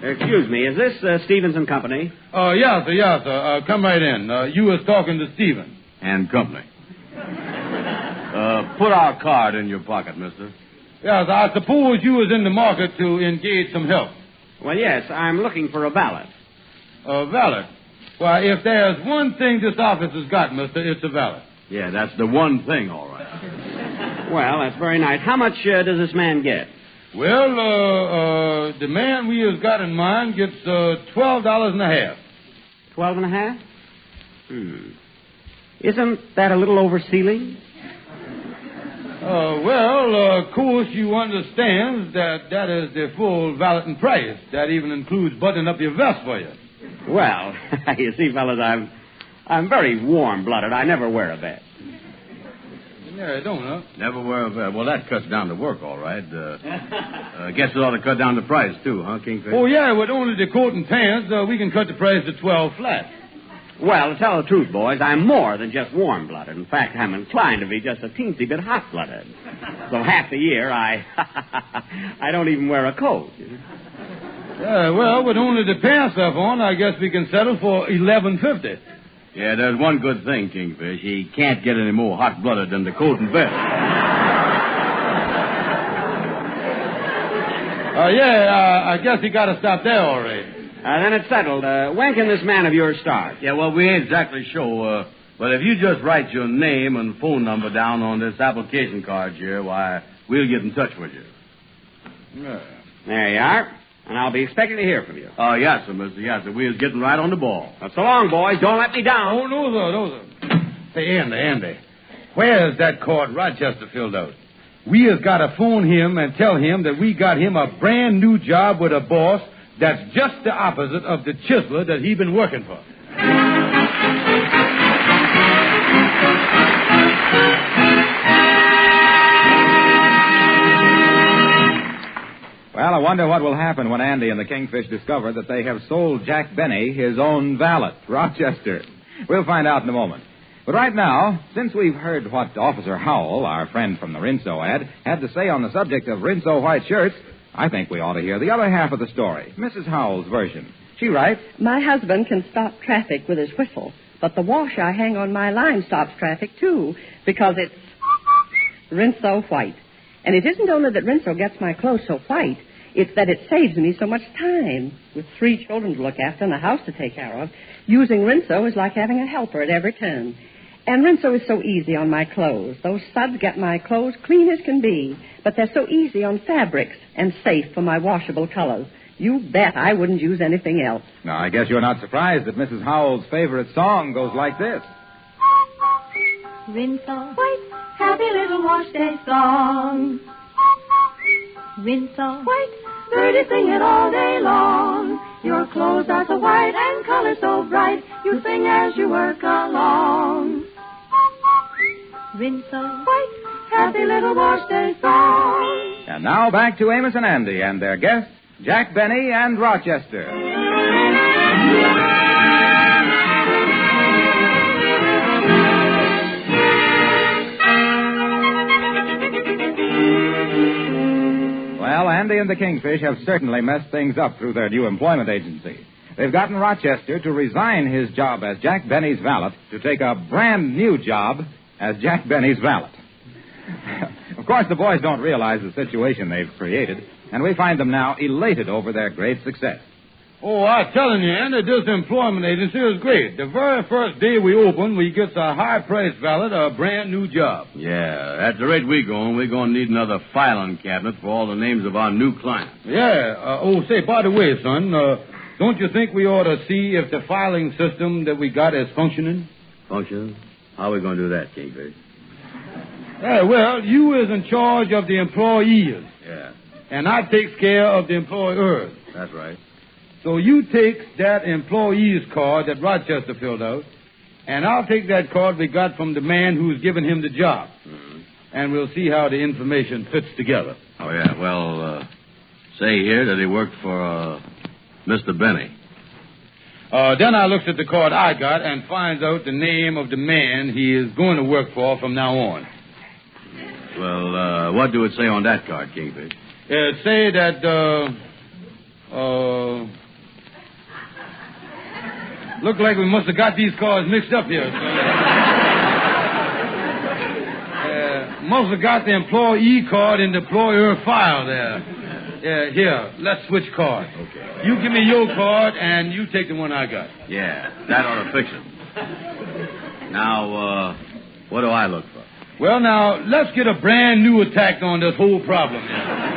Excuse me, is this Stevens and Company? Yeah, sir. Come right in. You was talking to Stevens. And Company. Put our card in your pocket, mister. Yes, I suppose you was in the market to engage some help. Well, yes, I'm looking for a valet. A valet? Well, if there's one thing this office has got, mister, it's a valet. Yeah, that's the one thing, all right. Well, that's very nice. How much does this man get? Well, the man we has got in mind gets $12.50. 12.5? Isn't that a little over ceiling? Of course, you understand that is the full valeting price. That even includes buttoning up your vest for you. Well, you see, fellas, I'm very warm-blooded. I never wear a vest. Yeah, I don't, huh? Never wear a vest. Well, that cuts down the work, all right. Guess it ought to cut down the price, too, huh, Kingfish? Oh, yeah, with only the coat and pants, we can cut the price to 12 flat. Well, to tell the truth, boys, I'm more than just warm-blooded. In fact, I'm inclined to be just a teensy bit hot-blooded. So half the year, I don't even wear a coat. Yeah, well, with only the pants stuff on, I guess we can settle for $11.50. Yeah, there's one good thing, Kingfish. He can't get any more hot-blooded than the coat and vest. I guess he got to stop there all right. Then it's settled. When can this man of yours start? Yeah, well, we ain't exactly sure. But if you just write your name and phone number down on this application card here, why, we'll get in touch with you. Yeah. There you are. And I'll be expecting to hear from you. Oh, yes, sir, mister. Yes, sir. We is getting right on the ball. Now, so long, boys. Don't let me down. Oh, no, sir. Say, Andy. Where's that card Rochester filled out? We has got to phone him and tell him that we got him a brand new job with a boss that's just the opposite of the chiseler that he been working for. Well, I wonder what will happen when Andy and the Kingfish discover that they have sold Jack Benny his own valet, Rochester. We'll find out in a moment. But right now, since we've heard what Officer Howell, our friend from the Rinso ad, had to say on the subject of Rinso white shirts, I think we ought to hear the other half of the story, Mrs. Howell's version. She writes, My husband can stop traffic with his whistle, but the wash I hang on my line stops traffic, too, because it's Rinso white. And it isn't only that Rinso gets my clothes so white, it's that it saves me so much time. With 3 children to look after and a house to take care of, using Rinso is like having a helper at every turn. And Rinso is so easy on my clothes. Those suds get my clothes clean as can be, but they're so easy on fabrics and safe for my washable colors. You bet I wouldn't use anything else. Now, I guess you're not surprised that Mrs. Howell's favorite song goes like this. Rinso white, happy little wash day song. Rinso white, birdies sing it all day long. Your clothes are so white and color so bright, you sing as you work along. Rinso white, happy little wash day song. And now back to Amos and Andy and their guests, Jack Benny and Rochester. Well, Andy and the Kingfish have certainly messed things up through their new employment agency. They've gotten Rochester to resign his job as Jack Benny's valet to take a brand new job as Jack Benny's valet. Of course, the boys don't realize the situation they've created, and we find them now elated over their great success. Oh, I'm telling you, Andy, this employment agency is great. The very first day we open, we gets a high-priced valet a brand new job. Yeah, at the rate we're going to need another filing cabinet for all the names of our new clients. Yeah. Say, by the way, son, don't you think we ought to see if the filing system that we got is functioning? Functioning? How are we going to do that, Kingfish? Yeah, well, you is in charge of the employees. Yeah. And I takes care of the employers. That's right. So you take that employee's card that Rochester filled out, and I'll take that card we got from the man who's given him the job. Mm-hmm. And we'll see how the information fits together. Oh, yeah. Well, say here that he worked for Mr. Benny. Then I looks at the card I got and finds out the name of the man he is going to work for from now on. Well, what do it say on that card, Kingfish? It say that, look like we must have got these cards mixed up here. Must have got the employee card in the employer file there. Here, let's switch cards. Okay. You give me your card, and you take the one I got. Yeah, that ought to fix it. Now, what do I look for? Well, now, let's get a brand new attack on this whole problem here.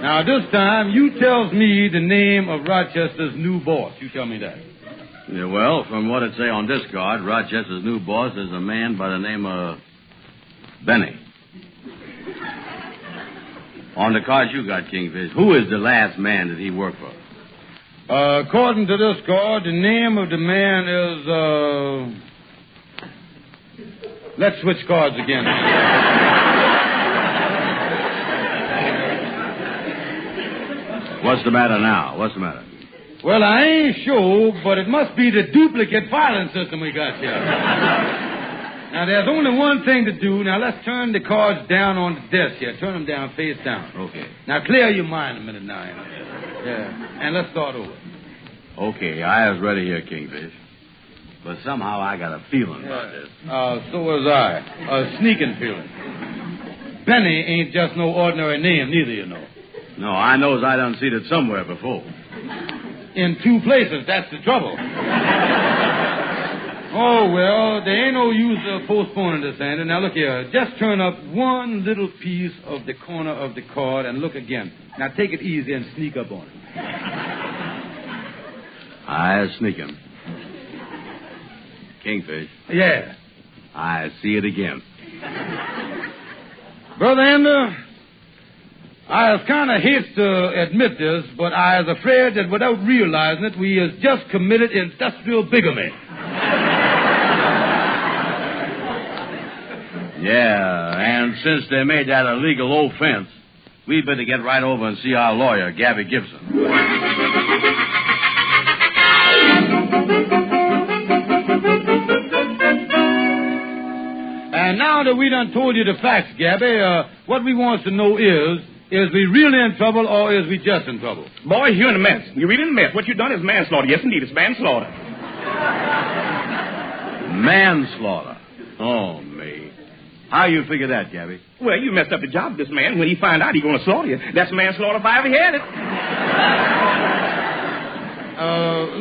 Now, this time, you tells me the name of Rochester's new boss. You tell me that. Yeah, well, from what it say on this card, Rochester's new boss is a man by the name of Benny. On the card you got, Kingfish, who is the last man that he worked for? According to this card, the name of the man is, let's switch cards again. What's the matter now? What's the matter? Well, I ain't sure, but it must be the duplicate filing system we got here. Now, there's only one thing to do. Now, let's turn the cards down on the desk here. Turn them down face down. Okay. Now, clear your mind a minute now. Yeah. And let's start over. Okay, I was ready here, Kingfish. But somehow I got a feeling about this. So was I. A sneaking feeling. Benny ain't just no ordinary name, neither, you know. No, I knows I done seen it somewhere before. in two places. That's the trouble. Oh, well, there ain't no use postponing this, Andy. Now, look here. Just turn up one little piece of the corner of the card and look again. Now, take it easy and sneak up on it. I sneak him. Kingfish. Yeah. I see it again. Brother Ender, I was kind of hate to admit this, but I was afraid that without realizing it, we has just committed industrial bigamy. Yeah, and since they made that a legal offense, we better get right over and see our lawyer, Gabby Gibson. And now that we done told you the facts, Gabby, what we want to know is we really in trouble or is we just in trouble? Boy, you're in a mess. You're really in a mess. What you done is manslaughter. Yes, indeed, it's manslaughter. Manslaughter? Oh, me. How you figure that, Gabby? Well, you messed up the job of this man. When he find out he's going to slaughter you, that's manslaughter if I ever had it.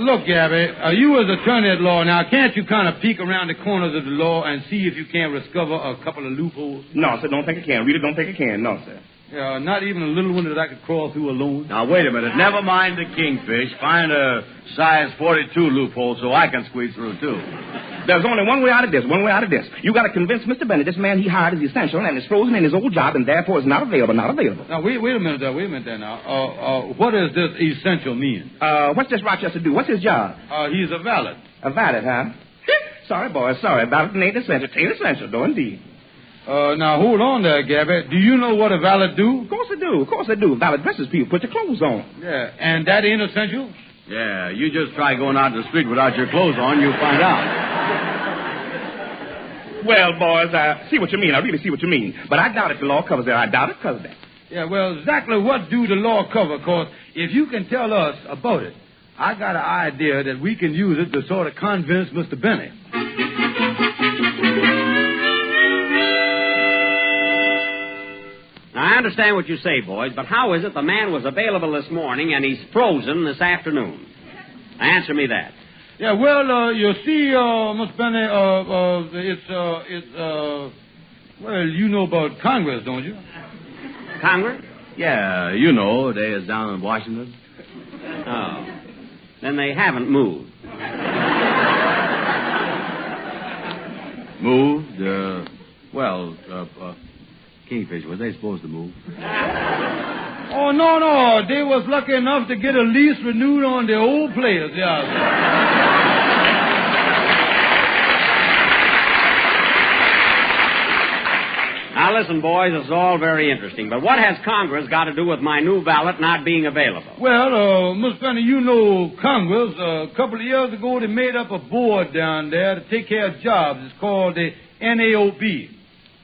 Look, Gabby, you as attorney at law, now, can't you kind of peek around the corners of the law and see if you can't discover a couple of loopholes? No, sir, don't think I can. Really don't think I can. No, sir. Not even a little one that I could crawl through alone? Now, wait a minute. Never mind the kingfish. Find a size 42 loophole so I can squeeze through, too. There's only one way out of this, You got to convince Mr. Bennett this man he hired is essential and is frozen in his old job and therefore is not available. Now, wait a minute there now. What does this essential mean? What's this Rochester do? What's his job? He's a valet. A valet, huh? Sorry, boy, sorry. Valet ain't essential. Ain't essential, though, indeed. Now, hold on there, Gabby. Do you know what a valet do? Of course I do. Valet dresses people, put your clothes on. Yeah, and that ain't essential? Yeah, you just try going out in the street without your clothes on, you'll find out. Well, boys, I see what you mean. I really see what you mean. But I doubt if the law covers that. I doubt it covers that. Yeah, well, exactly what do the law cover? Because if you can tell us about it, I got an idea that we can use it to sort of convince Mr. Bennett. Now, I understand what you say, boys, but how is it the man was available this morning and he's frozen this afternoon? Answer me that. Yeah, well, you see, Mr. Bennett, well, you know about Congress, don't you? Congress? Yeah, you know, they is down in Washington. Oh. Then they haven't moved. Moved? Kingfish, were they supposed to move? Oh, no. They was lucky enough to get a lease renewed on their old place, yeah. Now, listen, boys, this is all very interesting, but what has Congress got to do with my new valet not being available? Well, Miss Benny, you know Congress. A couple of years ago, they made up a board down there to take care of jobs. It's called the NAOB.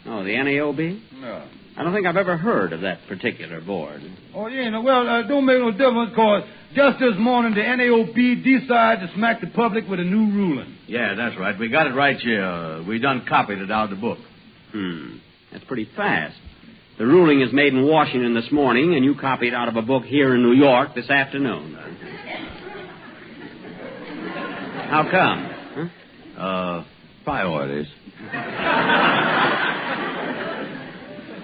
Oh, the NAOB? No. I don't think I've ever heard of that particular board. Oh, yeah, no, well, don't make no difference, because just this morning the NAOB decided to smack the public with a new ruling. Yeah, that's right. We got it right here. We done copied it out of the book. That's pretty fast. The ruling is made in Washington this morning, and you copied out of a book here in New York this afternoon. How come? Priorities.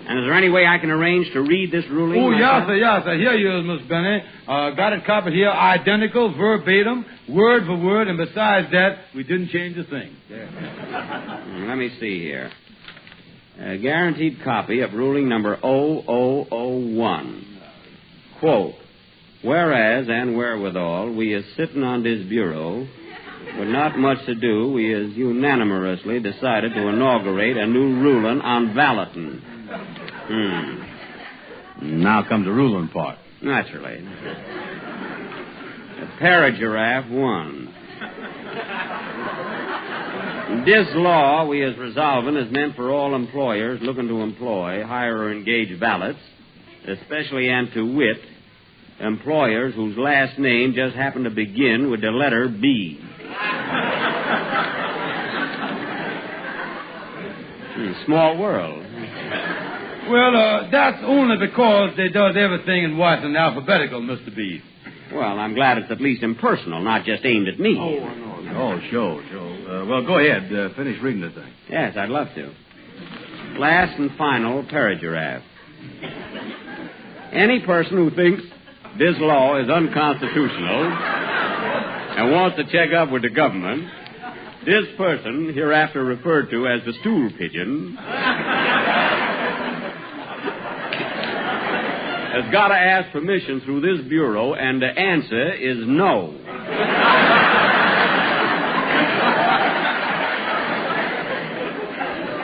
And is there any way I can arrange to read this ruling? Oh, yes, sir. Here you is, Miss Benny. Got it copied here, identical, verbatim, word for word, and besides that, we didn't change a thing. Let me see here. A guaranteed copy of ruling number 0001. Quote, whereas and wherewithal, we is sitting on this bureau, with not much to do, we is unanimously decided to inaugurate a new ruling on valeting. Now comes the ruling part. Naturally. A Paragiraffe 1. This law, we as resolving, is meant for all employers looking to employ, hire, or engage valets, especially and to wit, employers whose last name just happen to begin with the letter B. Small world. Well, that's only because they does everything in Washington alphabetical, Mr. B. Well, I'm glad it's at least impersonal, not just aimed at me. Oh, sure. Well, go ahead. Finish reading the thing. Yes, I'd love to. Last and final paragraph. Any person who thinks this law is unconstitutional and wants to check up with the government, this person, hereafter referred to as the stool pigeon, has got to ask permission through this bureau, and the answer is no.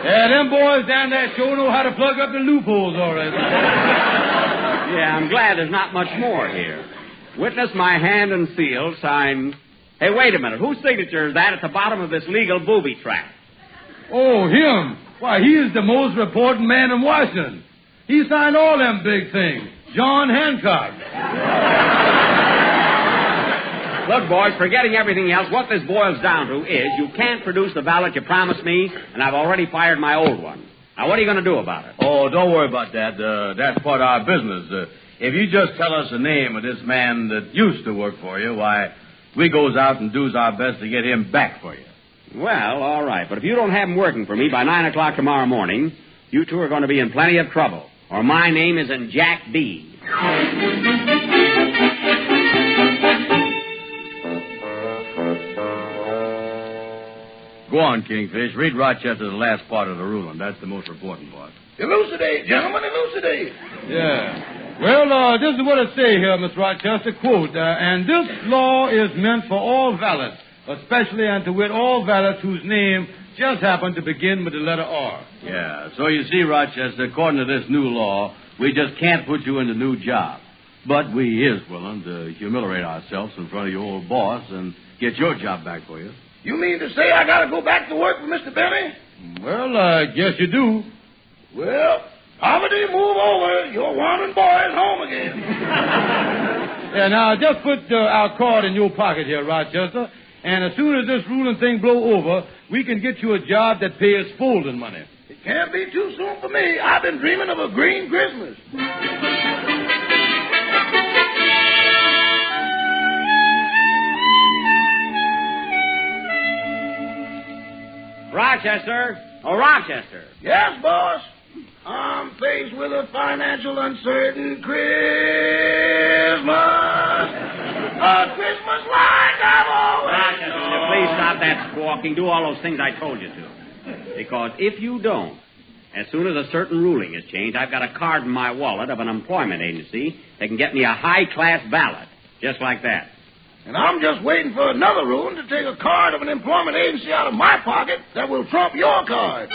Yeah, them boys down there sure know how to plug up the loopholes already. Yeah, I'm glad there's not much more here. Witness my hand and seal, signed... Hey, wait a minute. Whose signature is that at the bottom of this legal booby trap? Oh, him. Why, he is the most important man in Washington. He signed all them big things. John Hancock. Look, boys, forgetting everything else, what this boils down to is you can't produce the ballot you promised me, and I've already fired my old one. Now, what are you going to do about it? Oh, don't worry about that. That's part of our business. If you just tell us the name of this man that used to work for you, why, we goes out and does our best to get him back for you. Well, all right. But if you don't have him working for me by 9 o'clock tomorrow morning, you two are going to be in plenty of trouble. Or my name isn't Jack B. Go on, Kingfish. Read Rochester's last part of the ruling. That's the most important part. Elucidate, gentlemen, elucidate. Yeah. Well, this is what it say here, Miss Rochester, quote, and this law is meant for all valets, especially and to wit all valets whose name just happen to begin with the letter R. Yeah, so you see, Rochester, according to this new law, we just can't put you in the new job. But we is willing to humiliate ourselves in front of your old boss and get your job back for you. You mean to say I got to go back to work for Mr. Benny? Well, I guess you do. Well, Poverty, move over. Your wandering boy is home again. Yeah, now, just put our card in your pocket here, Rochester, and as soon as this ruling thing blow over, we can get you a job that pays folding money. It can't be too soon for me. I've been dreaming of a green Christmas. Rochester. Oh, Rochester. Yes, boss. I'm faced with a financial uncertain Christmas. A Christmas like I've always Rochester, will you please stop that squawking? Do all those things I told you to. Because if you don't, as soon as a certain ruling is changed, I've got a card in my wallet of an employment agency that can get me a high-class ballot. Just like that. And I'm just waiting for another ruling to take a card of an employment agency out of my pocket that will trump your card.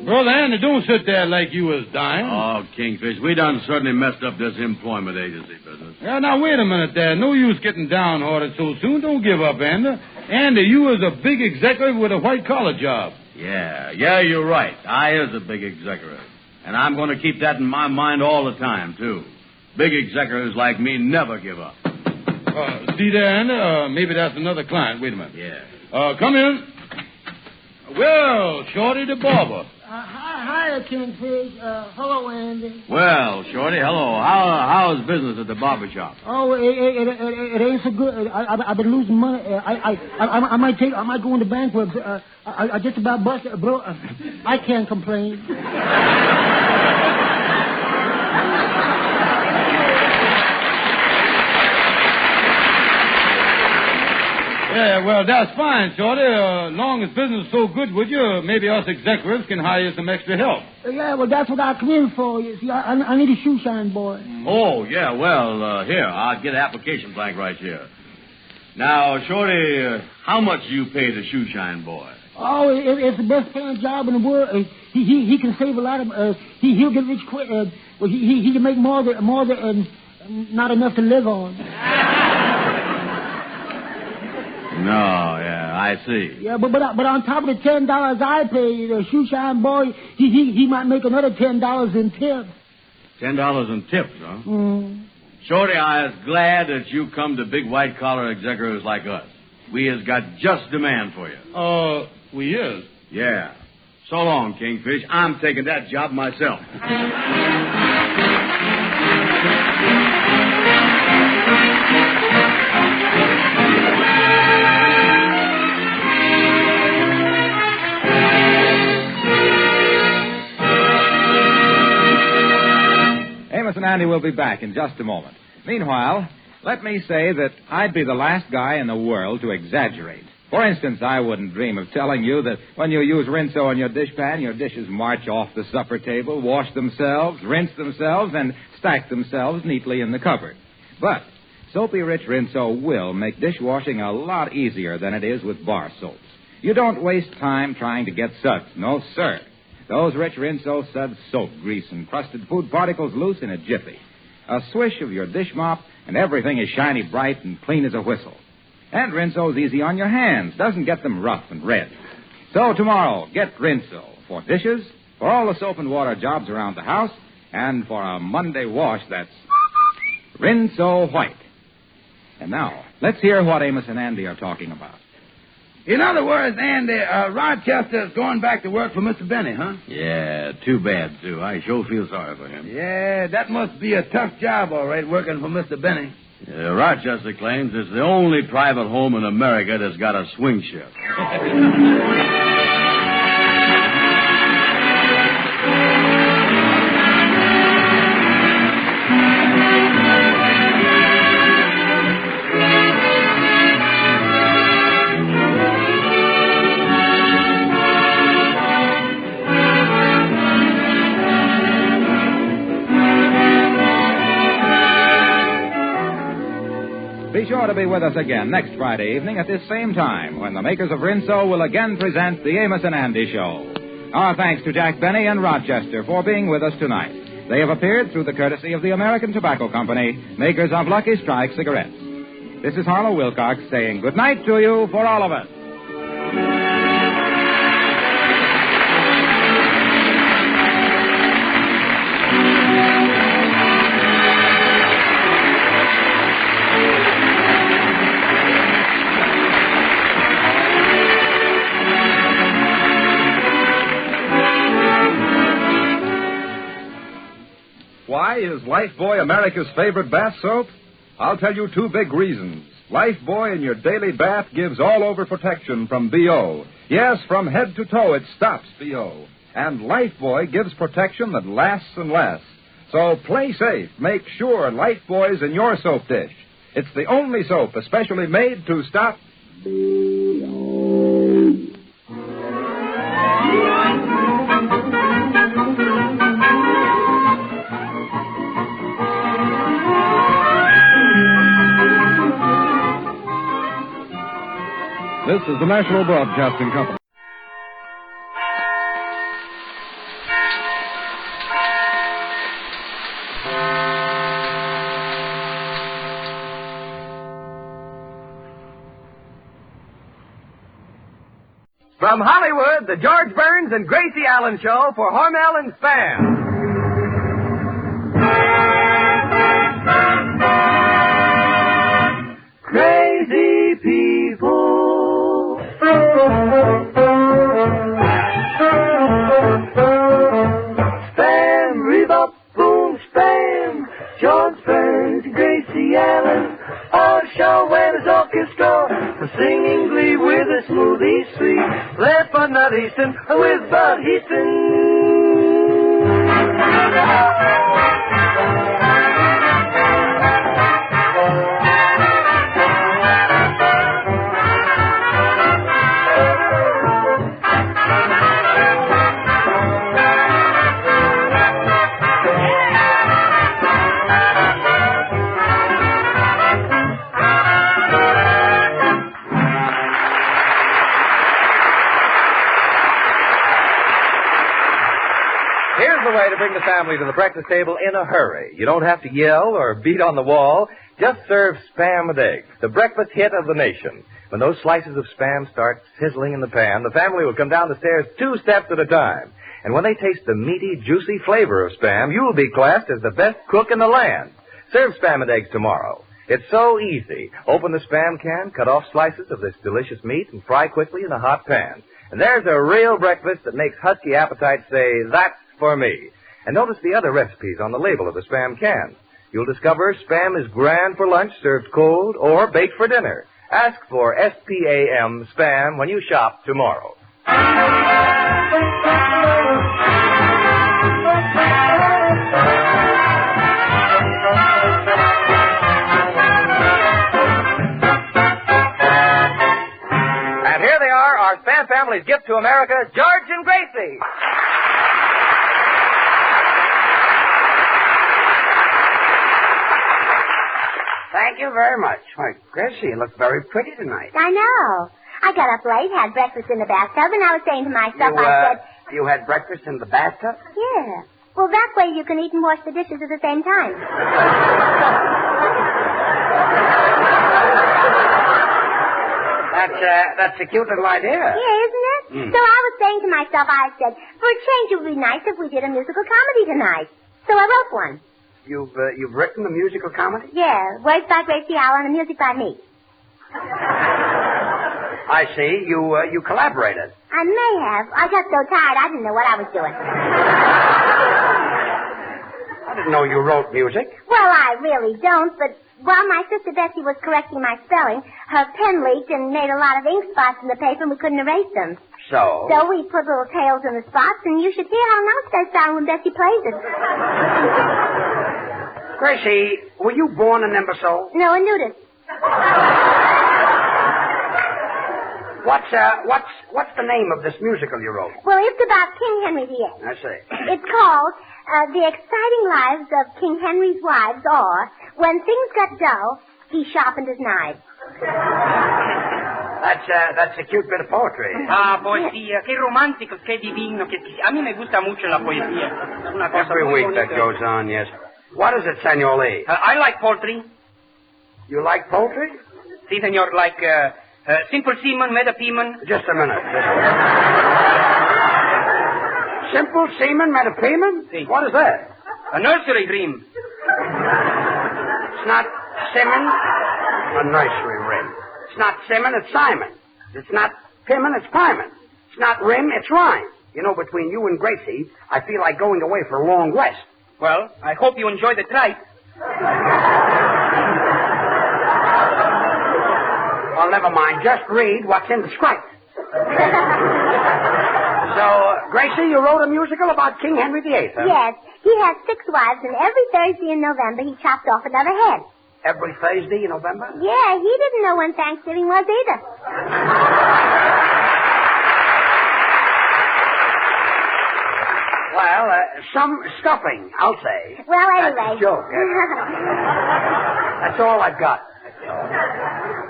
Brother Andy, don't sit there like you was dying. Oh, Kingfish, we done certainly messed up this employment agency business. Yeah, now, wait a minute there. No use getting downhearted so soon. Don't give up, Andy. Andy, you was a big executive with a white-collar job. Yeah, you're right. I is a big executive. And I'm going to keep that in my mind all the time, too. Big executives like me never give up. See there, Andy? Maybe that's another client. Wait a minute. Yeah. Come in. Well, Shorty the barber. Hi, Kingfish. Hello, Andy. Well, Shorty, hello. How's business at the barber shop? Oh, it ain't so good. I've been losing money. I might go into bankruptcy. I just about busted, bro. I can't complain. Yeah, well, that's fine, Shorty. Long as business is so good with you, maybe us executives can hire you some extra help. Yeah, well, that's what I come in for. You see, I need a shoe shine boy. Oh, yeah, well, here, I'll get an application blank right here. Now, Shorty, how much do you pay the shoe shine boy? Oh, it's the best paying job in the world. He can save a lot of. He'll get rich quick. He can make more than not enough to live on. No, yeah, I see. Yeah, but on top of the $10 I pay, the shoe shine boy, he might make another $10 in tips. $10 in tips, huh? Mm. Shorty, I is glad that you come to big white-collar executives like us. We has got just demand for you. We is? Yeah. So long, Kingfish. I'm taking that job myself. Amos and Andy will be back in just a moment. Meanwhile, let me say that I'd be the last guy in the world to exaggerate. For instance, I wouldn't dream of telling you that when you use Rinso in your dishpan, your dishes march off the supper table, wash themselves, rinse themselves, and stack themselves neatly in the cupboard. But Soapy Rich Rinso will make dishwashing a lot easier than it is with bar soaps. You don't waste time trying to get suds. No, sir. Those Rich Rinso suds soap grease and crusted food particles loose in a jiffy. A swish of your dish mop, and everything is shiny bright and clean as a whistle. And Rinso's easy on your hands. Doesn't get them rough and red. So tomorrow, get Rinso for dishes, for all the soap and water jobs around the house, and for a Monday wash that's Rinso White. And now, let's hear what Amos and Andy are talking about. In other words, Andy, Rochester's going back to work for Mr. Benny, huh? Yeah, too bad, Sue. I sure feel sorry for him. Yeah, that must be a tough job, all right, working for Mr. Benny. Rochester claims it's the only private home in America that's got a swing shift. Be sure to be with us again next Friday evening at this same time when the makers of Rinso will again present the Amos and Andy Show. Our thanks to Jack Benny and Rochester for being with us tonight. They have appeared through the courtesy of the American Tobacco Company, makers of Lucky Strike cigarettes. This is Harlow Wilcox saying good night to you for all of us. Why is Lifebuoy America's favorite bath soap? I'll tell you two big reasons. Lifebuoy in your daily bath gives all-over protection from BO. Yes, from head to toe it stops BO. And Lifebuoy gives protection that lasts and lasts. So play safe. Make sure Lifebuoy's in your soap dish. It's the only soap especially made to stop This is the National Broadcasting Company. From Hollywood, the George Burns and Gracie Allen Show for Hormel and Spam. Crazy people. Spam, rebop, boom, spam. George Burns and Gracie Allen. Our show when it's orchestra. For singing glee with a smoothie sweet. Left but not Easton with Bud Heaston. Way to bring the family to the breakfast table in a hurry. You don't have to yell or beat on the wall. Just serve Spam with eggs, the breakfast hit of the nation. When those slices of Spam start sizzling in the pan, the family will come down the stairs 2 steps at a time. And when they taste the meaty, juicy flavor of Spam, you'll be classed as the best cook in the land. Serve Spam with eggs tomorrow. It's so easy. Open the Spam can, cut off slices of this delicious meat, and fry quickly in a hot pan. And there's a real breakfast that makes husky appetites say, that's for me. And notice the other recipes on the label of the Spam can. You'll discover Spam is grand for lunch, served cold, or baked for dinner. Ask for SPAM Spam when you shop tomorrow. And here they are, our Spam family's gift to America, George and Gracie. Thank you very much. Why, Gracie, you look very pretty tonight. I know. I got up late, had breakfast in the bathtub, and I was saying to myself, I said... You had breakfast in the bathtub? Yeah. Well, that way you can eat and wash the dishes at the same time. That's a cute little idea. Yeah, isn't it? So I was saying to myself, I said, for a change, it would be nice if we did a musical comedy tonight. So I wrote one. You've written a musical comedy? Yeah, words by Gracie Allen and music by me. I see. You collaborated. I may have. I got so tired I didn't know what I was doing. I didn't know you wrote music. Well, I really don't, but while my sister Bessie was correcting my spelling, her pen leaked and made a lot of ink spots in the paper and we couldn't erase them. So? So we put little tails in the spots, and you should hear how nice they sound when Bessie plays it. Gracie, were you born an imbecile? No, a nudist. What's the name of this musical you wrote? Well, it's about King Henry VIII. I see. It's called The Exciting Lives of King Henry's Wives, or When Things Got Dull, He Sharpened His Knives. That's a cute bit of poetry. Ah, poesía. Qué romántico, qué divino. A mí me gusta mucho la poesía. Es una cosa Every muy week that bonita. goes on, yes. What is it, Senor Lee? I like poultry. You like poultry? Si, senor, like simple semen, metapemen. Just a minute. Simple semen, metapemen? Si. What is that? A nursery dream. It's not semen, a nursery rim. It's not Simon, it's Simon. It's not Pimmon, it's Pyman. It's not rim, it's rhyme. You know, between you and Gracie, I feel like going away for a long rest. Well, I hope you enjoy the tripe. Well, never mind. Just read what's in the script. So, Gracie, you wrote a musical about King Henry VIII, huh? Yes. He has 6 wives, and every Thursday in November he chopped off another head. Every Thursday in November? Yeah, he didn't know when Thanksgiving was either. Well, some stuffing, I'll say. Well, That's anyway. a joke. That's all I've got.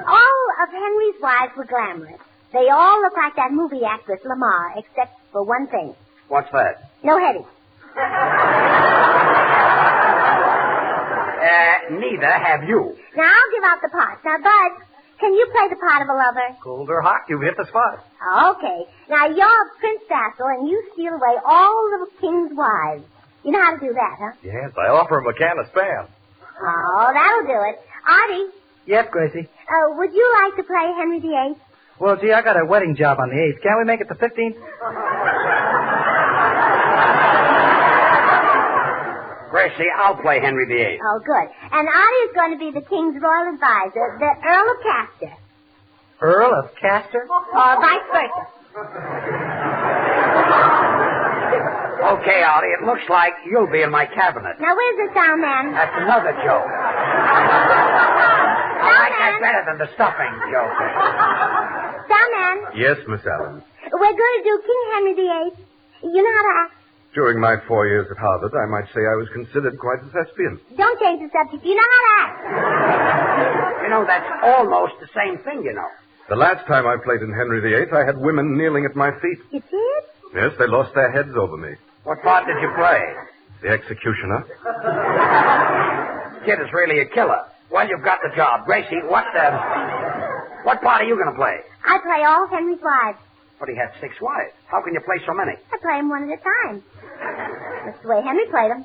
All of Henry's wives were glamorous. They all look like that movie actress, Lamar, except for one thing. What's that? No headache. Neither have you. Now, I'll give out the parts. Now, Bud, can you play the part of a lover? Cold or hot, you've hit the spot. Okay. Now, you're Prince Vassal, and you steal away all the king's wives. You know how to do that, huh? Yes, I offer him a can of Spam. Oh, that'll do it. Artie, Yes, Gracie. would you like to play Henry VIII? Well, gee, I got a wedding job on the 8th. Can't we make it the 15th? Gracie, I'll play Henry VIII. Oh, good. And Artie is going to be the king's royal advisor, the Earl of Castor. Earl of Castor? Or vice versa. Okay, Artie, it looks like you'll be in my cabinet. Now, where's the sound man? That's another joke. I like that better than the stuffing joke. Sound man, Yes, Miss Allen. we're going to do King Henry VIII. You know how to act. During my 4 years at Harvard, I might say I was considered quite a thespian. Don't change the subject. You know how to act. You know, that's almost the same thing, you know. The last time I played in Henry VIII, I had women kneeling at my feet. You did? Yes, they lost their heads over me. What part did you play? The executioner. Kid is really a killer. Well, you've got the job. Gracie, what part are you going to play? I play all Henry's wives. But he had 6 wives. How can you play so many? I play them one at a time. That's the way Henry played them.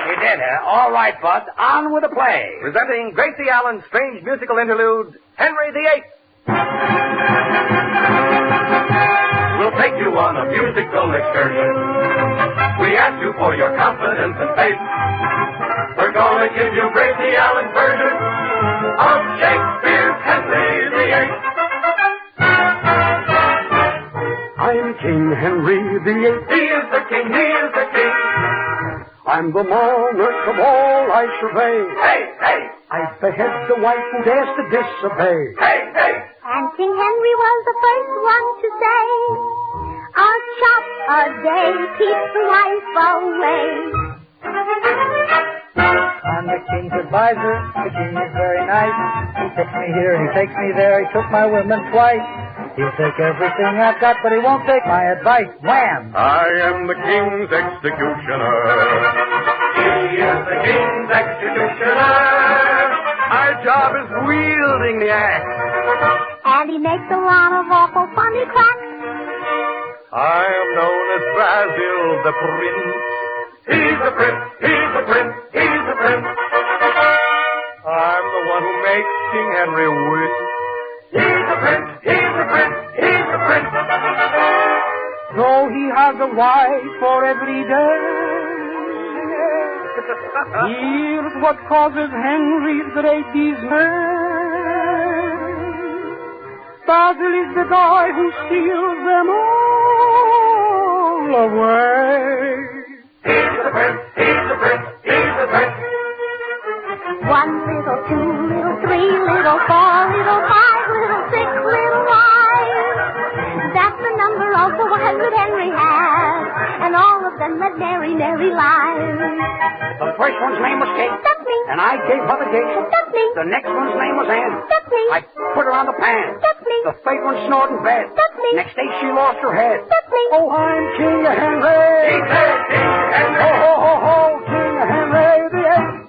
He did, huh? All right, Bud. On with the play. Presenting Gracie Allen's strange musical interlude, Henry VIII. We'll take you on a musical excursion. We ask you for your confidence and faith. We're going to give you Gracie Allen's version of Shakespeare's Henry VIII. I'm King Henry VIII. He is the king, he is the king. I'm the monarch of all I survey. Hey, hey. I behead the wife who dares to disobey. Hey, hey. And King Henry was the first one to say, a chop a day keeps the wife away. I'm the king's advisor. The king is very nice. He takes me here and he takes me there. He took my women twice. He'll take everything I've got, but he won't take my advice. Wham! I am the king's executioner. He is the king's executioner. My job is wielding the axe. And he makes a lot of awful funny cracks. I am known as Basil the Prince. He's the prince, he's the prince, he's the prince. I'm the one who makes King Henry win. He's the prince, he's the prince, he's the prince. Though he has a wife for every day, here's what causes Henry's great dismay. Basil is the guy who steals them all away. He's the prince, he's the prince, he's the prince. 1 little, 2 little, 3 little, 4 little, 5 little, 6 little wives. That's the number of the wives that Henry has, and all of them led merry, merry lives. The first one's name was Kate. That's me. And I gave her the gate. That's me. The next one's name was Anne. That's me. I put her on the pan. That's me. The third one snored in bed. That's me. Next day she lost her head. That's me. Oh, I'm King Henry. He's there, King Henry. Ho, ho, ho, ho, King Henry VIII.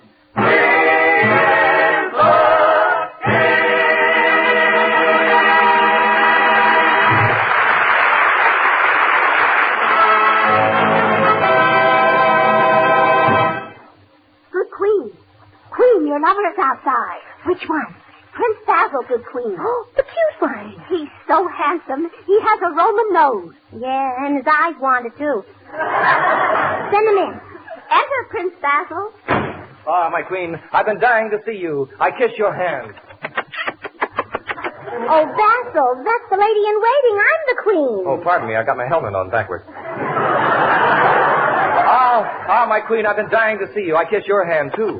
Your lover is outside. Which one? Prince Basil, good queen. Oh, the cute one. He's so handsome. He has a Roman nose. Yeah, and his eyes wander, too. Send him in. Enter, Prince Basil. Ah, my queen, I've been dying to see you. I kiss your hand. Oh, Basil, that's the lady in waiting. I'm the queen. Oh, pardon me. I got my helmet on backwards. My queen, I've been dying to see you. I kiss your hand, too.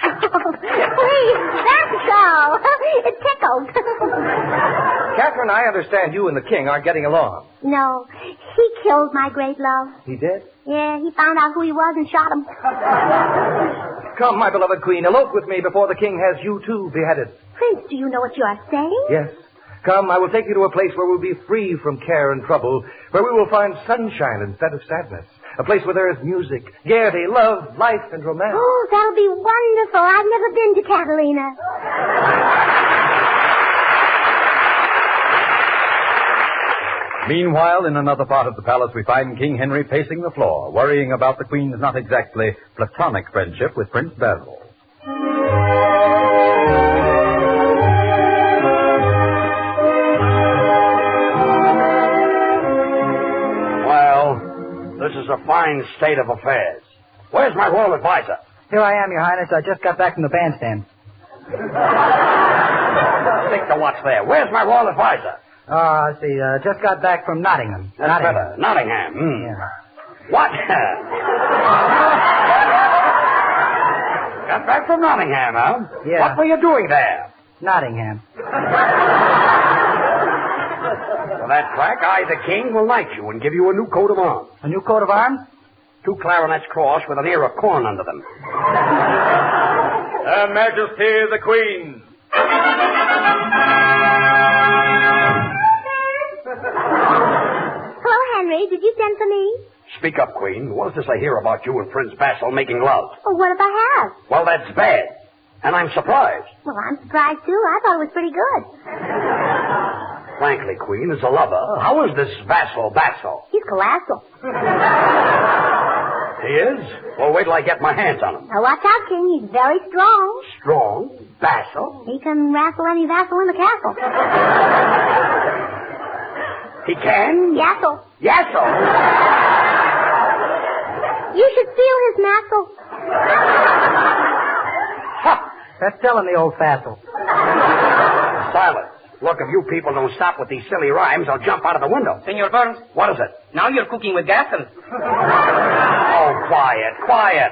Please, that's so. It tickled. Catherine, I understand you and the king aren't getting along. No, he killed my great love. He did? Yeah, he found out who he was and shot him. Come, my beloved queen, elope with me before the king has you, too, beheaded. Prince, do you know what you are saying? Yes. Come, I will take you to a place where we'll be free from care and trouble, where we will find sunshine instead of sadness. A place where there is music, gaiety, love, life, and romance. Oh, that'll be wonderful. I've never been to Catalina. Meanwhile, in another part of the palace, we find King Henry pacing the floor, worrying about the Queen's not exactly platonic friendship with Prince Basil. This is a fine state of affairs. Where's my royal advisor? Here I am, Your Highness. I just got back from the bandstand. Stick to what's there. Where's my royal advisor? I see. Just got back from Nottingham. That's better. Nottingham. Yeah. What? Got back from Nottingham, huh? Yeah. What were you doing there? Nottingham. For that crack, I, the king, will knight you and give you a new coat of arms. A new coat of arms? 2 clarinets crossed with an ear of corn under them. Her Majesty the Queen. Hello, Henry. Did you send for me? Speak up, Queen. What is this I hear about you and Prince Basil making love? Well, what if I have? Well, that's bad. And I'm surprised. Well, I'm surprised, too. I thought it was pretty good. Frankly, Queen, as a lover, how is this Basil? He's colossal. He is? Well, wait till I get my hands on him. Now, watch out, King. He's very strong. Strong? Basso? He can wrestle any vassal in the castle. He can? Yassel. Yasso? You should feel his muscle. That's telling the old fassel. Silence. Look, if you people don't stop with these silly rhymes, I'll jump out of the window. Senor Burns. What is it? Now you're cooking with gasoline. Oh, quiet, quiet.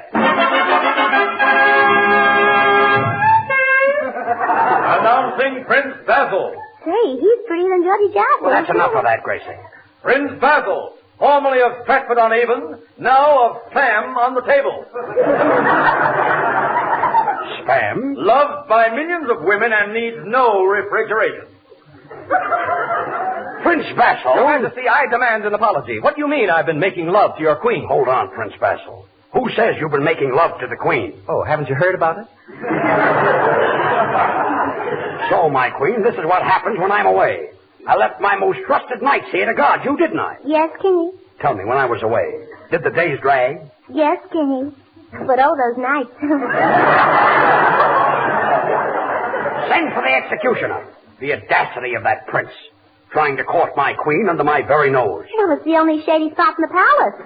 Announcing Prince Basil. Say, he's prettier than Judgy Jasper. Well, that's enough of that, Gracie. Prince Basil, formerly of Stratford-on-Avon, now of Spam on the table. Spam? Loved by millions of women and needs no refrigeration. Prince Basil? Your Majesty, I demand an apology. What do you mean I've been making love to your queen? Hold on, Prince Basil. Who says you've been making love to the queen? Oh, haven't you heard about it? So, my queen, this is what happens when I'm away. I left my most trusted knights here to guard you, didn't I? Yes, Kingy. Tell me, when I was away, did the days drag? Yes, Kingy. But oh, those nights. Send for the executioner. The audacity of that prince. Trying to court my queen under my very nose. Well, it's the only shady spot in the palace.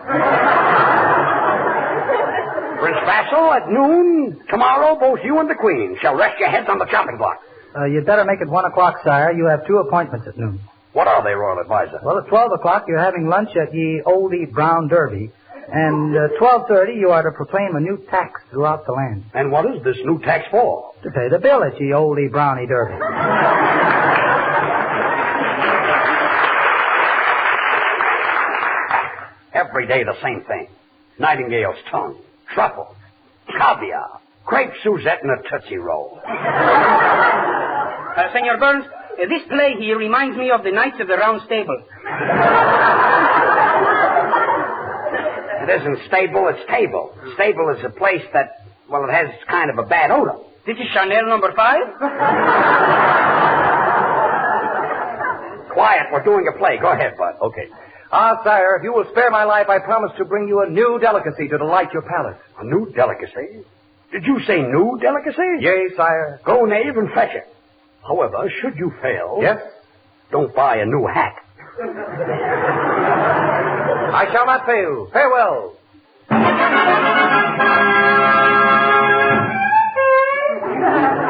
Prince Basil, at noon, tomorrow, both you and the queen shall rest your heads on the chopping block. You'd better make it 1 o'clock, sire. You have 2 appointments at noon. What are they, Royal Advisor? Well, at 12 o'clock, you're having lunch at ye Oldie Brown Derby. And at 12:30, you are to proclaim a new tax throughout the land. And what is this new tax for? To pay the bill at ye Oldie Brownie Derby. Every day the same thing. Nightingale's tongue, truffle, caviar, crepe Suzette, and a Tootsie Roll. Senor Burns, this play here reminds me of the Knights of the Round Table. It isn't stable, it's table. Stable is a place that, well, it has kind of a bad odor. This is Chanel number 5? Quiet, we're doing a play. Go ahead, Bud. Okay. Sire, if you will spare my life, I promise to bring you a new delicacy to delight your palate. A new delicacy? Did you say new delicacy? Yea, sire. Go, knave, and fetch it. However, should you fail... Yes? Don't buy a new hat. I shall not fail. Farewell.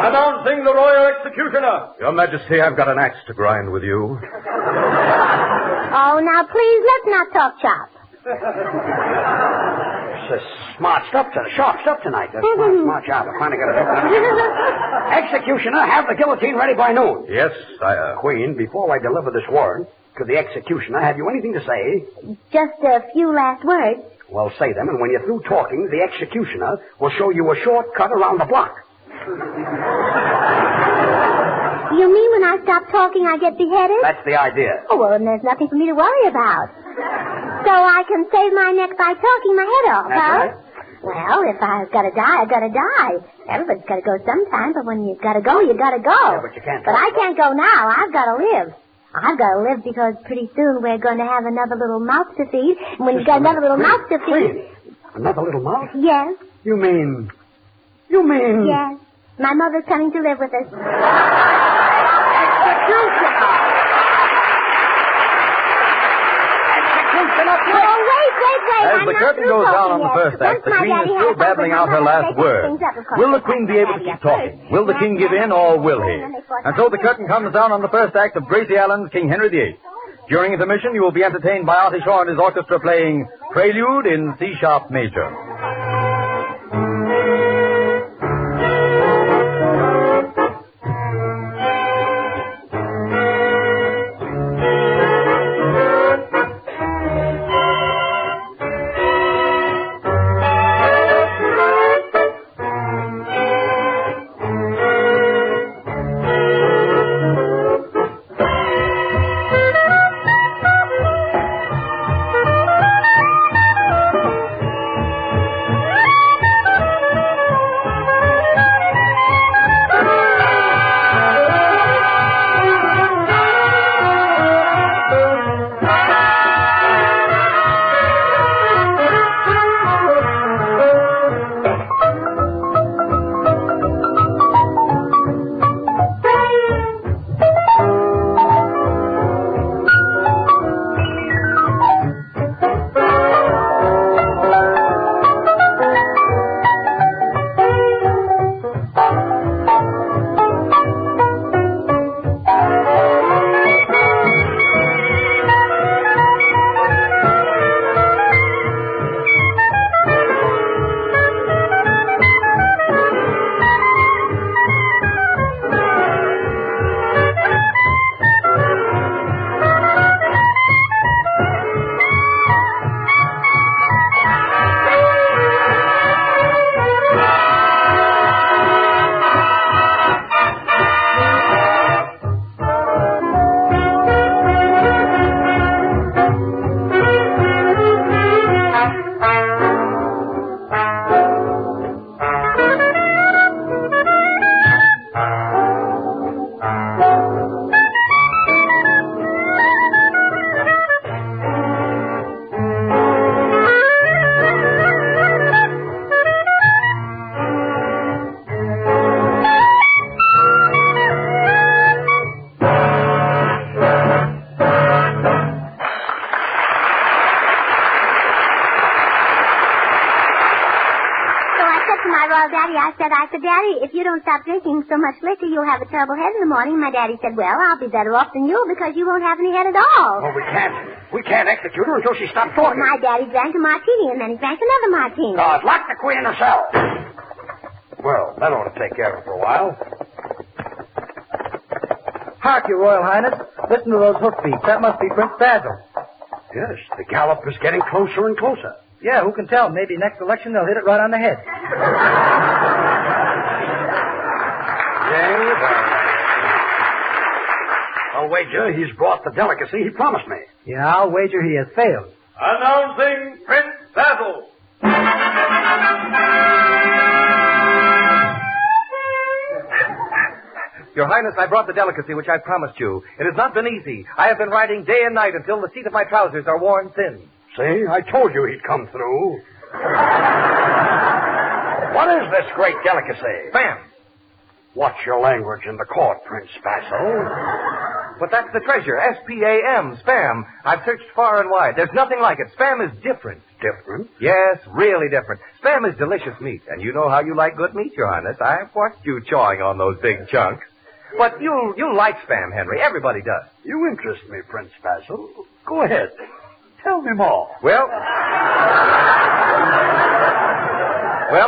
Announcing the Royal Executioner. Your Majesty, I've got an axe to grind with you. Oh, now, please, let's not talk chop. It's smart stuff, sharp stuff tonight. That's smart job. I finally got it. Executioner, have the guillotine ready by noon. Yes, sire. Queen, before I deliver this warrant, could the executioner have you anything to say? Just a few last words. Well, say them, and when you're through talking, the executioner will show you a shortcut around the block. You mean when I stop talking, I get beheaded? That's the idea. Oh, well, then there's nothing for me to worry about. So I can save my neck by talking my head off, That's huh? right. Well, if I've got to die, I've got to die. Everybody's got to go sometime, but when you've got to go, you've got to go. Yeah, but you can't. But I can't go now. I've got to live. I've got to live because pretty soon we're going to have another little mouth to feed. And when you've got another little mouth to feed... Another little mouth? Yes. You mean... Yes. My mother's coming to live with us. Oh, wait. As the curtain goes down on the first act, the Queen is still babbling out her last words. Will the Queen be able to keep talking? Will the King give in, or will he? And so the curtain comes down on the first act of Gracie Allen's King Henry VIII. During intermission, you will be entertained by Artie Shaw and his orchestra playing Prelude in C-sharp major. I said, Daddy, if you don't stop drinking so much liquor, you'll have a terrible head in the morning. My daddy said, well, I'll be better off than you because you won't have any head at all. Oh, we can't execute her until she stops talking. Well, my daddy drank a martini, and then he drank another martini. Lock the queen in her cell. Well, that ought to take care of her for a while. Hark, Your Royal Highness. Listen to those hoofbeats. That must be Prince Basil. Yes, the gallop is getting closer and closer. Yeah, who can tell? Maybe next election they'll hit it right on the head. I'll wager he's brought the delicacy he promised me. Yeah, I'll wager he has failed. Announcing Prince Basil. Your Highness, I brought the delicacy which I promised you. It has not been easy. I have been riding day and night until the seat of my trousers are worn thin. See, I told you he'd come through. What is this great delicacy? Spam. Watch your language in the court, Prince Basil. But that's the treasure. S-P-A-M, spam. I've searched far and wide. There's nothing like it. Spam is different. Different? Yes, really different. Spam is delicious meat, and you know how you like good meat, Your Highness. I've watched you chawing on those big chunks. But you'll like spam, Henry. Everybody does. You interest me, Prince Basil. Go ahead. Tell me more. Well,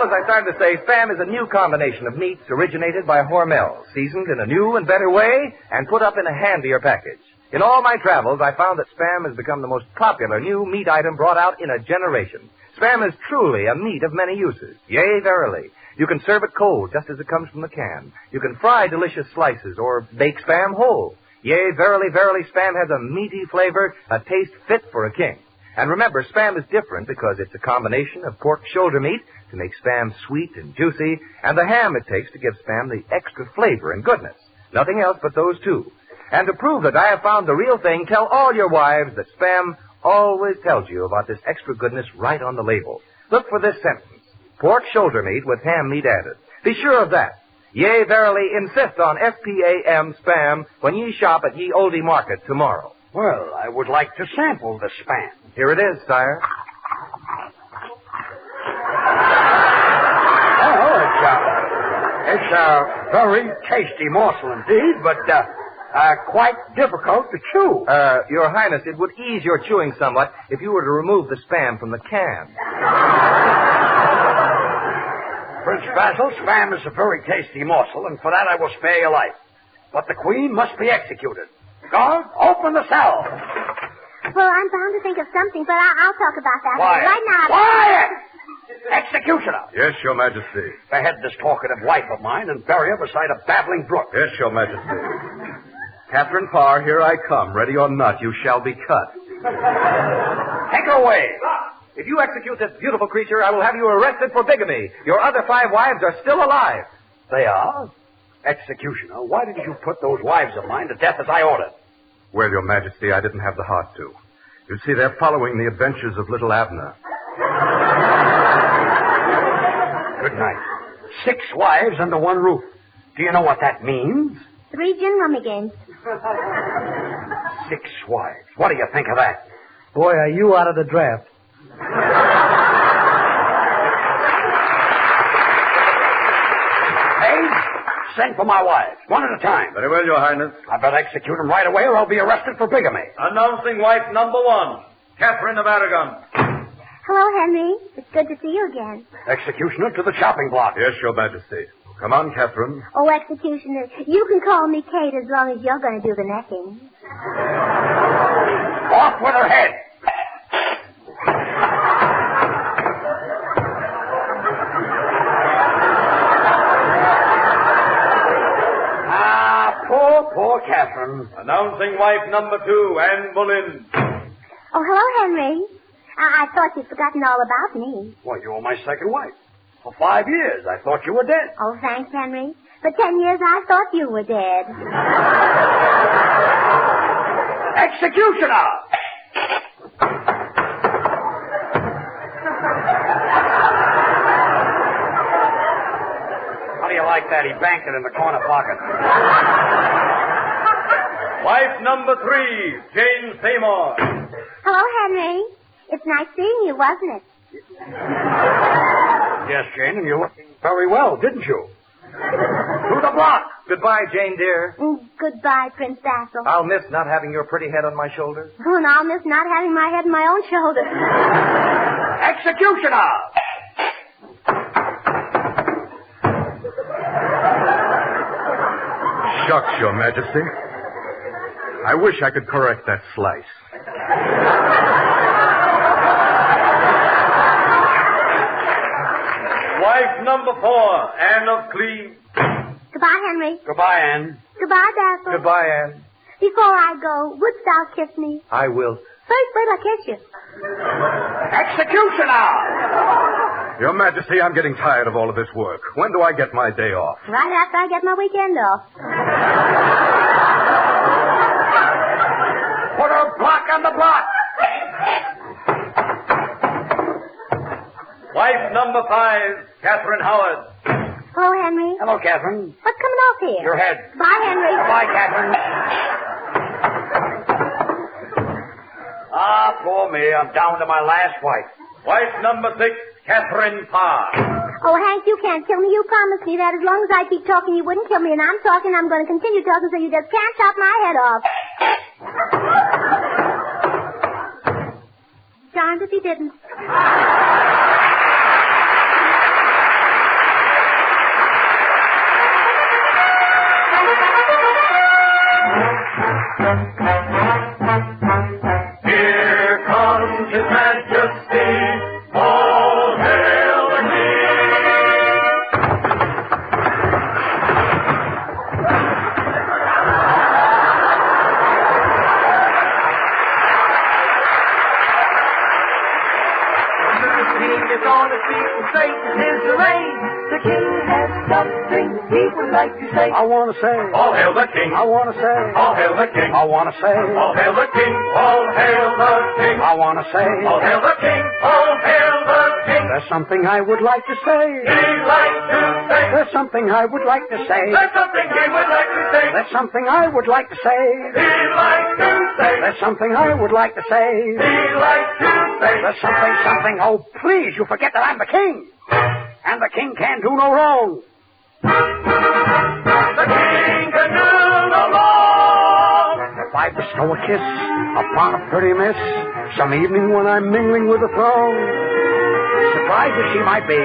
as I started to say, spam is a new combination of meats originated by Hormel, seasoned in a new and better way, and put up in a handier package. In all my travels, I found that spam has become the most popular new meat item brought out in a generation. Spam is truly a meat of many uses. Yea, verily. You can serve it cold, just as it comes from the can. You can fry delicious slices or bake spam whole. Yea, verily, verily, spam has a meaty flavor, a taste fit for a king. And remember, spam is different because it's a combination of pork shoulder meat to make spam sweet and juicy, and the ham it takes to give spam the extra flavor and goodness. Nothing else but those two. And to prove that I have found the real thing, tell all your wives that spam always tells you about this extra goodness right on the label. Look for this sentence. Pork shoulder meat with ham meat added. Be sure of that. Yea, verily, insist on S-P-A-M spam when ye shop at ye Oldie Market tomorrow. Well, I would like to sample the spam. Here it is, sire. Oh, it's a very tasty morsel indeed, but quite difficult to chew. Your Highness, it would ease your chewing somewhat if you were to remove the spam from the can. Prince Basil, spam is a very tasty morsel, and for that I will spare your life. But the queen must be executed. Guard, open the cell. Well, I'm bound to think of something, but I'll talk about that right now. Quiet! Executioner. Yes, Your Majesty. Behead this talkative wife of mine and bury her beside a babbling brook. Yes, Your Majesty. Catherine Parr, here I come. Ready or not, you shall be cut. Take her away. If you execute this beautiful creature, I will have you arrested for bigamy. Your other 5 wives are still alive. They are? Executioner, why did you put those wives of mine to death as I ordered? Well, Your Majesty, I didn't have the heart to. You see, they're following the adventures of little Abner. Good night. 6 wives under one roof. Do you know what that means? 3 gin rummy games. 6 wives. What do you think of that? Boy, are you out of the draft. Hey, send for my wives, one at a time. Very well, Your Highness. I better execute them right away or I'll be arrested for bigamy. Announcing wife number 1, Catherine of Aragon. Hello, Henry. It's good to see you again. Executioner to the chopping block. Yes, Your Majesty. Come on, Catherine. Oh, Executioner, you can call me Kate as long as you're going to do the necking. Off with her head. Poor Catherine. Announcing wife number 2, Anne Boleyn. Oh, hello, Henry. I thought you'd forgotten all about me. Well, you were my second wife. For 5 years, I thought you were dead. Oh, thanks, Henry. For 10 years, I thought you were dead. Executioner! How do you like that? He banked it in the corner pocket. Wife number 3, Jane Seymour. Hello, Henry. It's nice seeing you, wasn't it? Yes, Jane, and you're looking very well, didn't you? To the block. Goodbye, Jane, dear. Goodbye, Prince Basil. I'll miss not having your pretty head on my shoulder. Oh, and I'll miss not having my head on my own shoulder. Executioner! Shucks, Your Majesty. I wish I could correct that slice. Wife number 4, Anne of Cleve. Goodbye, Henry. Goodbye, Anne. Goodbye, Basil. Goodbye, Anne. Before I go, wouldst thou kiss me? I will. First, wait till I kiss you. Executioner! Your Majesty, I'm getting tired of all of this work. When do I get my day off? Right after I get my weekend off. Put a block on the block. Wife number 5, Catherine Howard. Hello, Henry. Hello, Catherine. What's coming off here? Your head. Bye, Henry. Bye, Catherine. Ah, poor me. I'm down to my last wife. Wife number 6, Catherine Parr. Oh, Hank, you can't kill me. You promised me that as long as I keep talking, you wouldn't kill me. And I'm talking. I'm going to continue talking so you just can't chop my head off. Darned if he didn't. Here comes His Majesty. All hail the The king has something he would like to say. I want to say. All hail the king. I want to say. All hail the king. I want to say. All hail the king. All hail the king. I want to say. All hail the king. All hail the king. There's something I would like to say. He'd like to say. There's something I would like to say. There's something he would like to say. There's something I would like to say. He'd like to say. There's something I would like to say. He'd like to say. There's something. Oh, please, you forget that I'm the king. And the king can't do no wrong. The king can do no wrong. If I bestow a kiss upon a pretty miss, some evening when I'm mingling with the throng, surprised as she might be,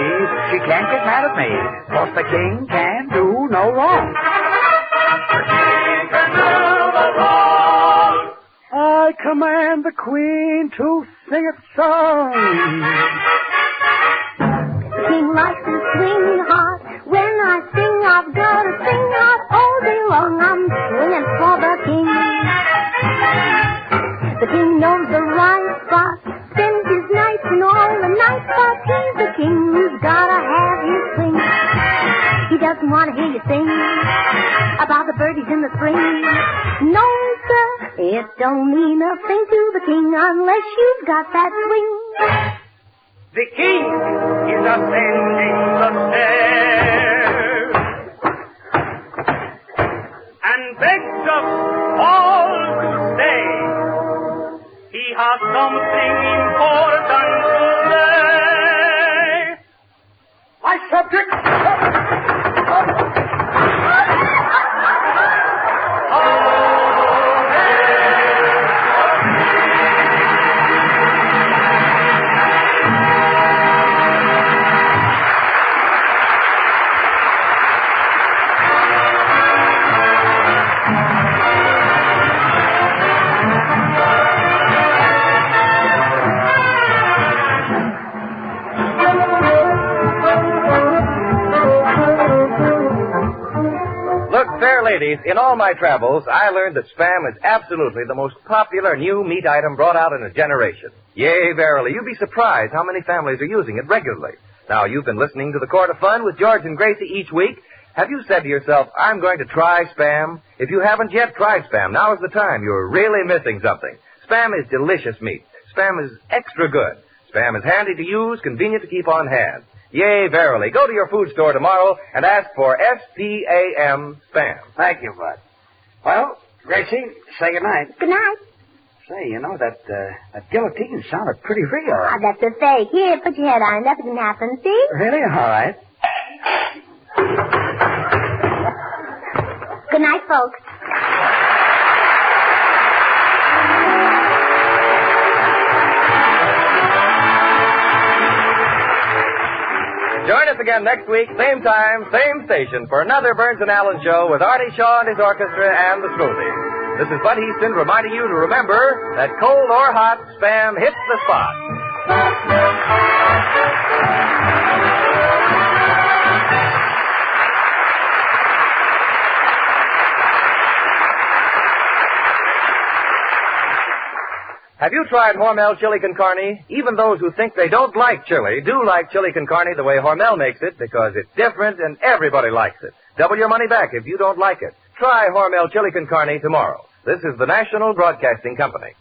she can't get mad at me, 'cause the king can do no wrong. The king can do no wrong. I command the queen to sing its song. The king likes to swing hard. When I sing, I've got to sing hard all day long. I'm swinging for the king. The king knows the right spot, spends his nights and all the night spots. He's the king who's got to have his swing. He doesn't want to hear you sing about the birdies in the spring. No, sir, it don't mean a thing to the king unless you've got that swing. The king is ascending the stairs and begs us all to stay. He has something important to say. My subject. Ladies, in all my travels, I learned that Spam is absolutely the most popular new meat item brought out in a generation. Yea, verily, you'd be surprised how many families are using it regularly. Now, you've been listening to the Court of Fun with George and Gracie each week. Have you said to yourself, I'm going to try Spam? If you haven't yet tried Spam, now is the time. You're really missing something. Spam is delicious meat. Spam is extra good. Spam is handy to use, convenient to keep on hand. Yea, verily. Go to your food store tomorrow and ask for S-P-A-M Spam. Thank you, Bud. Well, Gracie, say good night. Good night. Say, you know, that guillotine sounded pretty real. Ah, that's a fake. Here, put your head on. Nothing can happen, see? Really? All right. Good night, folks. Join us again next week, same time, same station, for another Burns and Allen show with Artie Shaw and his orchestra and the Smoothies. This is Bud Easton reminding you to remember that cold or hot, Spam hits the spot. Have you tried Hormel chili con carne? Even those who think they don't like chili do like chili con carne the way Hormel makes it because it's different and everybody likes it. Double your money back if you don't like it. Try Hormel chili con carne tomorrow. This is the National Broadcasting Company.